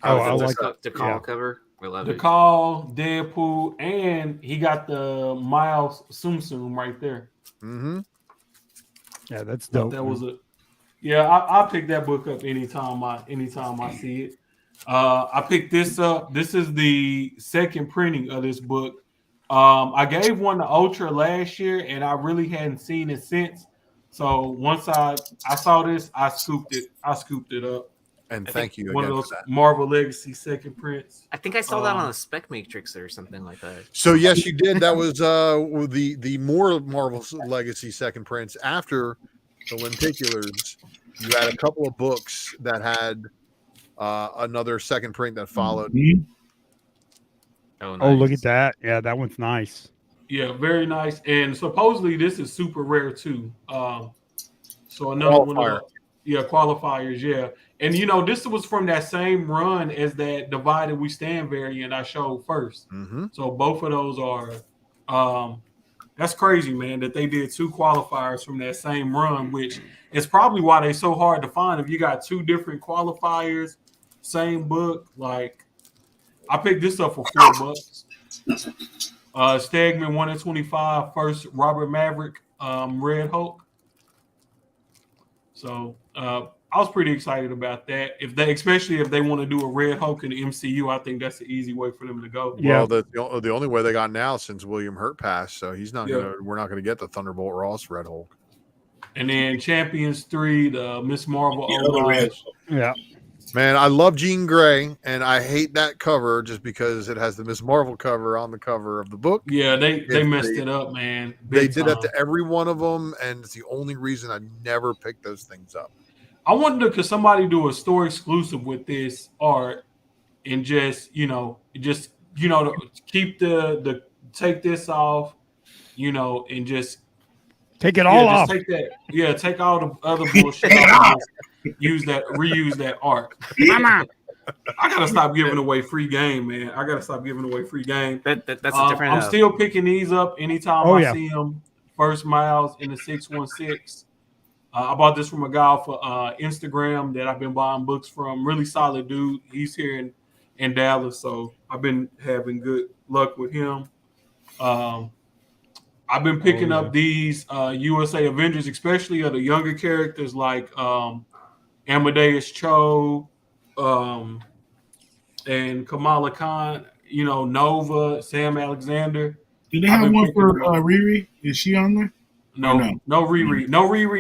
I like the call cover. I love the it. Call, Deadpool, and he got the Miles Tsum Tsum right there. Mm-hmm. Yeah, that's dope. That was I'll pick that book up anytime I see it. I picked this up. This is the second printing of this book. I gave one to Ultra last year, and I really hadn't seen it since. So once I saw this, I scooped it up. And thank you. One of again those for that. Marvel Legacy second prints. I think I saw that on a Spec Matrix or something like that. So yes, you did. That was the more Marvel Legacy second prints after the Lenticulars. You had a couple of books that had another second print that followed. Mhm. Oh, Oh, look at that. Yeah, that one's nice. Yeah, very nice. And supposedly this is super rare too. So another one of qualifiers, yeah. And this was from that same run as that Divided We Stand variant I showed first. Mm-hmm. So both of those are that's crazy, man, that they did two qualifiers from that same run, which is probably why they're so hard to find. If you got two different qualifiers, same book, like I picked this up for $4. Stegman 1 in 25, first Robert Maverick, Red Hulk. So I was pretty excited about that. Especially if they want to do a Red Hulk in the MCU, I think that's the easy way for them to go. Yeah. Well, the only way they got now since William Hurt passed, so he's not we're not gonna get the Thunderbolt Ross Red Hulk. And then Champions 3, the Miss Marvel homage. Yeah. Man, I love Jean Grey, and I hate that cover just because it has the Miss Marvel cover on the cover of the book. Yeah, they messed it up, man. They did that to every one of them, and it's the only reason I never picked those things up. I wonder, could somebody do a store exclusive with this art and just keep the take this off, and just take it all off. Take that, take all the other bullshit off. Reuse that art. I gotta stop giving away free game, man. I gotta stop giving away free game. That's a different. I'm still picking these up anytime Oh, I yeah. see them. First Miles in the 616. I bought this from a guy for Instagram that I've been buying books from. Really solid dude. He's here in Dallas, so I've been having good luck with him. I've been picking up these USA Avengers, especially of the younger characters like Amadeus Cho and Kamala Khan. You know, Nova, Sam Alexander. Do they I've have been one picking for them up. Riri? Is she on there? No, no? no Riri,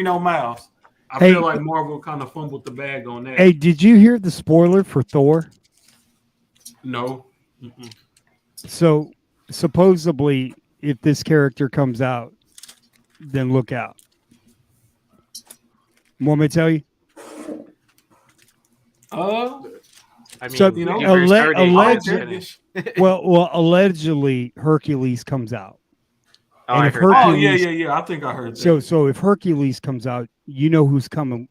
no Miles. I Hey. feel like Marvel kind of fumbled the bag on that. Hey, did you hear the spoiler for Thor? No. Mm-mm. So supposedly, if this character comes out, then look out. Want me to tell you? I mean, So, you know, you first started, you alleged- didn't finish. Well, allegedly Hercules comes out. Oh, and I if heard that. Oh Hercules- yeah. I think I heard that. So if Hercules comes out, you know who's coming,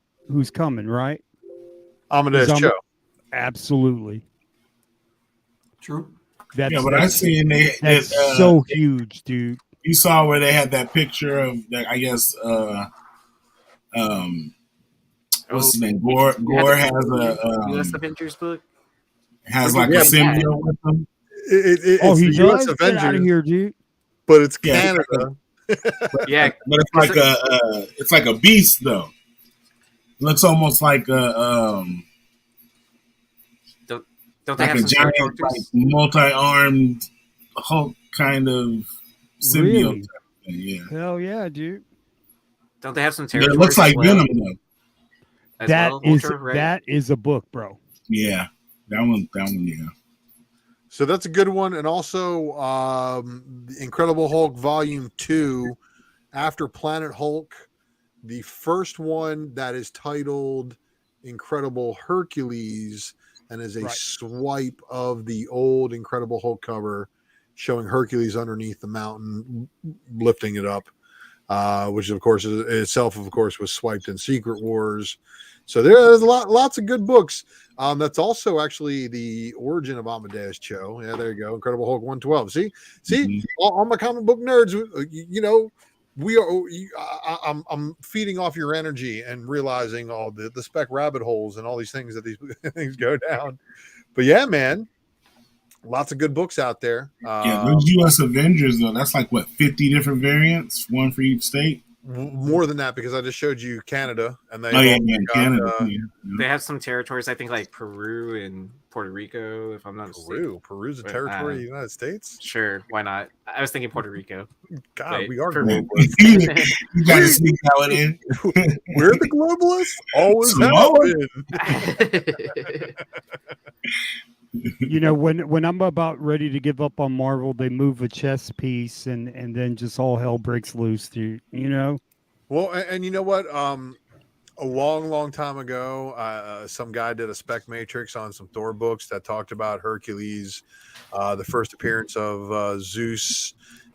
right? Amadeus Is Cho. Absolutely. True. That's, Yeah, but I seen that's so huge, dude. You saw where they had that picture of that. I guess what's his name? Gore has a U.S. Avengers book. has like Yeah, a symbiote with him. Oh, It's he the U.S. does? Get out of Avengers, here, dude. but it's Yeah. Canada. Yeah, But it's like a beast though. Looks almost like a don't they like have a some giant, characters? like multi-armed Hulk kind of symbiote. Really? Type of thing, yeah. Hell yeah, dude. Don't they have some It territories? looks like as well, Venom though. as That well, is Vulture, right? that is a book, bro. Yeah, that one, yeah. So that's a good one. And also Incredible Hulk Volume 2, After Planet Hulk, the first one that is titled Incredible Hercules and is a Right. swipe of the old Incredible Hulk cover showing Hercules underneath the mountain lifting it up, which of course itself was swiped in Secret Wars. So there's lots of good books. That's also actually the origin of Amadeus Cho. Yeah, there you go. Incredible Hulk 112. See, Mhm. all my comic book nerds, you know, I'm feeding off your energy and realizing all the spec rabbit holes and all these things that these things go down. But yeah, man, lots of good books out there. Yeah, those U.S. Avengers though, that's like what 50 different variants, one for each state. More than that, because I just showed you Canada, and they Canada. They have some territories, I think, like Peru and Puerto Rico, if I'm not mistaken. Peru's a But, territory of the United States. Sure, why not? I was thinking Puerto Rico. God, Wait, we are for- globalists. You got to sneak that one in. We're the globalists. Always Samoa. have been. You know, when I'm about ready to give up on Marvel, they move a chess piece and then just all hell breaks loose, dude. You know? Well, and you know what? A long time ago, some guy did a spec matrix on some Thor books that talked about Hercules, the first appearance of Zeus,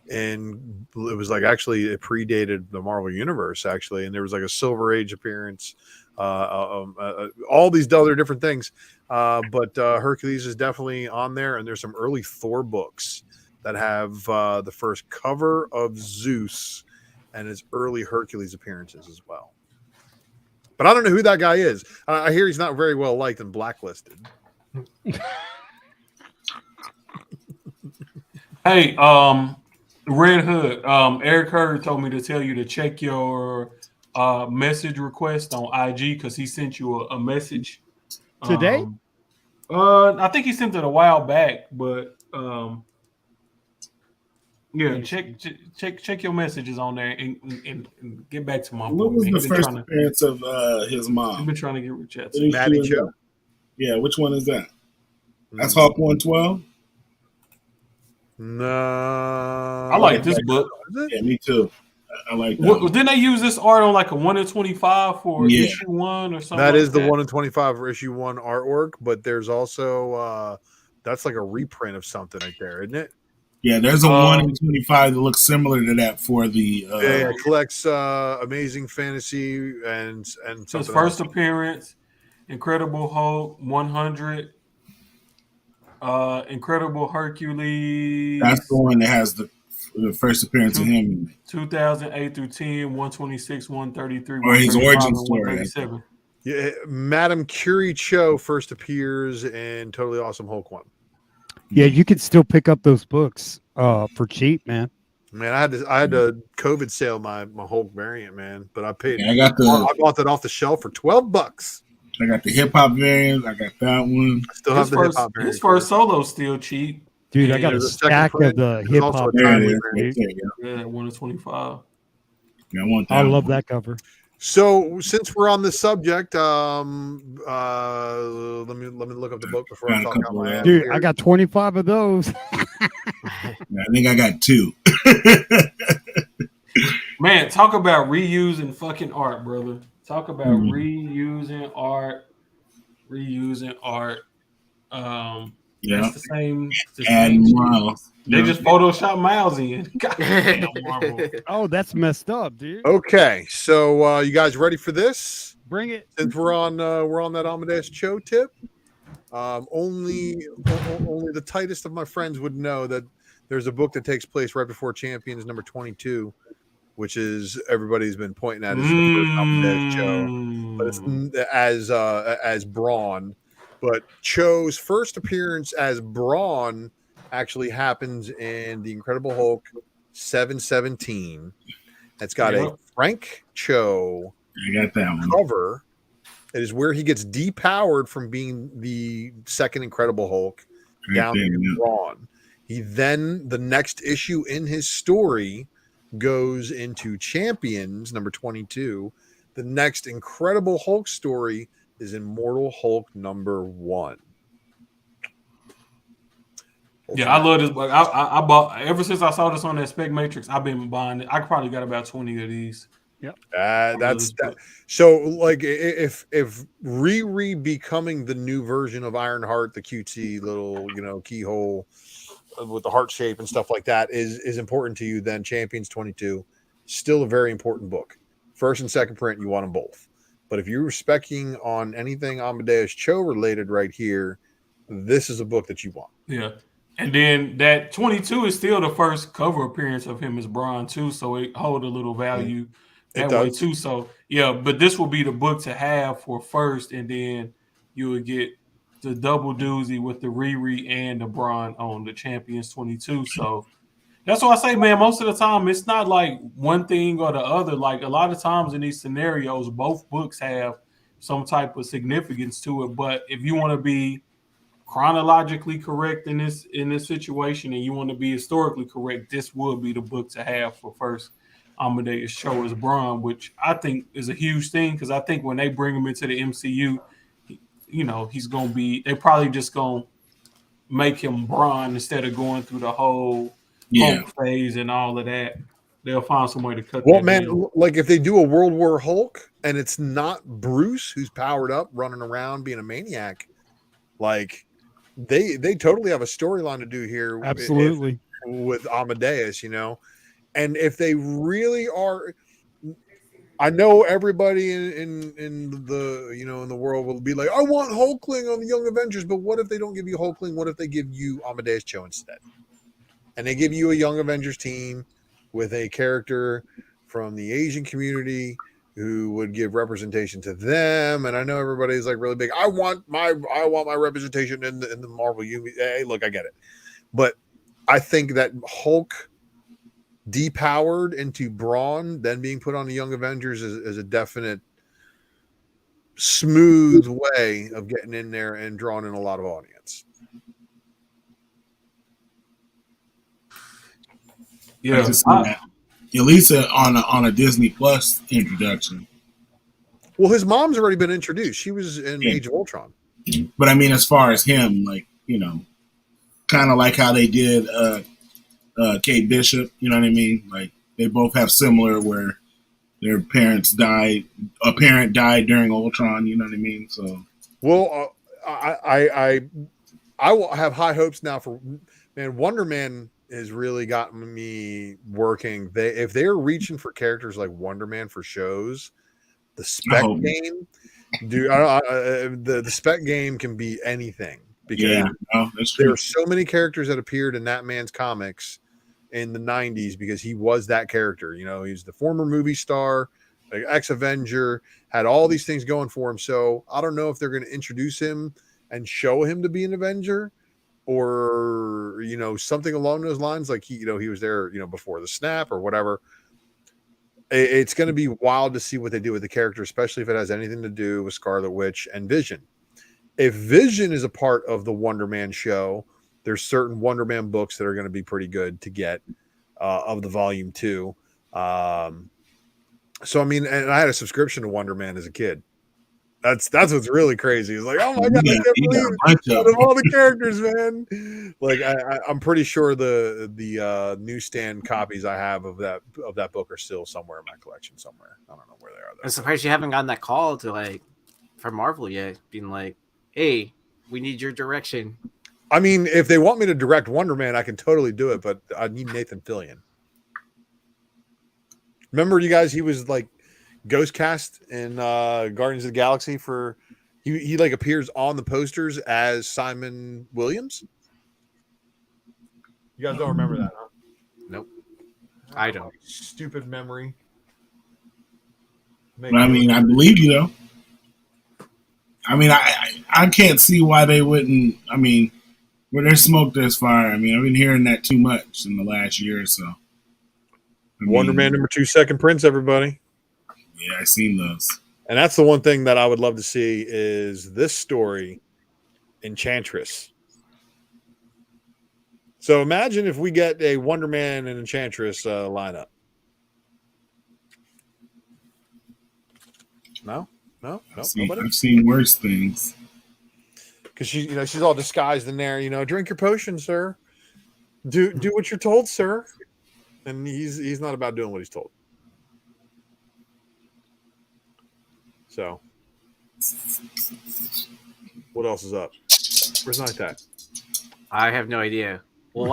and it was like actually it predated the Marvel Universe actually, and there was like a Silver Age appearance, all these other different things, but Hercules is definitely on there, and there's some early Thor books that have the first cover of Zeus and his early Hercules appearances as well. But I don't know who that guy is. I hear he's not very well liked and blacklisted. Hey, Red Hood, Eric Hurd told me to tell you to check your message request on IG because he sent you a message Today? I think he sent it a while back, but yeah, check your messages on there and get back to my What boy. was Man. the He's been first trying to- appearance of his He's mom? been trying to get rich at. What is Maddie she in Cho? that? Yeah, which one is that? That's Hulk 112. No, I like this book. Is it? Yeah, me too. I like that. What, didn't they use this art on like a 1 in 25 for Yeah. issue 1 or something? That like is the 1 in 25 for issue 1 artwork, but there's also that's like a reprint of something right there, isn't it? Yeah, there's a 1 in 25 that looks similar to that for the. Yeah, it collects Amazing Fantasy and His something first else. appearance, Incredible Hulk 100, Incredible Hercules. That's the one that has the first appearance of him. 2008 through 10, 126, 133, Or his 135, origin and story, 137. Yeah, Madame Curie Cho first appears in Totally Awesome Hulk 1. Yeah, you could still pick up those books for cheap, man. Man, I had to COVID sale my Hulk variant, man, but I paid. Yeah, I bought that off the shelf for $12. I got the hip hop variant. I got that one. I still have the hip hop variant. His first solo's still cheap. Dude, I got a there's a second stack of print. the There's hip also hop. a There it timely is. variant. Right there, Yeah, 1 to 25. yeah, I want that. I love one. that cover. So since we're on this subject, let me look up the book before I Got a talk out couple my of ass. Dude, here. I got 25 of those. Yeah, I think I got 2. Man, talk about reusing fucking art, brother. Talk about reusing art. Yeah, It's the same. and shit. Miles. They just Photoshop Miles in. God damn, Marvel. Oh, that's messed up, dude. Okay, so you guys ready for this? Bring it. Since we're on that Amadeus Cho tip, only the tightest of my friends would know that there's a book that takes place right before Champions number 22, which is everybody's been pointing at as the first Amadeus Cho, but it's as Brawn. But Cho's first appearance as Brawn actually happens in the Incredible Hulk 717. It's got a Frank Cho I got that one. cover. It is where he gets depowered from being the second Incredible Hulk down to Brawn. He then, the next issue in his story goes into Champions number 22. The next Incredible Hulk story is Immortal Hulk number 1. Yeah, I love this book. I bought ever since I saw this on that Spec Matrix. I've been buying it. I probably got about 20 of these. Yep. That's that. So, like, if Riri becoming the new version of Ironheart, the cutesy little keyhole with the heart shape and stuff like that is important to you, then Champions 22 still a very important book. First and second print, you want them both. But if you're speccing on anything Amadeus Cho related right here, this is a book that you want. Yeah. And then that 22 is still the first cover appearance of him as Braun too, so it hold a little value that way too. So yeah, but this will be the book to have for first, and then you would get the double doozy with the Riri and the Braun on the Champions 22. So that's why I say, man, most of the time it's not like one thing or the other. Like a lot of times in these scenarios, both books have some type of significance to it. But if you want to be chronologically correct in this situation and you want to be historically correct, this would be the book to have for first Amadeus Cho as Braun, which I think is a huge thing because I think when they bring him into the MCU, he's gonna be, they probably just gonna make him Braun instead of going through the whole Hulk phase and all of that. They'll find some way to cut that down. Like if they do a World War Hulk and it's not Bruce who's powered up running around being a maniac, like they totally have a storyline to do here. Absolutely. With Amadeus, and if they really are, I know everybody in the in the world will be like, I want Hulkling on the Young Avengers, but what if they don't give you Hulkling? What if they give you Amadeus Cho instead? And they give you a Young Avengers team with a character from the Asian community who would give representation to them. And I know everybody's like really big. I want my representation in the Marvel universe. Hey, look, I get it. But I think that Hulk depowered into Brawn, then being put on the Young Avengers is a definite smooth way of getting in there and drawing in a lot of audience. Yeah, at least on a Disney Plus introduction. Well, his mom's already been introduced. She was in Age of Ultron. But I mean, as far as him, like, kind of like how they did Kate Bishop, you know what I mean? Like they both have similar where their parents died. A parent died during Ultron, you know what I mean? So, well, I will have high hopes now for Wonder Man has really gotten me working. If they're reaching for characters like Wonder Man for shows, the Spec game, dude, the Spec game can be anything. because Yeah, no, that's there true. are so many characters that appeared in that man's comics in the 90s because he was that character. You know, he's the former movie star, ex-Avenger, had all these things going for him. So I don't know if they're going to introduce him and show him to be an Avenger, or, you know, something along those lines. Like he was there, before the snap or whatever. It's going to be wild to see what they do with the character, especially if it has anything to do with Scarlet Witch and Vision. If Vision is a part of the Wonder Man show, there's certain Wonder Man books that are going to be pretty good to get of the volume 2. So, I mean, and I had a subscription to Wonder Man as a kid. That's what's really crazy. It's like, oh my God, I can't believe a bunch it. Out of all the characters, man. Like I'm pretty sure the newsstand copies I have of that book are still somewhere in my collection somewhere. I don't know where they are though. I'm surprised you haven't gotten that call to from Marvel yet, being like, hey, we need your direction. I mean, if they want me to direct Wonder Man, I can totally do it, but I need Nathan Fillion. Remember, you guys, he was like ghost cast in Guardians of the Galaxy for he like appears on the posters as Simon Williams. You guys don't remember that, huh? Nope. I don't. Stupid memory. I mean, I believe you though. I mean, I can't see why they wouldn't. I mean, where there's smoke, there's fire. I mean, I've been hearing that too much in the last year or so. Wonder Man #2 Second Prince, everybody. Yeah, I've seen those. And that's the one thing that I would love to see is this story, Enchantress. So imagine if we get a Wonder Man and Enchantress lineup. No, I've seen worse things. Because she's all disguised in there. Drink your potion, sir. Do what you're told, sir. And he's not about doing what he's told. So, what else is up? Where's Night That? I have no idea. Well,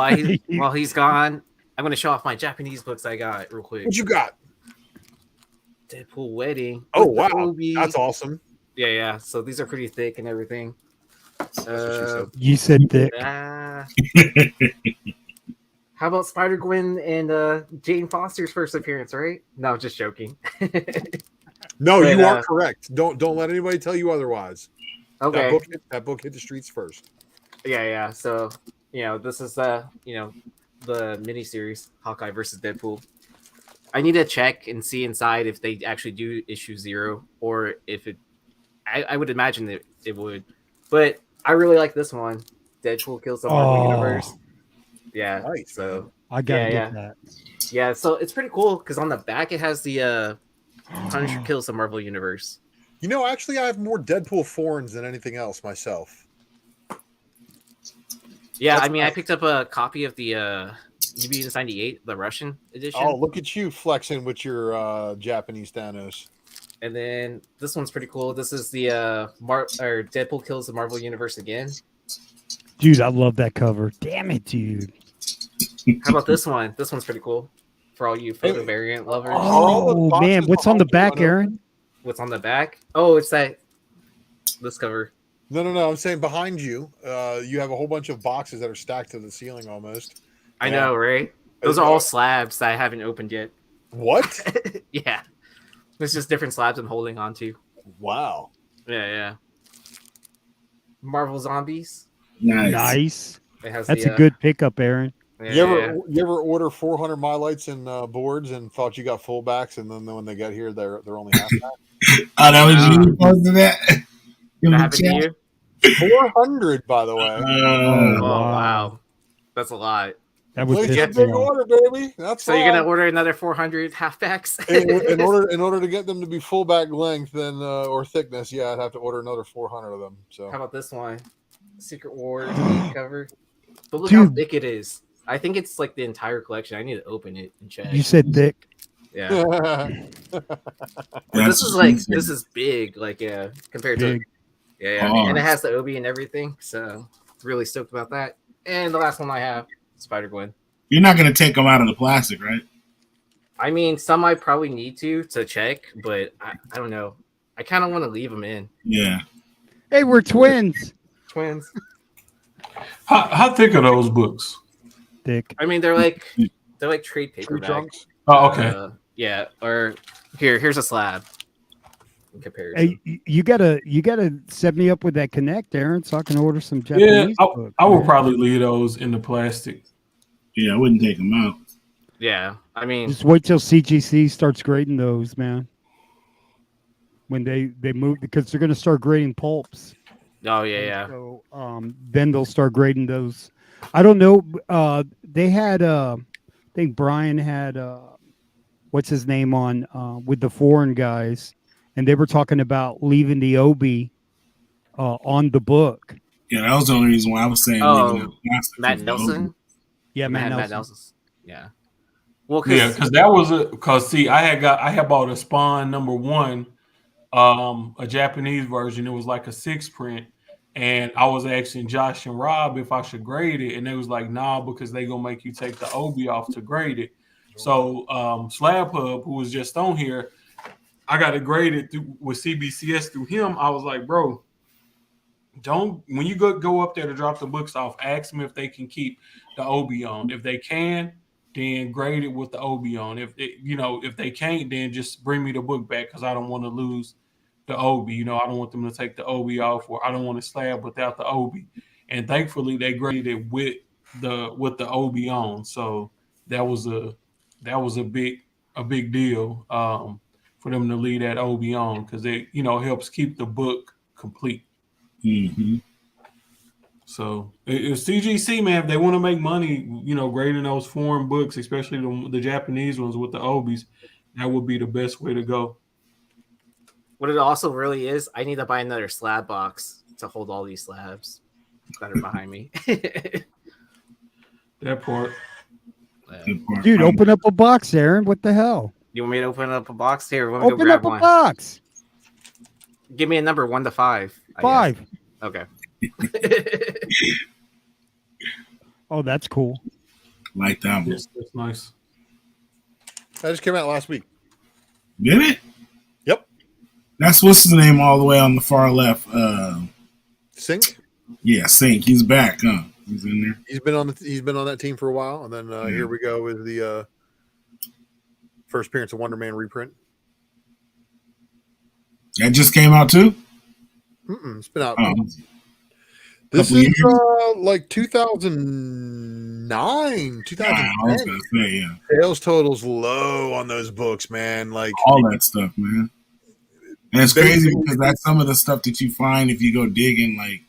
while he's gone, I'm going to show off my Japanese books I got real quick. What you got? Deadpool Wedding. Oh, wow. That's awesome. Yeah. So these are pretty thick and everything. You said thick. How about Spider-Gwen and Jane Foster's first appearance, right? No, just joking. No, you are correct. Don't let anybody tell you otherwise. Okay. That book hit the streets first. Yeah. So, this is the miniseries, Hawkeye versus Deadpool. I need to check and see inside if they actually do issue 0 or if it. I would imagine that it would, but I really like this one. Deadpool kills the Marvel Universe. Yeah, nice. So I gotta get that. Yeah, so it's pretty cool because on the back it has the Punisher kills the Marvel Universe. Actually, I have more Deadpool foreigns than anything else myself. Yeah, I picked up a copy of the UBS 98, the Russian edition. Oh, look at you flexing with your Japanese Thanos. And then this one's pretty cool. This is the Deadpool kills the Marvel Universe again. Dude, I love that cover. Damn it, dude. How about this one? This one's pretty cool for all you photo variant lovers. Oh, man. What's on the back, Aaron? What's on the back? Oh, it's this cover. No. I'm saying behind you, you have a whole bunch of boxes that are stacked to the ceiling almost. I know, right? Those are all slabs that I haven't opened yet. What? Yeah. There's just different slabs I'm holding onto. Wow. Yeah. Marvel Zombies. Nice. That's a good pickup, Aaron. Yeah, you ever order 400 mylights and boards and thought you got fullbacks, and then when they get here, they're only half that? That was you posted that? That happened to you? 400, by the way. Oh, wow. That's a lot. That was a big order, baby. That's so. You're gonna order another 400 halfbacks in order to get them to be fullback length and or thickness. Yeah, I'd have to order another 400 of them. So how about this one? Secret Wars cover. But look how thick it is. I think it's like the entire collection. I need to open it and check. You said thick. Yeah. This is big, compared to and it has the Obi and everything. So really stoked about that. And the last one I have. Spider-Gwen. You're not going to take them out of the plastic, right? I mean, some I probably need to check, but I don't know. I kind of want to leave them in. Yeah. Hey, we're twins. Twins. How thick are those books? Thick. I mean, they're like trade Tree paperback. trunks. Oh, okay. Yeah. Or here's a slab. In comparison. Hey, you gotta set me up with that Connect, Aaron, so I can order some Yeah, Japanese books. I would man. probably leave those in the plastic. Yeah, I wouldn't take them out. Yeah. I mean, Just wait till CGC starts grading those, man. When they move, because they're gonna start grading pulps. oh yeah. So then they'll start grading those. I don't know. They had I think Brian had what's his name on with the foreign guys, and they were talking about leaving the Obi on the book. Yeah, that was the only reason why I was saying leaving Oh, the plastic. Matt was the Nelson. over. Yeah, When they man. had Matt Nelson. Nelson's. Yeah. Well, Yeah, because that was because see, I had bought a Spawn #1, a Japanese version. It was like a 6 print, and I was asking Josh and Rob if I should grade it, and they was like, "Nah," because they gonna make you take the Obi off to grade it. So Slab Hub, who was just on here, I got it graded through with CBCS through him. I was like, bro, don't when you go up there to drop the books off, ask them if they can keep the Obi on. If they can, then grade it with the Obi on. If they can't, then just bring me the book back because I don't want to lose the Obi. I don't want them to take the Obi off, or I don't want to slab without the Obi. And thankfully, they graded it with the Obi on. So that was a big deal for them to leave that Obi on because it helps keep the book complete. Mm-hmm. So if CGC, man, if they want to make money, grading those foreign books, especially the Japanese ones with the Obis, that would be the best way to go. what it also really is, I need to buy another slab box to hold all these slabs that are behind me. That part. Dude, open up a box, Aaron. What the hell? You want me to open up a box? Here, let me go Open grab up a one. box. Give me a number 1 to 5. I 5. guess. Okay. Oh, that's cool. Like that one. Yes, that's nice. That just came out last week. Did it? Yep. That's what's his name all the way on the far left. Sync. Yeah, Sink. He's back, huh? He's in there. He's been on that team for a while, and then here we go with the first appearance of Wonder Man reprint. That just came out too? It's been out. Oh. This Couple is years? like 2009, 2010. I was gonna say, yeah. Sales totals low on those books, man. Like All that stuff, man. And it's crazy because that's some of the stuff that you find if you go digging, like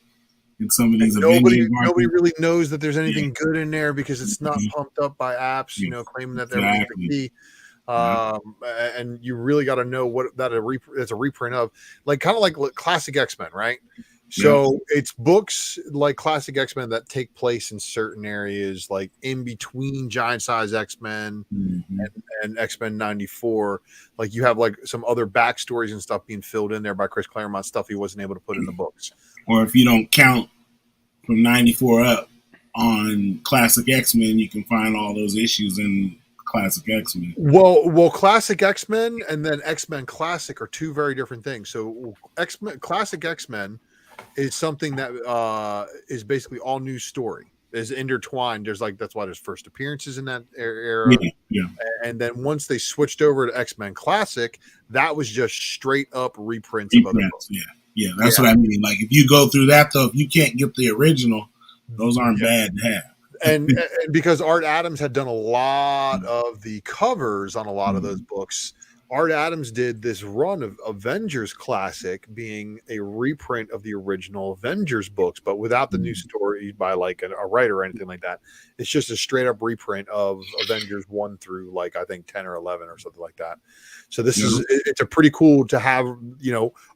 in some of these nobody Avengers really knows that there's anything good in there because it's not pumped up by apps, claiming that they're Exactly. and you really got to know what it's a reprint of, like kind of like classic X-Men, right? So it's books like classic X-Men that take place in certain areas, like in between giant size X-Men and X-Men 94. Like you have like some other backstories and stuff being filled in there by Chris Claremont, stuff he wasn't able to put in the books. Or if you don't count from 94 up on classic X-Men, you can find all those issues in classic X-Men. Well, classic X-Men and then X-Men Classic are two very different things. So classic X-Men is something that is basically all new story. Is intertwined. That's why there's first appearances in that era. Yeah. And then once they switched over to X-Men Classic, that was just straight up reprints of other books. Yeah, that's what I mean. Like if you go through that though, if you can't get the original, those aren't bad to have. And because Art Adams had done a lot of the covers on a lot of those books, Art Adams did this run of Avengers Classic being a reprint of the original Avengers books, but without the new story by like a writer or anything like that. It's just a straight up reprint of Avengers 1 through like I think 10 or 11 or something like that. So it's a pretty cool to have,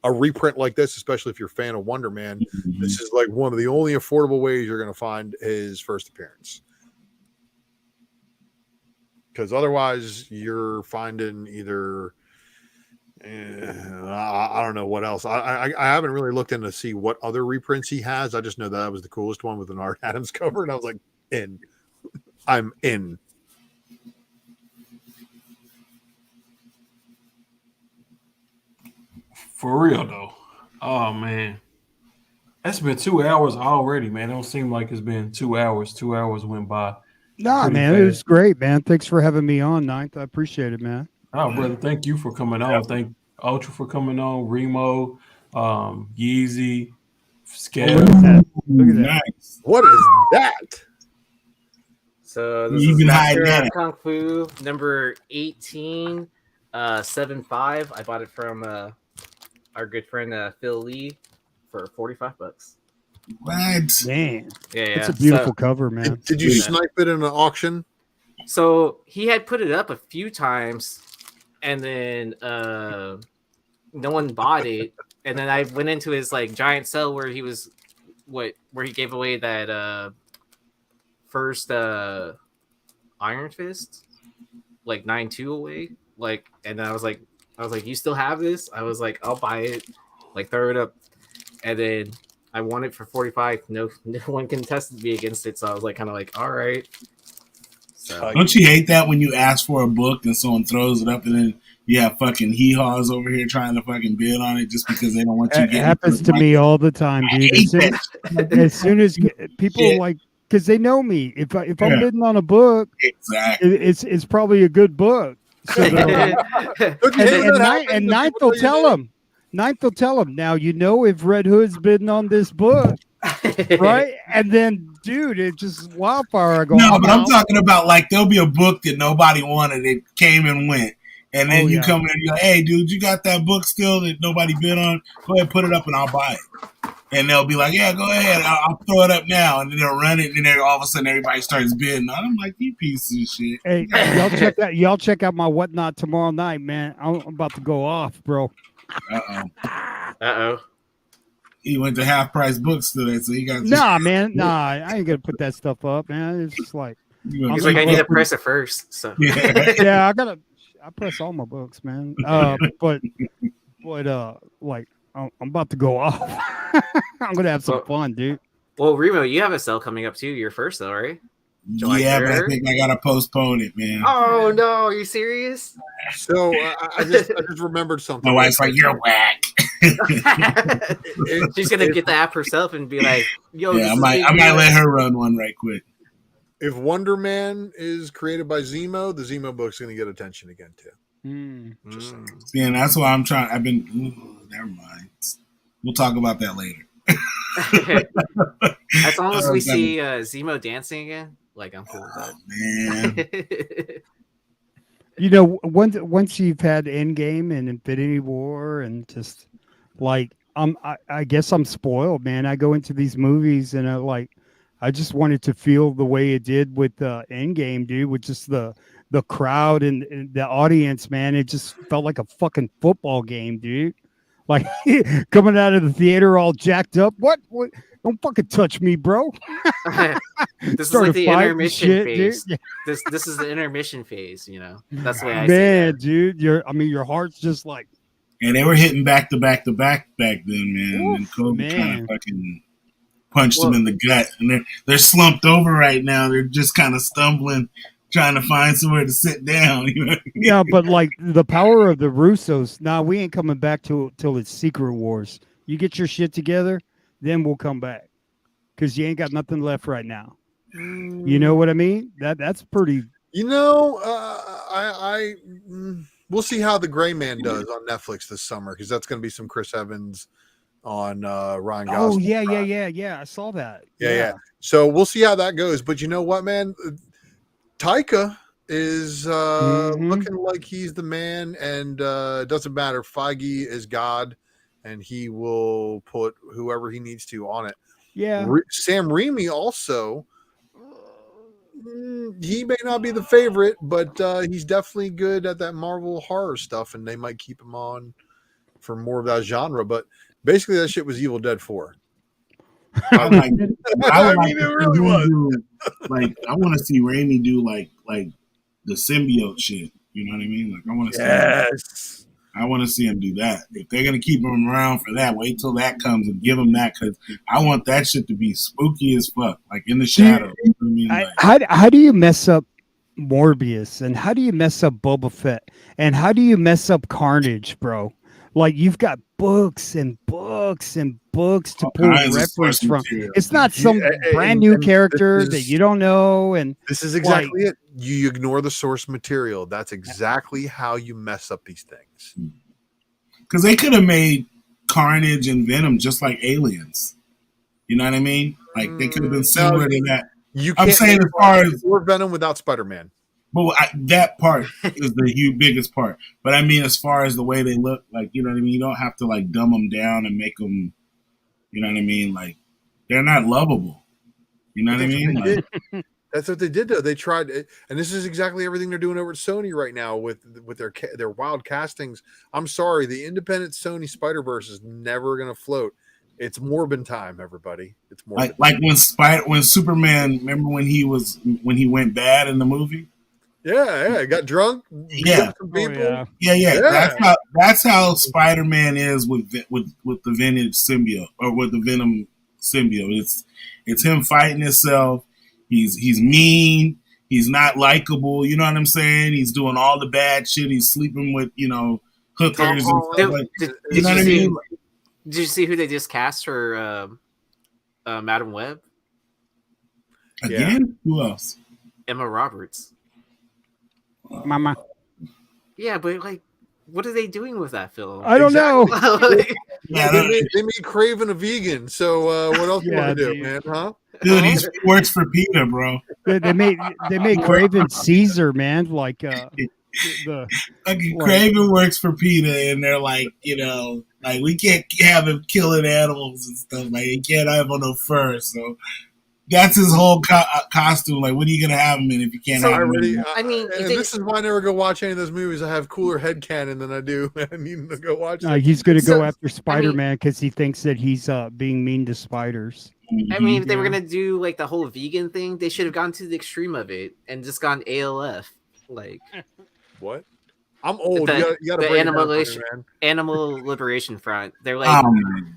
a reprint like this, especially if you're a fan of Wonder Man. This is like one of the only affordable ways you're going to find his first appearance. Because otherwise you're finding either I don't know what else. I haven't really looked in to see what other reprints he has. I just know that was the coolest one with an Art Adams cover, and I was like, I'm in. For real though. Oh man. That's been 2 hours already, man. It don't seem like it's been 2 hours. 2 hours went by. Nah, Pretty man, it was fast. great, man. Thanks for having me on, Ninth. I appreciate it, man. Oh, brother, thank you for coming on. Thank Ultra for coming on. Remo, Yeezy, Oh, look Skev. at that. Look at that. Nice. What is that? So this You've is been Master hiding of at it. Kung Fu number 18, 7.5. I bought it from our good friend Phil Lee for $45. What? Man, Yeah, it's a beautiful cover, man. Did you Yeah. snipe it in an auction? So he had put it up a few times, and then no one bought it. And then I went into his like giant sale where he was where he gave away that first Iron Fist, like 9-2 away. Like, and then I was like, you still have this? I was like, I'll buy it, like throw it up, and then I won it for 45. No one contested me against it, so I was like, kind of like, all right. So Don't you hate that when you ask for a book and someone throws it up and then you have fucking hee-haws over here trying to fucking bid on it just because they don't want you It getting happens to me all the time, dude. hate As soon as people Shit. like, because they know me. If I'm Yeah. bidding on a book, Exactly. it's probably a good book. So they're like, Don't you hate when that happens and when Ninth people will you tell name? them. Ninth will tell them. Now you know if Red Hood's bidding on this book, right? And then, dude, it just wildfire. I go, No, but I'm out. talking about like there'll be a book that nobody wanted. It came and went. And then Oh, you yeah. come in and you're like, hey, dude, you got that book still that nobody bid on? Go ahead, put it up and I'll buy it. And they'll be like, yeah, go ahead. I'll throw it up now. And then they'll run it. And then all of a sudden everybody starts bidding. I'm like, you piece of shit. Hey, y'all check out my whatnot tomorrow night, man. I'm about to go off, bro. Uh-oh. He went to half price books today, so he got Nah, man, nah, I ain't gonna put that stuff up, man. It's just like, He's like, I need to press it first. So yeah, I press all my books, man. But like, I'm about to go off. I'm gonna have some Well- fun, dude. well, Remo, you have a sale coming up too. Your first though, right? July Yeah, but I 3rd? think I gotta postpone it, man. Oh no, are you serious? So I just remembered something. My wife's like, you're whack. She's gonna get the app herself and be like, "Yo, Yeah, this I is might big deal." let her run one right quick. If Wonder Man is created by Zemo, the Zemo book's going to get attention again too. Just saying. See, and that's why I'm trying. Never mind. We'll talk about that later. As long as we see Zemo dancing again, like I'm cool with Man, that. You know, once you've had Endgame and Infinity War, and just like I guess I'm spoiled, man. I go into these movies and I just wanted to feel the way it did with Endgame, dude, with just the crowd and the audience, man. It just felt like a fucking football game, dude. Like coming out of the theater all jacked up. What? Don't fucking touch me, bro. This is Started like the fighting intermission shit, phase. dude. This is the intermission phase. You know, that's the way I see Man, it. dude, your heart's just like, and they were hitting back to back back then, man. Oof, and Kobe kind man. of fucking punched them in the gut, and they're slumped over right now. They're just kind of stumbling, trying to find somewhere to sit down. You know? Yeah, but like the power of the Russos. Nah, we ain't coming back till it's Secret Wars. You get your shit together, then we'll come back. Because you ain't got nothing left right now. You know what I mean? That's pretty. You know, we'll see how the Gray Man does on Netflix this summer, because that's going to be some Chris Evans on Ryan Gosling. Oh yeah. I saw that. Yeah. So we'll see how that goes. But you know what, man? Taika is looking like he's the man, and it doesn't matter. Feige is God, and he will put whoever he needs to on it. Yeah. Sam Raimi also, he may not be the favorite, but he's definitely good at that Marvel horror stuff, and they might keep him on for more of that genre. But basically, that shit was Evil Dead 4. I mean, it really was. Like, I want to see Raimi do like the symbiote shit. You know what I mean? Like, I want to see. I want to see him do that. If they're gonna keep him around for that, wait till that comes and give him that, because I want that shit to be spooky as fuck, like in the shadow. You know what I mean? How do you mess up Morbius, and how do you mess up Boba Fett, and how do you mess up Carnage, bro? Like, you've got books and books books and books to All pull kinds of reference source from. material. It's not some brand new character that you don't know. And This is exactly it. You ignore the source material. That's exactly how you mess up these things. Because they could have made Carnage and Venom just like Aliens. You know what I mean? Like they could have been similar to that. You I'm can't saying make as far as or Venom without Spider-Man. But that part is the biggest part. But I mean, as far as the way they look, like, you know what I mean? You don't have to, like, dumb them down and make them, you know what I mean? Like, they're not lovable. You know what I mean? Like, That's what they did, though. They tried, and this is exactly everything they're doing over at Sony right now with their wild castings. I'm sorry, the independent Sony Spider-Verse is never going to float. It's Morbin time, everybody. It's Morbin. like when Superman, remember when he went bad in the movie? Yeah, got drunk. Yeah. Some people. Yeah. That's how Spider-Man is with the Venom symbiote or with the Venom symbiote. It's him fighting himself. He's mean. He's not likable. You know what I'm saying? He's doing all the bad shit. He's sleeping with hookers and stuff. You know what I mean? Did you see who they just cast for Madam Web? Again? Yeah. Who else? Emma Roberts. Mama. Yeah, but like, what are they doing with that film? I don't know. Yeah, they made Craven a vegan. So what else you want to do, man? Huh? Dude, he works for PETA, bro. They made Craven Caesar, man. Like Craven works for PETA, and they're like, like we can't have him killing animals and stuff. Like he can't have no fur. So that's his whole costume. Like, what are you gonna have him in if you can't have him in? I mean, this is why I never go watch any of those movies. I have cooler headcanon than I do. I need to go watch. He's gonna go after Spider-Man because he thinks that he's being mean to spiders. I mean, if they were gonna do like the whole vegan thing, they should have gone to the extreme of it and just gone ALF. Like what? I'm old. You gotta the Animal Liberation Front. They're like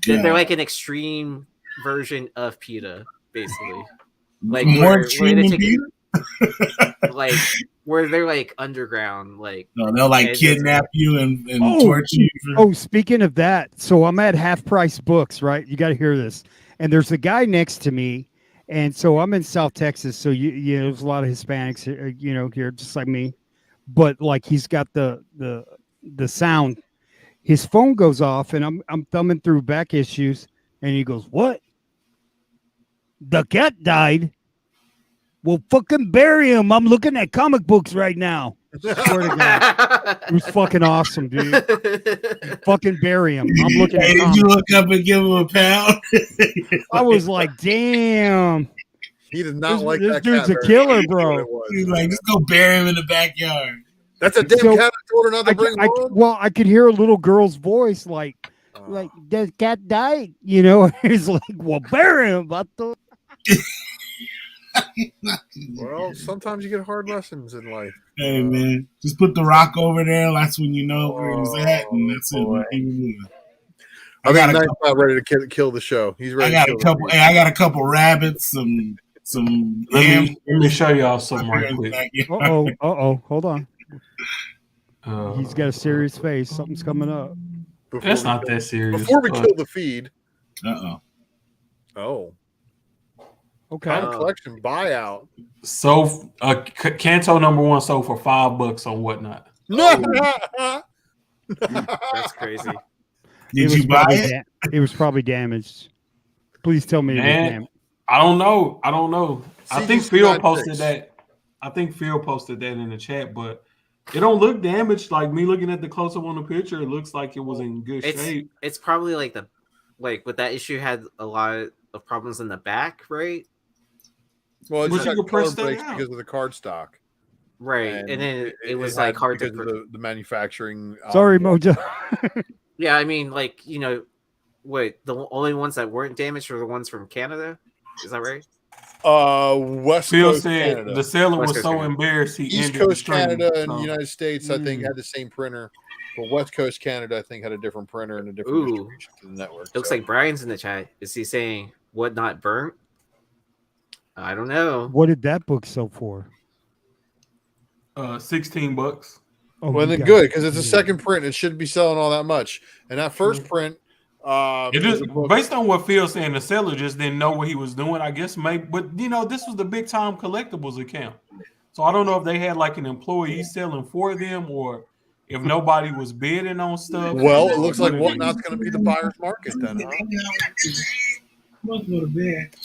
they're like an extreme version of PETA, basically. Like more extreme than PETA? Like where they're like underground, like no, they'll like kidnap you and torture you. Speaking of that, so I'm at Half Price Books, right? You got to hear this. And there's a guy next to me, and so I'm in South Texas, so there's a lot of Hispanics, here, just like me. But like he's got the sound. His phone goes off, and I'm thumbing through back issues, and he goes, "What? The cat died? Well, fucking bury him. I'm looking at comic books right now." I swear to God. It was fucking awesome, dude. Fucking bury him. I'm looking at did you look up and give him a pound? I was like, damn. He did not like this that dude's cat. A killer, bro. He's like, just go bury him in the backyard. That's a damn cat I told her not to bring home. Well, I could hear a little girl's voice like the cat died, He's like, well, bury him. Well, sometimes you get hard lessons in life. Hey, man, just put the rock over there. That's when you know where he's at, and that's it. I got Knight's about ready to kill the show. He's ready. I got a couple rabbits, some. Let me show y'all something right quick. Hold on. He's got a serious face. Something's coming up. That's not that serious. Before we kill the feed. Oh. Okay. Collection buyout. So Kanto #1 sold for $5 on Whatnot. No, that's crazy. Did you buy it? It was probably damaged. Please tell me it was damaged. I don't know. I think Phil posted that. I think Phil posted that in the chat, but it don't look damaged. Like me looking at the close up on the picture, it looks like it was in good shape. It's probably but that issue had a lot of problems in the back, right? Well, it's just color breaks because of the card stock, right? And then it was like hard to the manufacturing. Sorry, Mojo. Yeah, I mean, wait, the only ones that weren't damaged were the ones from Canada. Is that right? West Phil Coast said Canada. The seller was so embarrassed he East ended Coast the stream, Canada and the United States, I think, had the same printer. But West Coast Canada, I think, had a different printer and a different distribution to the network. Looks like Brian's in the chat. Is he saying what not burnt? I don't know. What did that book sell for? $16. Well, then good, because it's a second print. It shouldn't be selling all that much. And that first print, It there's just a book. based on what Phil's saying, the seller just didn't know what he was doing. I guess maybe, but this was the big time collectibles account, so I don't know if they had like an employee selling for them or if nobody was bidding on stuff. Well, or it looks like what it Whatnot's is. going to be the buyer's market then, huh? Let's go to bed.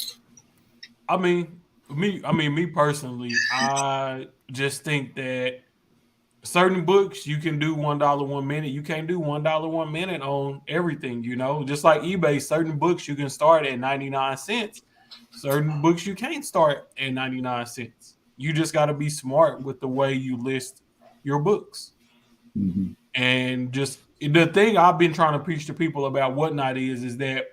I mean, me personally, I just think that certain books you can do $1 1 minute. You can't do $1 1 minute on everything. Just like eBay, certain books you can start at 99 cents. Certain books you can't start at 99 cents. You just got to be smart with the way you list your books. Mm-hmm. And just the thing I've been trying to preach to people about Whatnot is that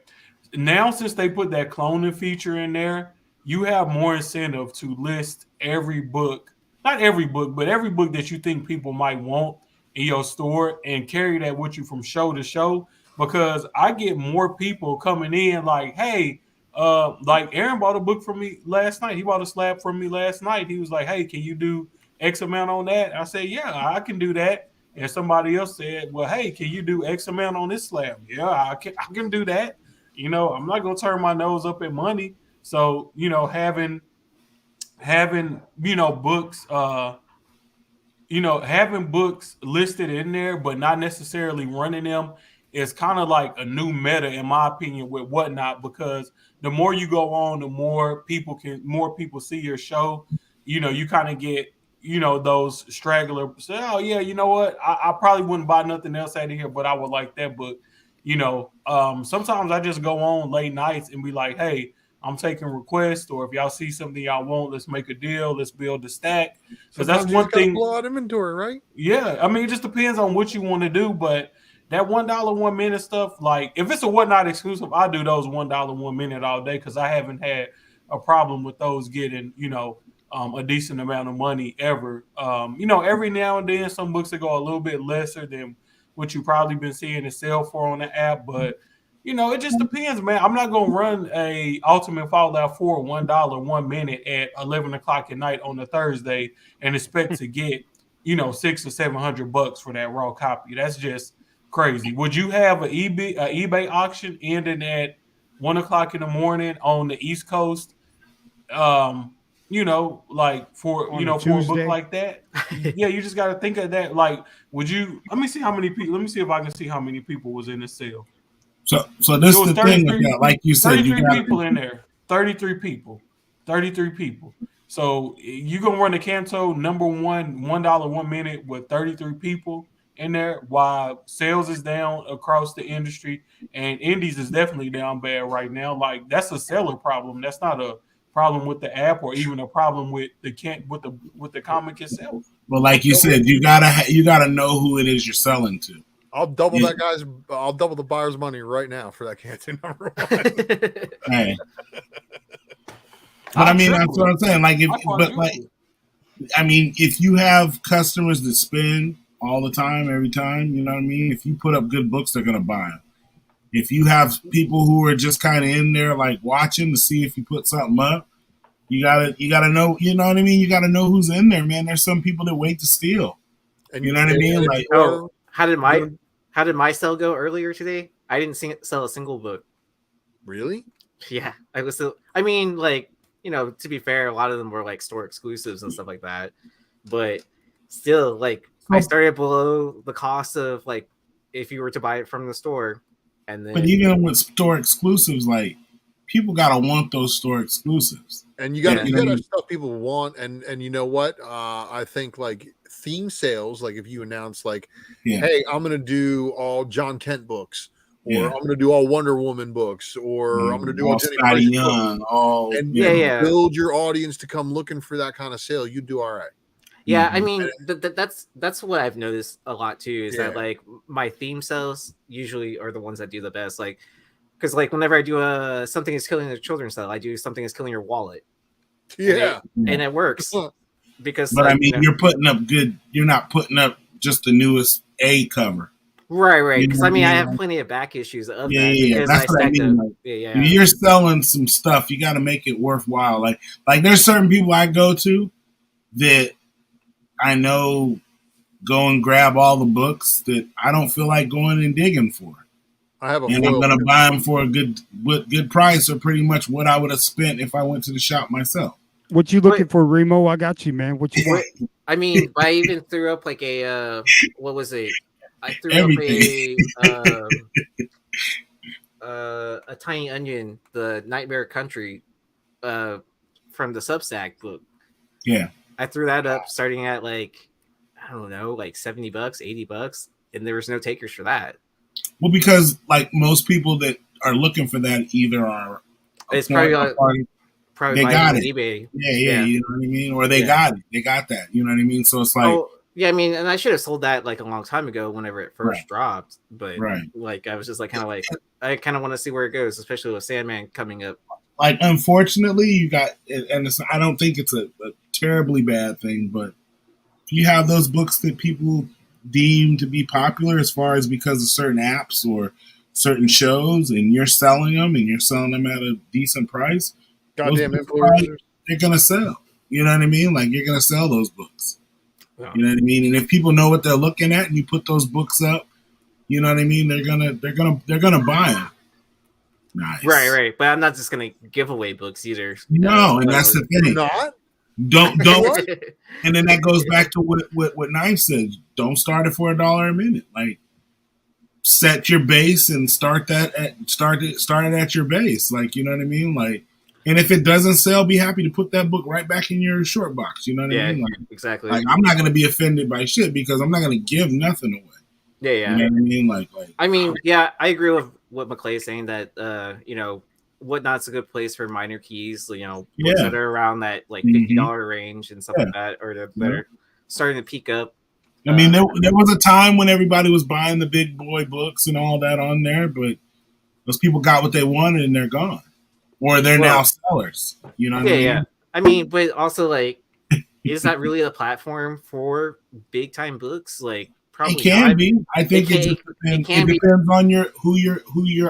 now since they put that cloning feature in there, you have more incentive to list every book, not every book, but every book that you think people might want in your store and carry that with you from show to show. Because I get more people coming in like, hey, like Aaron bought a book from me last night. He bought a slab from me last night. He was like, hey, can you do X amount on that? I said, yeah, I can do that. And somebody else said, well, hey, can you do X amount on this slab? Yeah, I can do that. I'm not gonna turn my nose up at money. So, having books, having books listed in there, but not necessarily running them is kind of like a new meta, in my opinion, with Whatnot, because the more you go on, the more people see your show. You kind of get, those straggler say, oh yeah, you know what? I probably wouldn't buy nothing else out of here, but I would like that book. Sometimes I just go on late nights and be like, hey, I'm taking requests, or if y'all see something y'all want, let's make a deal. Let's build a stack. Because that's one thing. Blow out inventory, right? Yeah, I mean, it just depends on what you want to do. But that $1 1 minute stuff, like if it's a Whatnot exclusive, I do those $1 1 minute all day because I haven't had a problem with those getting, a decent amount of money ever. Every now and then, some books that go a little bit lesser than what you probably been seeing it sell for on the app, but. It just depends, man. I'm not gonna run a Ultimate Fallout 4 $1 1 minute at 11 o'clock at night on a Thursday and expect to get $600 or $700 for that raw copy. That's just crazy. Would you have an eBay auction ending at 1 o'clock in the morning on the East Coast? Like for On a for a book Tuesday? like that, yeah, you just got to think of that. Like, would you? Let me see how many people. Let me see if I can see how many people was in the sale. So this is the thing with that. Like you said, you 33 got people in there. 33 people. 33 people. So you gonna run the Canto number one $1 1 minute with 33 people in there while sales is down across the industry and indies is definitely down bad right now. Like that's a seller problem. That's not a problem with the app or even a problem with the comic itself. Well, like you said, you gotta know who it is you're selling to. I'll double I'll double the buyer's money right now for that Canton number 1. Hey. But I mean, that's what I'm saying. Like, if you have customers that spend all the time, every time, you know what I mean? If you put up good books, they're gonna buy them. If you have people who are just kind of in there, like watching to see if you put something up, you gotta know. You know what I mean? You gotta know who's in there, man. There's some people that wait to steal. And you know what I mean? Like, how did my sell go earlier today? I didn't sell a single book. Really? Yeah, I was still. I mean, like, to be fair, a lot of them were like store exclusives and stuff like that. But still, like, I started below the cost of like if you were to buy it from the store, and then. But even with store exclusives, like people gotta want those store exclusives, and you gotta stuff people want, and you know what? I think like theme sales, like if you announce like, hey, I'm gonna do all John Kent books. Or I'm going to do all Wonder Woman books, or I'm going to do all Jenny Price books. And build your audience to come looking for that kind of sale. You do all right. Yeah, I mean that's what I've noticed a lot too. Is that like my theme sales usually are the ones that do the best. Like, because like whenever I do something is killing the children sale, I do something is killing your wallet. Yeah, and it works because. But like, I mean, you're putting up good. You're not putting up just the newest A cover. Right. Because I mean, I have plenty of back issues of that. Yeah. That's what I mean. Like, if you're selling some stuff, you got to make it worthwhile. Like there's certain people I go to that I know go and grab all the books that I don't feel like going and digging for. I have a and I'm foil. going to buy them for a good price, or pretty much what I would have spent if I went to the shop myself. What you looking for, Remo? I got you, man. What you want? I mean, I even threw up like a what was it? I threw Everything. up a Tiny Onion, the Nightmare Country, from the Substack book. Yeah, I threw that up starting at like, I don't know, like $70, $80, and there was no takers for that. well, because like most people that are looking for that either are It's probably they got it. eBay. Yeah, you know what I mean, or they got it. They got that. You know what I mean. So it's like, oh yeah, I mean, and I should have sold that like a long time ago whenever it first dropped, but like I was just like kind of like I kind of want to see where it goes, especially with Sandman coming up. Like, unfortunately, you got, and I don't think it's a terribly bad thing, but if you have those books that people deem to be popular as far as because of certain apps or certain shows, and you're selling them at a decent price, goddamn influencers, they're gonna sell. You know what I mean? Like, you're gonna sell those books. You know what I mean? And if people know what they're looking at, and you put those books up, you know what I mean? They're gonna buy them. Nice. Right. But I'm not just gonna give away books either. No, and that's the thing. Not? Don't. And then that goes back to what Knife said. Don't start it for $1 a minute. Like, set your base and start it at your base. Like, you know what I mean? Like, and if it doesn't sell, be happy to put that book right back in your short box. You know what I mean? Like, exactly. Like, I'm not gonna be offended by shit because I'm not gonna give nothing away. Yeah. You know what I mean? Like I mean, yeah, I agree with what McClay is saying that you know, Whatnot's a good place for minor keys, you know, books that are around that like $50 range and stuff like that, or that are starting to peak up. I mean, there was a time when everybody was buying the big boy books and all that on there, but those people got what they wanted and they're gone, or they're now sellers. You know what I mean? Yeah. I mean, but also like, is that really a platform for big time books? Like, probably it can not. be. I think it depends on who your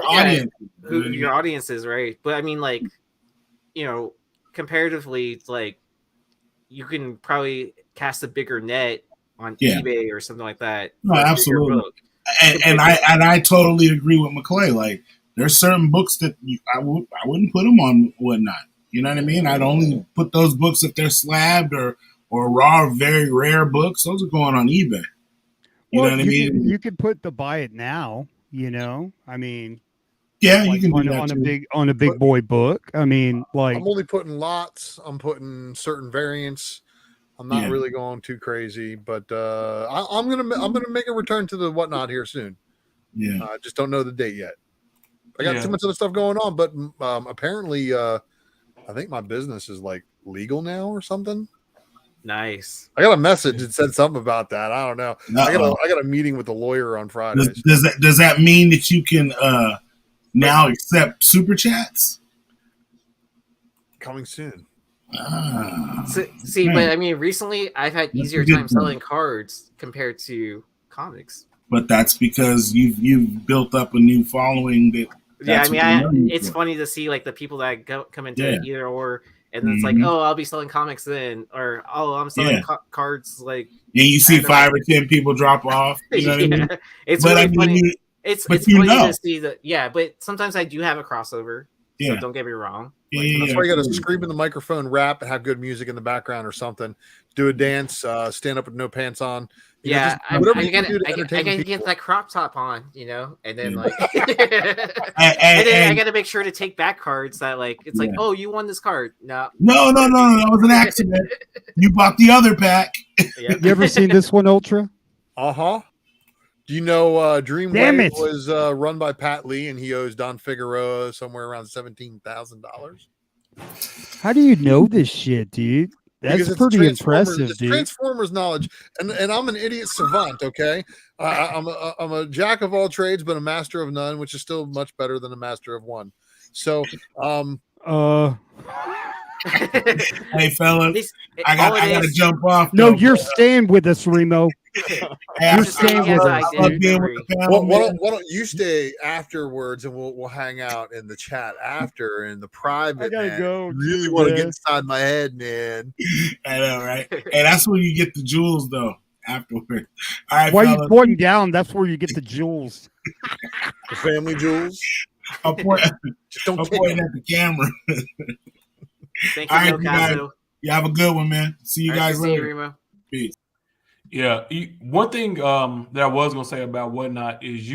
audience is. Who your audience is, right? But I mean, like, you know, comparatively, like, you can probably cast a bigger net on eBay or something like that. No, absolutely. And I totally agree with McClay. Like, there's certain books that I wouldn't put them on Whatnot. You know what I mean? I'd only put those books if they're slabbed or raw, very rare books. Those are going on eBay. You know what I mean? You could put the buy it now. You know, I mean, yeah, like you can do that on a big boy book. I mean, like, I'm only putting lots. I'm putting certain variants. I'm not really going too crazy, but I'm gonna make a return to the Whatnot here soon. Yeah, I just don't know the date yet. I got too much other stuff going on, but apparently, I think my business is like legal now or something. Nice. I got a message that said something about that. I don't know. I got a meeting with the lawyer on Friday. Does that mean that you can now accept super chats? Coming soon. But I mean, recently I've had easier time selling cards compared to comics. But that's because you've built up a new following. It's funny to see like the people that come into either or. And it's like, oh, I'll be selling comics then, or oh, I'm selling cards. Like, and you see 5 or 10 people drop off. You know what I mean? It's really funny. It's funny to see that. Yeah, but sometimes I do have a crossover. So don't get me wrong. That's why you got to scream in the microphone, rap, and have good music in the background or something. Do a dance, stand up with no pants on. I gotta get that crop top on, you know, and then like, and then I gotta make sure to take back cards that like it's like, oh, you won this card. No, that was an accident. You bought the other pack. You ever seen this one, Ultra? Do you know Dreamwave was run by Pat Lee, and he owes Don Figueroa somewhere around $17,000? How do you know this shit, dude? That's pretty impressive, dude. Transformers knowledge, and I'm an idiot savant. Okay, I'm a jack of all trades, but a master of none, which is still much better than a master of one. So, hey fellas, I gotta jump off. No, you're staying with us, Remo. You're staying with us. Why don't you stay afterwards, and we'll hang out in the chat after in the private. I gotta go. You really want to get inside my head, man. I know, right? Hey, that's when you get the jewels, though. afterwards. All right, While you're fellas. pointing down, that's where you get the jewels. The family jewels. I'm pointing Just don't I'm take pointing them. at the camera. Thank All you, right, no you guys. Caso. You have a good one, man. See you All right, guys see you, later. Remo. Peace. Yeah, one thing that I was gonna say about Whatnot is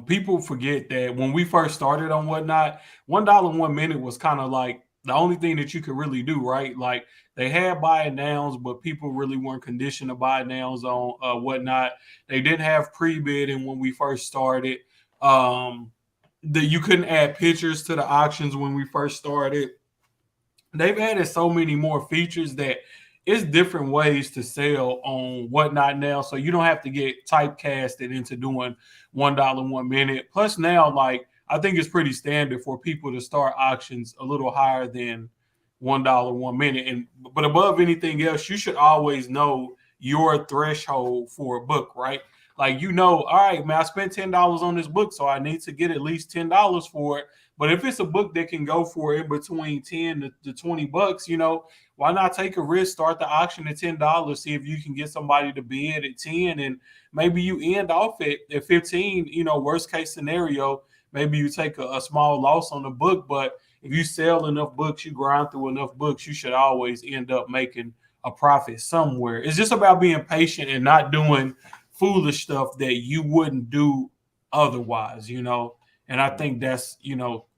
people forget that when we first started on Whatnot, $1 1 minute was kind of like the only thing that you could really do, right? Like they had buy it nows, but people really weren't conditioned to buy it nows on Whatnot. They didn't have pre-bidding when we first started. That you couldn't add pictures to the auctions when we first started. They've added so many more features that it's different ways to sell on Whatnot now. So you don't have to get typecasted into doing $1 1 minute. Plus now, like I think it's pretty standard for people to start auctions a little higher than $1 1 minute. But above anything else, you should always know your threshold for a book, right? Like all right, man, I spent $10 on this book, so I need to get at least $10 for it. But if it's a book that can go for in between 10 to $20, why not take a risk, start the auction at $10, see if you can get somebody to bid at 10, and maybe you end off at 15, worst case scenario, maybe you take a small loss on the book. But if you sell enough books, you grind through enough books, you should always end up making a profit somewhere. It's just about being patient and not doing foolish stuff that you wouldn't do otherwise, And I think that's,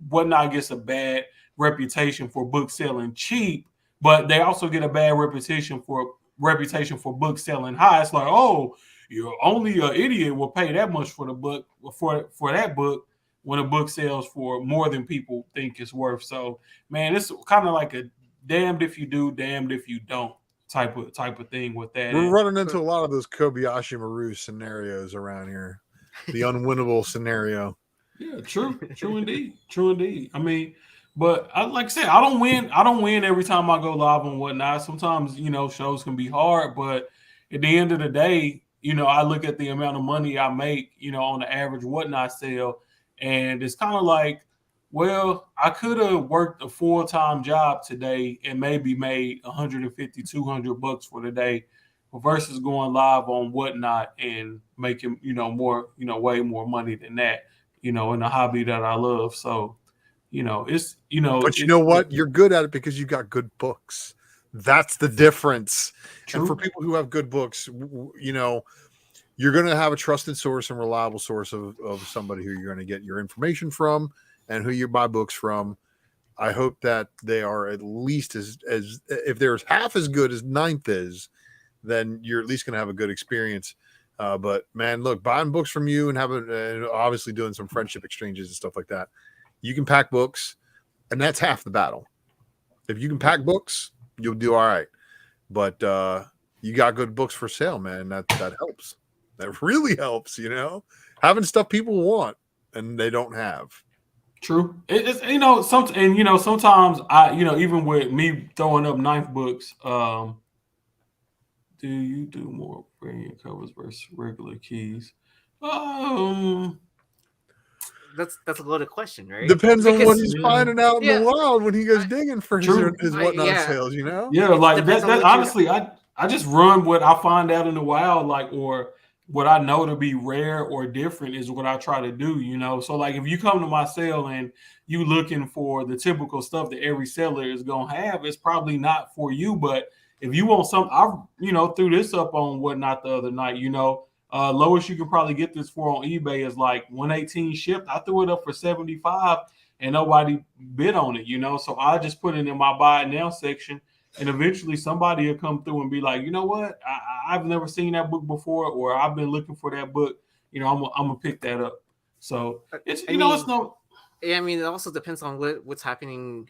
Whatnot gets a bad reputation for book selling cheap, but they also get a bad reputation for book selling high. It's like, oh, you're only an idiot will pay that much for the book for that book when a book sells for more than people think it's worth. So, man, it's kind of like a damned if you do, damned if you don't type of thing with that. We're running into a lot of those Kobayashi Maru scenarios around here. The unwinnable scenario. Yeah, true indeed. I mean, but like I said, I don't win every time I go live on Whatnot. Sometimes shows can be hard, but at the end of the day, I look at the amount of money I make, on the average Whatnot sale, and it's kind of like, well, I could have worked a full-time job today and maybe made $150, $200 for the day, versus going live on Whatnot and making more, way more money than that. In a hobby that I love. So, it's, But you know what? You're good at it because you got good books. That's the difference. True. And for people who have good books, you're going to have a trusted source and reliable source of somebody who you're going to get your information from and who you buy books from. I hope that they are at least as if they're half as good as Ninth is, then you're at least going to have a good experience. But man, look, buying books from you and obviously doing some friendship exchanges and stuff like that, you can pack books, and that's half the battle. If you can pack books, you'll do all right. But you got good books for sale, man. That helps. That really helps. Having stuff people want and they don't have. True. It's sometimes I even with me throwing up Ninth books, do you do more variant covers versus regular keys? That's a loaded question, right? Depends on what he's finding out in the wild when he goes digging for his Whatnot sales, Yeah, like that honestly, I just run what I find out in the wild, or what I know to be rare or different is what I try to do, So like if you come to my sale and you looking for the typical stuff that every seller is gonna have, it's probably not for you. But if you want some, I threw this up on Whatnot the other night, lowest you can probably get this for on eBay is like 118 shipped. I threw it up for 75 and nobody bid on it, So I just put it in my buy it now section, and eventually somebody will come through and be like, you know what? I've never seen that book before, or I've been looking for that book. I'm gonna pick that up. So it's it's no. Yeah, I mean, it also depends on what's happening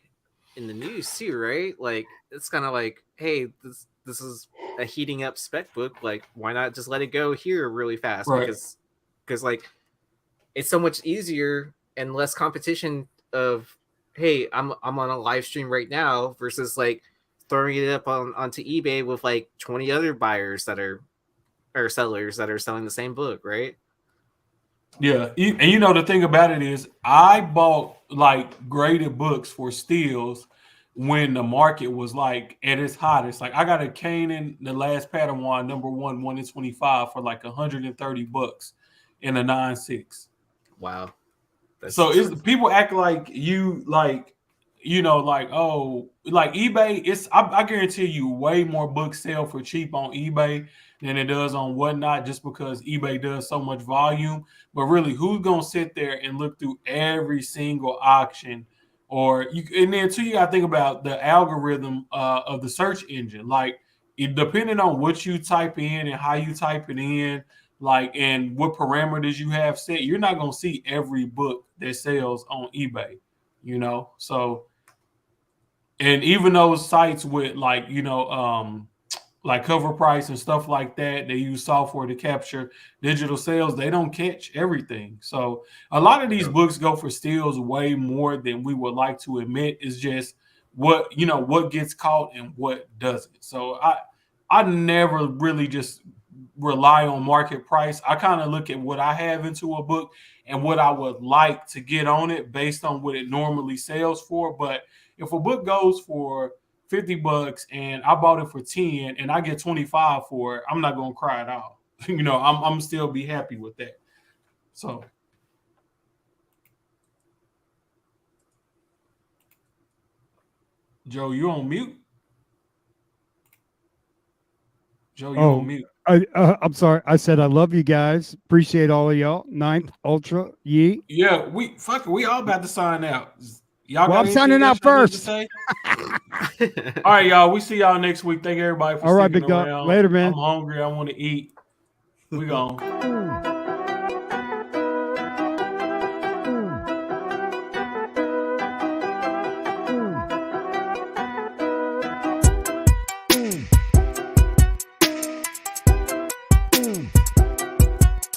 in the news too, right? Like it's kind of like, hey, this is a heating up spec book. Like, why not just let it go here really fast? Right. Because like it's so much easier and less competition of, hey, I'm on a live stream right now versus like throwing it up onto eBay with like 20 other buyers that are or sellers that are selling the same book, right? Yeah, and the thing about it is I bought like graded books for steals when the market was like at its hottest. Like I got a Kanan, the last Padawan, number 1 in 25 for like $130 in a 9.6. Wow. So is people act like you like, like, oh, like eBay. I guarantee you way more books sell for cheap on eBay than it does on whatnot, just because eBay does so much volume. But really, who's gonna sit there and look through every single auction? And then too, you gotta think about the algorithm of the search engine. Like, depending on what you type in and how you type it in, like, and what parameters you have set, you're not gonna see every book that sells on eBay. So, and even those sites with like like Cover Price and stuff like that, they use software to capture digital sales. They don't catch everything. So a lot of these books go for steals way more than we would like to admit. It's just what gets caught and what doesn't. So I never really just rely on market price. I kind of look at what I have into a book and what I would like to get on it based on what it normally sells for. But if a book goes for $50 and I bought it for 10 and I get 25 for it, I'm not gonna cry at all. I'm still be happy with that. So Joe, you on mute? Joe, you on mute? I'm sorry. I said I love you guys. Appreciate all of y'all. Ninth Ultra Yeet. Yeah, we all about to sign out. Y'all Well, got I'm signing out first. All right, y'all. We see y'all next week. Thank everybody for All right, sticking big dog. around. Later, man. I'm hungry. I want to eat. We gone.